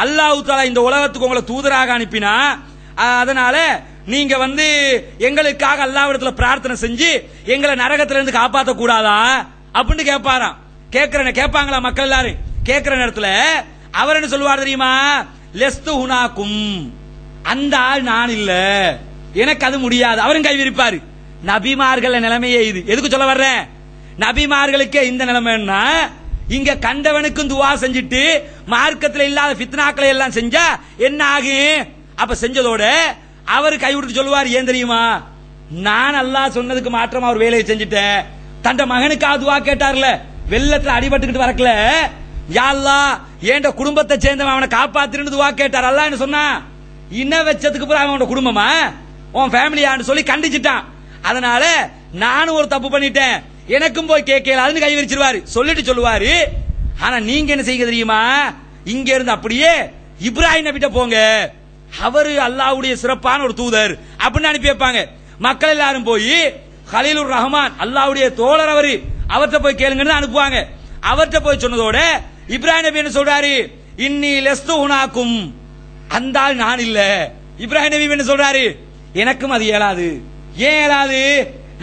அல்லாஹ் தஆலா இந்த உலகத்துக்கு உங்களை தூதராக அனுப்பினா, அதனால நீங்க எங்களுக்காக அல்லாஹ்விடத்துல பிரார்த்தனை செஞ்சு எங்களை நரகத்துல இருந்து காப்பாற்ற கூடாதா அப்படின்னு கேட்பாராம். கேட்பாங்களா மக்கள் எல்லாரும். கேட்கிற நேரத்துல அவர் என்ன சொல்லுவார் தெரியுமா, லெஸ்து ஹுனாக்கும், அந்த ஆள் நான் இல்ல, எனக்கு அது முடியாது. அவரும் கை விரிப்பாரு. நபிமார்கள் நிலைமையே இது. எதுக்கு சொல்ல வர்றேன், நபிமார்களுக்கே இந்த நிலைமைன்னா இங்க கண்டவனுக்கும் துவா செஞ்சுட்டு மார்க்கத்தில் இல்லாத ஃபித்னாக்களை எல்லாம் செஞ்சா என்ன ஆகும். அப்ப செஞ்சதோட அவர் கைவிட்டு சொல்லுவார், ஏன் தெரியுமா, நான் அல்லாஹ் சொன்னதுக்கு மாற்றமா ஒரு வேலையை செஞ்சுட்டேன். தன் மகனுக்காக துவா கேட்டார்ல, வெள்ளத்துல அடிபட்டுக்கிட்டு வரக்கல, யா அல்லாஹ் ஏண்ட குடும்பத்தை சேர்ந்தவன் அவனை காப்பாத்திருந்து துவா கேட்டார். அல்லாஹ் என்ன சொன்னா, இன வச்சதுக்கு பிறகு அவனோட குடும்பமா உன் ஃபேமிலியான்னு சொல்லி கண்டிச்சிட்டான். அதனால நானும் ஒரு தப்பு பண்ணிட்டேன், எனக்கும் போய் கேட்கலாதுன்னு கை விரிச்சிருவாரு, சொல்லிட்டு சொல்லுவாரு. ஆனா நீங்க என்ன செய்ய தெரியுமா, இங்க இருந்து அப்படியே இப்ராஹிம் நபிட்ட போங்க, அவரு அல்லாஹ்வுடைய சிறப்பான ஒரு தூதர் அப்படின்னு அனுப்பி வைப்பாங்க. மக்கள் எல்லாரும் போய் கலீலுர் ரஹ்மான் அல்லாஹ்வுடைய தோழர் அவரு, அவர்கிட்ட போய் கேளுங்கன்னு அனுப்புவாங்க. அவர்கிட்ட போய் சொன்னதோட இப்ராஹிம் நபி என்ன சொல்றாரு, இன்னி லஸ்து ஹுனாக்கும், அந்த ஆள் நான் இல்ல. இப்ராஹிம் நபி என்ன சொல்றாரு, எனக்கும் அது இயலாது. ஏன் இயலாது,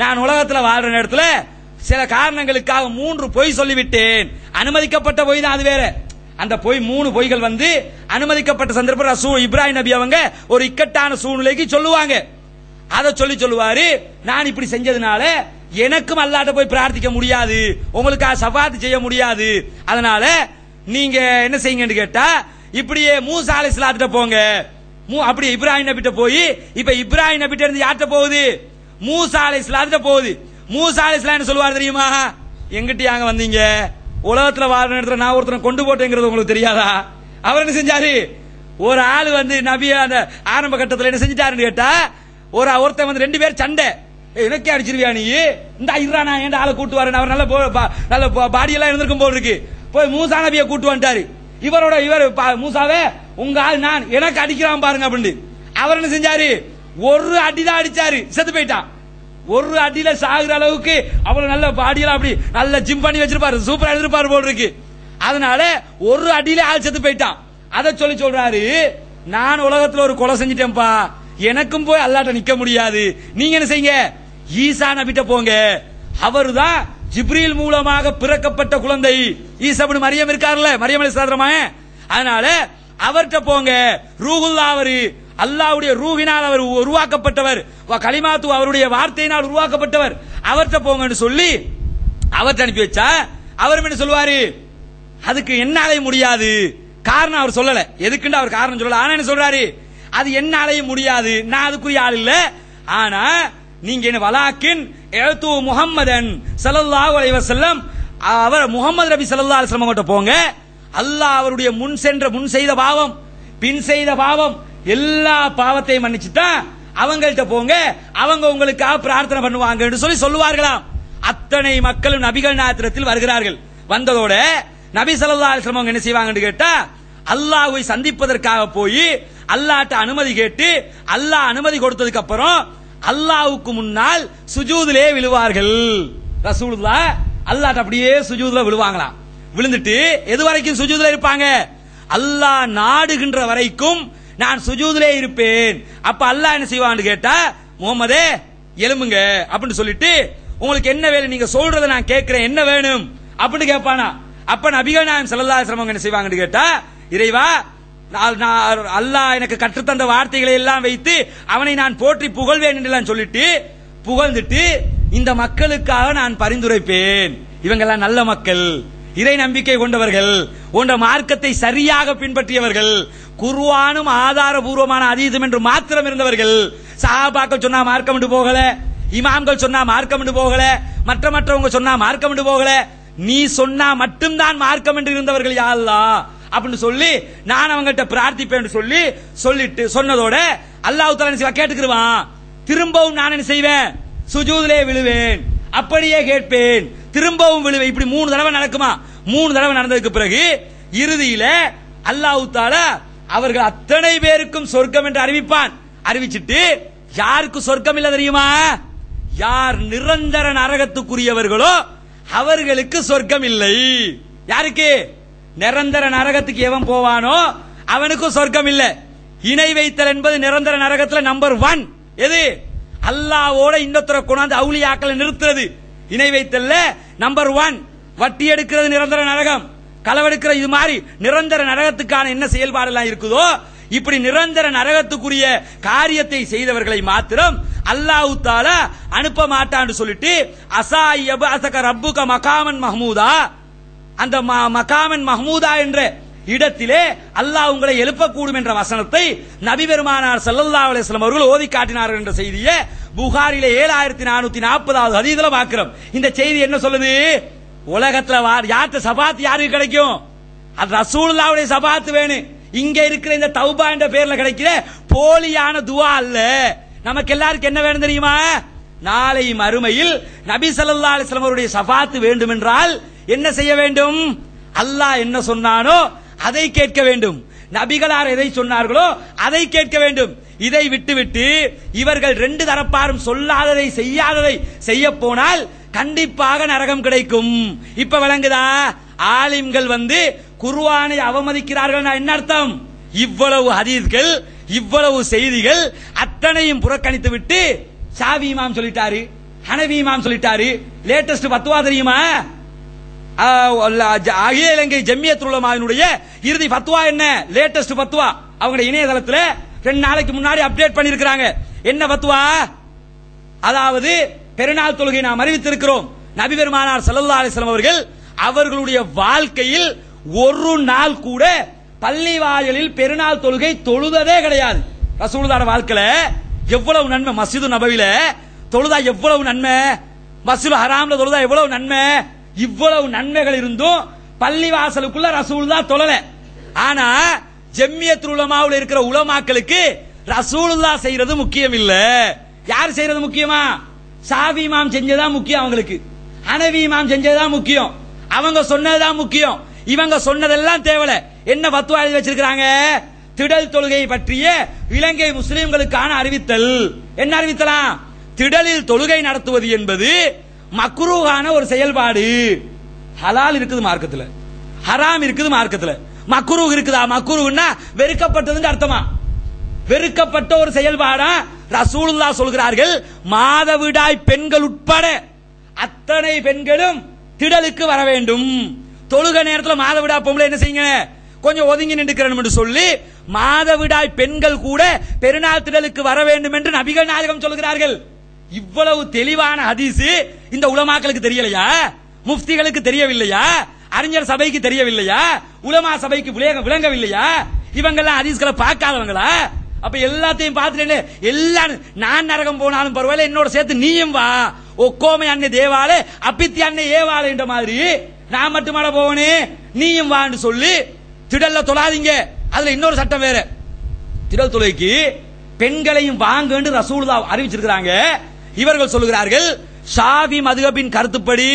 நான் உலகத்தில் வாழ்ற நேரத்தில் சில காரணங்களுக்காக 3 பொய் சொல்லிவிட்டேன். அனுமதிக்கப்பட்ட பொய் தான், அது வேற. அந்த பொய் 3 பொய்கள் வந்து அனுமதிக்கப்பட்ட சந்தர்ப்ப ரசூல் இப்ராஹிம் நபி அவங்க ஒரு இக்கட்டான சூழ்நிலைக்கு சொல்லுவாங்க. அதை சொல்லுவாரு, நான் இப்படி செஞ்சதுனால எனக்கும் அல்லாஹ்ட்ட போய் பிரார்த்திக்க முடியாது, உங்களுக்கு ஷஃபாத் செய்ய முடியாது. அதனால நீங்க என்ன செய்யுங்கன்னு கேட்டா, இப்படியே மூசா அலைஹிஸ்ஸலாத்திட்ட போங்க. அப்படி இப்ராஹிம் நபிட்ட போய், இப்ப இப்ராஹிம் நபிட்ட இருந்து யார்கிட்ட போகுது, மூசா அலைஹிஸ்ஸலாத்திட்ட போகுது. மூசா அலைஹிஸ்ஸலாம் என்ன சொல்லுவார் தெரியுமா, எங்கிட்ட யாங்க வந்தீங்க, உலகத்துல வாழ்ற நேரத்தில் நான் ஒருத்தனை கொண்டு போட்டேங்கிறது உங்களுக்கு தெரியாதா. அவர் என்ன செஞ்சாரு, ஒரு ஆள் வந்து நபி அந்த ஆரம்ப கட்டத்தில் என்ன செஞ்சிட்டாருன்னு கேட்டா, ஒருத்தன் வந்து 2 பேர் சண்டை, எனக்கே அடிச்சிருவியா நீ, இந்த ஐரா நான் ஏன் ஆளை கூட்டு வரேன், அவர் நல்ல பாடியெல்லாம் இருந்திருக்கும் போல் இருக்கு, போய் மூசா நபியை கூட்டு வந்துட்டாரு. இவர் மூசாவே உங்க ஆள் நான், எனக்கு அடிக்கிறான் பாருங்க அப்படின்னு. அவர் என்ன செஞ்சாரு, ஒரு அடிதான் அடிச்சாரு, செத்து போயிட்டான். ஒரு அடியில சாகுற அளவுக்கு அவ்வளவு நல்ல பாடியெல்லாம் அப்படி நல்ல ஜிம் பண்ணி வச்சிருப்பாரு, சூப்பரா எழுதிருப்பாரு போல் இருக்கு. அதனால ஒரு அடியில ஆள் செத்து போயிட்டான். அதை சொல்றாரு, நான் உலகத்துல ஒரு கொலை செஞ்சிட்டேன்பா, எனக்கும் போய் அல்லாஹ்ட்ட நிக்க முடியாது, நீங்க என்ன செய்யுங்க, ஈசா நபிட்ட போங்க, அவர்தான் ஜிப்ரீல் மூலமாக பிறக்கப்பட்ட குழந்தை ஈசா இப்னு மரியம் இருக்கார்ல, மரியம் அலைஹிஸ்ஸலாம். அதனால அவர்கிட்ட போங்க, ரூஹுல்லாஹ் அவரு, அல்லாஹ்வுடைய ரூஹினால் அவர் உருவாக்கப்பட்டவர், கலிமாத்து அவருடைய வார்த்தையினால் உருவாக்கப்பட்டவர், அவர்கிட்ட போங்கன்னு சொல்லி அவர்கிட்ட அனுப்பி வச்சா, அவர் என்ன சொல்லுவாரு, அதுக்கு என்னாலே முடியாது. காரணம் அவர் சொல்லல, எதுக்குன்னு அவர் காரணம் சொல்லல. ஆனா என்ன சொல்றாரு, அது என்னாலே முடியாது, நான் அதுக்குரிய ஆள் இல்ல. ஆனா நீங்க என்ன, வலாக்கின் எழுத்து முஹம்மதன் ஸல்லல்லாஹு அலைஹி வஸல்லம், அவர் முஹம்மது நபி ஸல்லல்லாஹு அலைஹி வஸல்லம் கிட்ட போங்க, அல்லாஹ் அவருடைய முன் செய்த பாவம் பின் செய்த பாவம் எல்லா பாவத்தையும் மன்னிச்சுட்டா, அவங்கள்ட்ட போங்க, அவங்க உங்களுக்காக பிரார்த்தனை பண்ணுவாங்க சொல்லுவார்களாம். அத்தனை மக்களும் நபிகள் நாயகத்தில் வருகிறார்கள். வந்ததோட நபி ஸல்லல்லாஹு அலைஹி வஸல்லம் என்ன செய்வாங்கன்னு கேட்டா, அல்லாஹ்வை சந்திப்பதற்காக போய் அல்லாஹ்ட்ட அனுமதி கேட்டு, அல்லாஹ் அனுமதி கொடுத்ததுக்கு அப்புறம் அல்லாஹ்வுக்கு முன்னால் சுஜூதிலே விழுவார்கள். ரசூலுல்லாஹ் அல்லாஹ்ட்ட அப்படியே சுஜூதுல விழுவாங்களாம். விழுந்துட்டு எது வரைக்கும் சுஜூதுல இருப்பாங்க, அல்லாஹ் நாடுகின்ற வரைக்கும் நான் சுஜூதிலே இருப்பேன். அப்ப அல்லாஹ் என்ன செய்வான்னு கேட்டா, முகமதே எழும்புங்க அப்படின்னு சொல்லிட்டு, உங்களுக்கு என்ன வேணும், நீங்க சொல்றதை நான் கேட்கிறேன், என்ன வேணும் அப்படின்னு கேட்பானா. அப்ப நபிகள் நாயகம் ஸல்லல்லாஹு அலைஹி வஸல்லம் என்ன செய்வாங்கன்னு கேட்டா, இறைவா அல்லாஹ் எனக்கு கற்றுத்தந்த வார்த்தைகளை எல்லாம் வைத்து அவனை நான் போற்றி புகழ்வேன் என்று சொல்லிட்டு புகழ்ந்துட்டு, இந்த மக்களுக்காக நான் பரிந்துரைப்பேன், இவங்கெல்லாம் நல்ல மக்கள், இறை நம்பிக்கை கொண்டவர்கள், உன்ற மார்க்கத்தை சரியாக பின்பற்றியவர்கள், குர்ஆனும் ஆதாரபூர்வமான அதீதம் என்று மாத்திரம் இருந்தவர்கள். சஹாபாக்கள் சொன்னா மார்க்கம் என்று போகல, இமாம்கள் சொன்னா மார்க்கம் என்று போகல, மற்றவங்க சொன்னா மார்க்கம் என்று போகல, நீ சொன்னா மட்டும்தான் மார்க்கம் என்று இருந்தவர்கள் யா அல்லாஹ் அப்படின்னு சொல்லி நான் அவங்கள்ட்ட பிரார்த்திப்பேன் சொல்லிட்டு சொன்னதோட அல்லாஹ் தஆலா கேட்டுக்கிடுவான். திரும்பவும் நான் என்ன செய்வேன், சுஜூதிலே விழுவேன், அப்படியே கேட்பேன், திரும்பவும் விழுவேன். இப்படி 3 தடவை நடக்குமா. 3 தடவை நடந்ததுக்கு பிறகு இறுதியில அல்லாஹ் தஆலா அவர்கள் அத்தனை பேருக்கும் சொர்க்கம் என்று அறிவிப்பான். அறிவிச்சிட்டு யாருக்கு சொர்க்கம் இல்ல தெரியுமா, யார் நிரந்தர நரகத்துக்குரியவர்களோ அவர்களுக்கு சொர்க்கம் இல்லை. யாருக்கு, நிரந்தர நரகத்துக்கு எவன் போவானோ அவனுக்கு சொர்க்கம் இல்ல. இணை வைத்தல் என்பது நிரந்தர நரகத்துல நம்பர் 1. எது, அல்லாஹ்வோட இன்னொருத்தரை கொண்டாந்து அவுலியாக்களை நிறுத்துறது இணை வைத்தல்ல நம்பர் 1. வட்டி எடுக்கிறது நிரந்தர நரகம், களவெடுக்கிற இது மாதிரி நிரந்தர நரகத்துக்கான என்ன செயல்பாடு எல்லாம் இருக்குதோ, இப்படி நிரந்தர நரகத்துக்குரிய காரியத்தை செய்தவர்களை மாத்திரம் அல்லாஹ் தஆலா அனுப்ப மாட்டான்னு சொல்லிட்டு, அஸாயப அஸக ரப்புக மகாமன் மஹ்மூதா, அந்த மகாமன் மஹ்மூதா என்ற இடத்திலே அல்லாஹ் உங்களை எழுப்பக்கூடும் என்ற வசனத்தை நபி பெருமானார் ஸல்லல்லாஹு அலைஹி வஸல்லம் அவர்கள் ஓதி காட்டினார்கள் என்ற செய்தியை புகாரிலே 7440வது ஹதீஸ்ல பார்க்கிறோம். இந்த செய்தி என்ன சொல்லுது, உலகத்துல யார்ட்ட சபாத் யாருக்கு கிடைக்கும், அது ரசூலுல்லாஹ்வுடைய சபாத் வேணும். இங்க இருக்கிற இந்த தௌபா என்ற பேர்ல கிடைக்கிற போலியான துவா அல்ல, நமக்கு எல்லாருக்கும் என்ன வேணும் தெரியுமா? நாளை மறுமையில் நபி ஸல்லல்லாஹு அலைஹி வஸல்லம் அவருடைய ஷஃபாத் வேண்டும் என்றால் என்ன செய்ய வேண்டும்? அல்லாஹ் என்ன சொன்னானோ அதை கேட்க வேண்டும், நபிகளார் எதை சொன்னார்களோ அதை கேட்க வேண்டும். இதை விட்டுவிட்டு இவர்கள் ரெண்டு தரப்பாரும் சொல்லாததை செய்யாததை செய்ய போனால் கண்டிப்பாக நரகம் கிடைக்கும். இப்ப விளங்குதா? ஆலிம்கள் குர்ஆனை அவமதிக்கிறார்கள் என்ன அர்த்தம்? இவ்வளவு ஹதீஸ்கள், இவ்வளவு செய்திகள் அத்தனையும் புறக்கணித்து விட்டு ஷாஃபி இமாம் சொல்லிட்டாரு, ஹனஃபி இமாம் சொல்லிட்டாரு. லேட்டஸ்ட் ஃபத்வா தெரியுமா? அகில இலங்கை ஜம்மியத்துல் உலமாவினுடைய இறுதி ஃபத்வா என்ன? லேட்டஸ்ட் ஃபத்வா அவங்க இணையதளத்தில் 2 நாளைக்கு முன்னாடி அப்டேட் பண்ணிருக்காங்க. என்ன ஃபத்வா? அதாவது பெருநாள் தொழுகை நாம் அறிவித்திருக்கிறோம். நபி பெருமானார் ஸல்லல்லாஹு அலைஹி வஸல்லம் அவர்கள் அவர்களுடைய வாழ்க்கையில் ஒரு நாள் கூட பள்ளி வாயிலில் பெருநாள் தொழுகை தொழுததே கிடையாது. ரசூலுல்லாஹ் வாழ்க்கையில எவ்வளவு நன்மை, மஸ்ஜிது நபவில தொழுதா எவ்வளவு நன்மை, மஸ்ஜிது ஹராம்ல தொழுதா எவ்வளவு நன்மை, இவ்வளவு நன்மைகள் இருந்தும் பள்ளி வாசலுக்குள்ள ரசூலுல்லாஹ் தொழல. ஆனா ஜம்மியத்துல் உலமாவுல இருக்கிற உலமாக்களுக்கு ரசூலுல்லாஹ் செய்யறது முக்கியம் இல்ல. யார் செய்யறது முக்கியமா? ஷாஃபி இமாம் செஞ்சதா முக்கியம் அவங்களுக்கு, ஹனஃபி இமாம் செஞ்சதா முக்கியம், அவங்க சொன்னதுதான் முக்கியம், இவங்க சொன்னதெல்லாம் தேவல. என்ன ஃபத்வா எழுதி வச்சிருக்காங்க? திடல் தொழுகை பற்றிய இலங்கை முஸ்லிம்களுக்கான அறிவித்தல். என்ன அறிவித்தலாம்? திடலில் தொழுகை நடத்துவது என்பது மக்ரூஹான ஒரு செயல்பாடு. ஹலால் இருக்குது மார்க்கத்துல, ஹராம் இருக்குது மார்க்கத்துல, மக்ரூஹ் இருக்குதா? மக்ரூஹ்னா வெறுக்கப்பட்டதுன்னு அர்த்தமா? வெறுக்கப்பட்ட ஒரு செயல்பாடா ரசூலுல்லாஹ் சொல்கிறார்கள். மாதவிடாய் பெண்கள் உட்பட அத்தனை பெண்களும் திடலுக்கு வர வேண்டும். தொழுக நேரத்தில் மாதவிடா பொம்பளை என்ன செய்யுங்க, கொஞ்சம் ஒதுங்கி நின்றுக்கிறோம் என்று சொல்லி மாதவிடாய் பெண்கள் கூட பெருநாள் திடலுக்கு வர வேண்டும் என்று நபிகள் நாயகம் சொல்கிறார்கள். இவ்வளவு தெளிவான ஹதீஸ் இந்த உலமாக்களுக்கு தெரியலையா? முஃப்திகளுக்கு தெரியவில்லையா? அறிஞர் சபைக்கு தெரியவில்லையா? உலமா சபைக்கு விளங்கவில்லையா? இவங்கெல்லாம் ஹதீஸ்களை பார்க்காதவங்களா? அப்ப எல்லாத்தையும் பார்த்துட்டு எல்லாம் நான் நரகம் போனாலும் பரவாயில்ல, என்னோட சேர்த்து நீயும் வா, ஒக்கோமை அன்னை தேவாலே அப்பித்தி அன்னை ஏவாலே என்ற மாதிரி நான் மட்டுமாட போவனே, நீயும் வான்னு சொல்லி திடல்ல தொழாதீங்க. அதுல இன்னொரு சட்டம் வேற. திடல் தொழுகைக்கு பெண்களையும் வாங்க என்று ரசூலுல்லாஹ் அறிவிச்சிருக்கிறாங்க. இவர்கள் சொல்லுகிறார்கள், ஷாஃபி மதுஹபின் கருத்துப்படி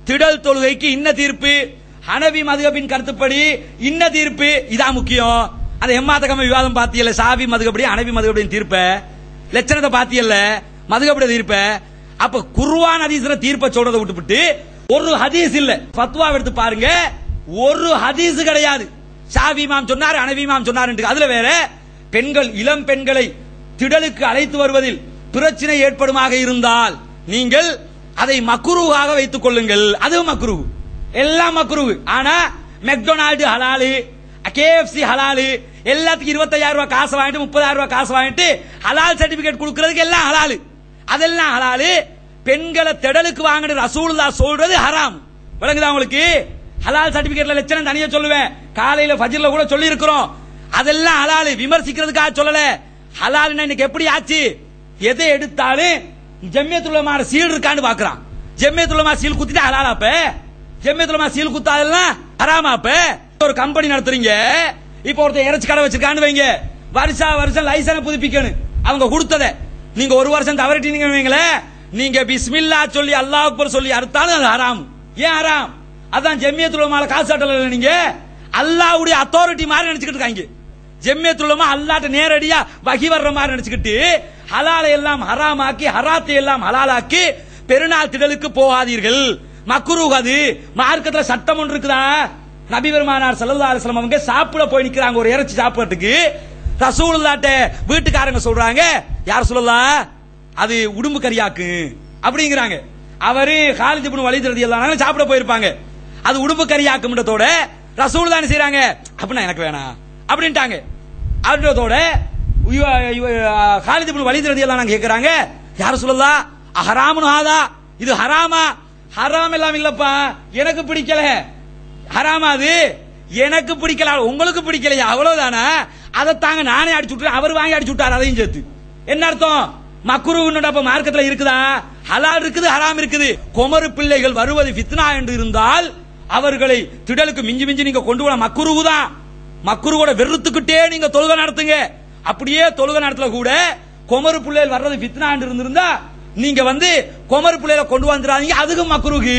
திடல் தொழுகைக்கு இன்ன தீர்ப்பு, ஹனஃபி மதுஹபின் கருத்துப்படி இன்ன தீர்ப்பு. இதான் முக்கியம். அந்த எம்மாத்தகம விவாதம் பாத்தியல்ல, ஷாஃபி மதுஹபடி ஹனஃபி மதுஹபடின் தீர்ப்ப லட்சணத்தை பாத்தியல்ல, மதுஹபடி தீர்ப்ப. அப்ப குர்ஆன் ஹதீஸ்ல தீர்ப்ப சொல்றதை விட்டுவிட்டு ஒரு ஹதீஸ் இல்ல, ஃபத்வா எடுத்து பாருங்க, ஒரு ஹதீஸ் கிடையாது. ஷாஃபி இமாம் சொன்னார், ஹனஃபி இமாம் சொன்னார். அதுல வேற பெண்கள், இளம் பெண்களை திடலுக்கு அழைத்து வருவதில் பிரச்சனை ஏற்படுமாக இருந்தால் நீங்கள் அதை மக்ரூஹாக வைத்துக் கொள்ளுங்கள். அது மக்ரூஹ், எல்லாம் மக்ரூஹ். ஆனா மெக்டொனால்டு ஹலாலு, KFC ஹலாலு, எல்லாத்துக்கும் 25,000 ரூபாய் காசு வாங்கிட்டு 30,000 ரூபாய் காசு வாங்கிட்டு ஹலால் சர்டிபிகேட் கொடுக்கிறதுக்கு எல்லாம் ஹலாலு, அதெல்லாம் ஹலாலு. பெண்களை திடலுக்கு வாங்கிட்டு ரசூலுல்லாஹ் சொல்றது ஹராம். விளங்குதா உங்களுக்கு? ஹலால் சர்டிபிகேட்ல லட்சணம் தனியா சொல்லுவேன், காலையில ஃபஜ்ர்ல கூட சொல்லி இருக்கிறோம். அதெல்லாம் ஹலாலு, விமர்சிக்கிறதுக்காக சொல்லல. ஹலால்னா இன்னைக்கு எப்படி ஆச்சு? எதை எடுத்தாலும் ஜம்மியத்துல் உலமா சீல் இருக்கான்னு பாக்குறான். ஜம்மியத்துல் உலமா சீல் குத்திட்டு ஹலாலாப்ப, ஜம்மியத்துல் உலமா சீல் குத்தாதெல்லாம் ஹராமாப்ப. ஒரு கம்பெனி நடத்துறீங்க, இப்ப ஒருத்தர் இறைச்சி கடை வச்சிருக்கான்னு வைங்க, வருஷம் லைசன்ஸ் புதுப்பிக்கணும். அவங்க கொடுத்ததை நீங்க ஒரு வருஷம் தவறிட்டீங்க வைங்களே, நீங்க பிஸ்மில்லா சொல்லி அல்லாஹ் அக்பர் சொல்லி அறுத்தாலும் அது ஹராம். ஏன் ஹராம்? அதான் ஜம்மியத்துல் உலமால காசு ஆட்டல, நீங்க அல்லாஹ்வுடைய அத்தாரிட்டி மாதிரி நினைச்சுக்கிட்டு இருக்காங்க. ஜம்மியத்துல் உலமா அல்லாஹ்ட்ட நேரடியா வஹி வர்ற மாதிரி நினைச்சுக்கிட்டு ஹலாலை எல்லாம் ஹராமாக்கி ஹராத்தை எல்லாம் ஹலாலாக்கி பெருநாள் திடலுக்கு போகாதீர்கள், மக்ரூஹ். அது மார்க்கத்துல சட்டம் ஒன்று இருக்குதா? நபி பெருமானார் ஸல்லல்லாஹு அலைஹி வஸல்லம் அவங்க சாப்பிட போய் நிக்கிறாங்க, ஒரு இறைச்சி சாப்பிடுறதுக்கு. ரசூலுல்லாஹ்ட்ட வீட்டுக்காரங்க சொல்றாங்க, யார் சொல்லலாம், அது உடும்பு கரியாக்கு அப்படிங்கிறாங்க. அவரு காலித் இப்னு வலீத் ரலியல்லாஹு அன்ஹு சாப்பிட போயிருப்பாங்க, அது உடும்பு கரியாக்கும்ன்றதோட ரசூலுல்லாஹ் என்ன செய்றாங்க, அப்படின்னா எனக்கு வேணாம் அப்படின்ட்டாங்க. அப்படின்றதோட காலித் இப்னு வலீத் ரலியல்லாஹு அன்ஹு கேக்குறாங்க, யார் சொல்லலாம், ஹராமுன் ஹாதா, இது ஹராமா? ஹராம் எல்லாம் இல்லப்பா, எனக்கு பிடிக்கல. ஹராமா? அது எனக்கு பிடிக்கல, உங்களுக்கு பிடிக்கலையா? அவ்வளவுதானா? அதை தாங்க நானே அடிச்சு விட்டுறேன், அவர் வாங்கி அடிச்சு விட்டார் அதையும் சேர்த்து. என்ன அர்த்தம்? மக்ரூஹ்னு அப்ப மார்க்கத்துல இருக்குதா? ஹலால் இருக்குது, ஹராம் இருக்குது. குமரு பிள்ளைகள் வருவது ஃபித்னா என்று இருந்தால் அவர்களை திடலுக்கு மிஞ்சி மிஞ்சி நீங்க கொண்டு வர மக்ரூஹ் தான். மக்ரூஹோட வெறுத்துக்கிட்டே நீங்க தொழுகை நடத்துங்க. அப்படியே தொழுகை நடத்தல கூட குமரு பிள்ளைகள் வர்றது ஃபித்னான்னு இருந்திருந்தா நீங்க வந்து குமரு பிள்ளைகளை கொண்டு வந்துடாதீங்க, அதுக்கு மக்ரூஹ்.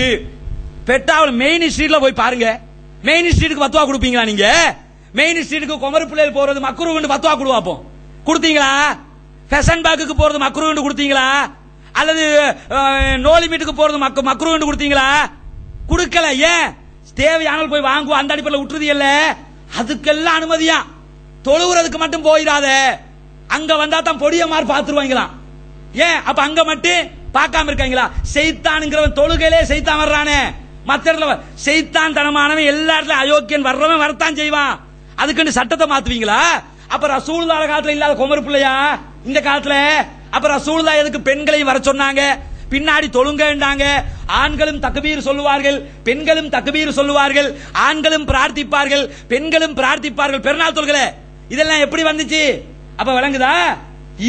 பெட்டாவில் மெயின் ஸ்ட்ரீட்ல போய் பாருங்க, மெயின் ஸ்ட்ரீட்டுக்கு பத்துவா கொடுப்பீங்களா? நீங்க மெயின் ஸ்ட்ரீட்டுக்கு குமரு பிள்ளைகள் போறது மக்ரூஹ்னு பத்துவா கொடுவாப்போம், கொடுத்தீங்களா? ஃபேஷன் பாக்குக்கு போறது மக்ரூஹ்னு கொடுத்தீங்களா? அல்லது நோ லிமிட்டுக்கு போறது மக்ரூஹ்னு கொடுத்தீங்களா? கொடுக்கல. ஏன்? தேவையான போய் வாங்குவோம், அந்த அடிப்படையில் விட்டுறது இல்ல. அதுக்கெல்லாம் அனுமதியா, தொழுவுறதுக்கு மட்டும் போயிடாத, அங்க வந்தா தான் பொடிய மாதிரி பாத்துருவாங்களாம். ஏன் அப்ப அங்க மட்டும் பார்க்காம இருக்காங்களா? செய்தான்ங்கிறவன் தொழுகையிலே செய்தான் வர்றானே, மற்ற இடத்துல செய்தான் தனமானவன் எல்லா இடத்துல அயோக்கியன் வர்றவன் வரத்தான் செய்வான். அதுக்குன்னு சட்டத்தை மாத்துவீங்களா? அப்ப ரசூலுல்லாஹ் காலத்துல இல்லாத குமரு பிள்ளையா இந்த காலத்துல? அப்ப ரசூலுல்லாஹ் எதுக்கு பெண்களையும் வர சொன்னாங்க? பின்னாடி தொழுங்கண்டாங்க. ஆண்களும் தக்பீர் சொல்லுவார்கள், பெண்களும் தக்பீர் சொல்லுவார்கள், ஆண்களும் பிரார்த்திப்பார்கள், பெண்களும் பிரார்த்திப்பார்கள், பெருநாள் தொழுகல. இதெல்லாம் எப்படி வந்துச்சு? அப்ப விளங்குதா?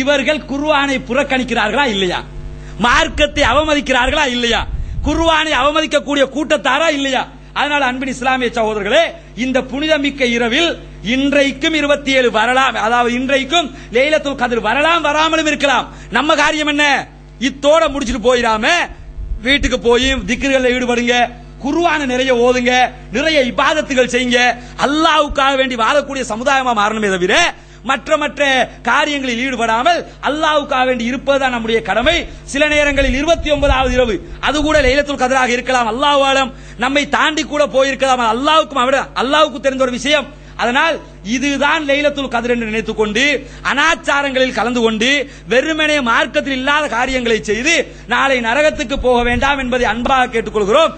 இவர்கள் குர்ஆனை புறக்கணிக்கிறார்களா இல்லையா? மார்க்கத்தை அவமதிக்கிறார்களா இல்லையா? குர்ஆனை அவமதிக்கக்கூடிய கூட்டத்தாரா இல்லையா? அதனால அன்பின் இஸ்லாமிய சகோதரர்களே, இந்த புனிதமிக்க இரவில் இன்றைக்கும் 27 வரலாம், அதாவது இன்றைக்கும் லைலத்துல் கத்ர் வரலாம், வராமலும் இருக்கலாம். நம்ம காரியம் என்ன? இத்தோட முடிச்சிட்டு போயிடாம வீட்டுக்கு போய் திக்ருகளில் ஈடுபடுங்க, குர்ஆனை நிறைய ஓதுங்க, நிறைய இபாதத்துகள் செய்யுங்க. அல்லாஹ்வுக்காக வேண்டி வாழக்கூடிய சமுதாயமா மாறணுமே தவிர மற்ற மற்ற காரியங்களில் ஈடுபடாமல் அல்லாஹ்வுக்காக வேண்டி இருப்பதுதான் நம்முடைய கடமை. சில நேரங்களில் 29வது இரவு அது கூட லைலத்துல் கத்ராக இருக்கலாம், அல்லாஹ் ஆலம், நம்மை தாண்டி கூட போயிருக்கலாம். அல்லாஹ்வுக்கு தெரிந்த ஒரு விஷயம். அதனால் இதுதான் லைலத்துல் கத்ர் என்று நினைத்துக் கொண்டு அனாச்சாரங்களில் கலந்து கொண்டு வெறுமனே மார்க்கத்தில் இல்லாத காரியங்களை செய்து நாளை நரகத்துக்கு போக வேண்டாம் என்பதை அன்பாக கேட்டுக்கொள்கிறோம்.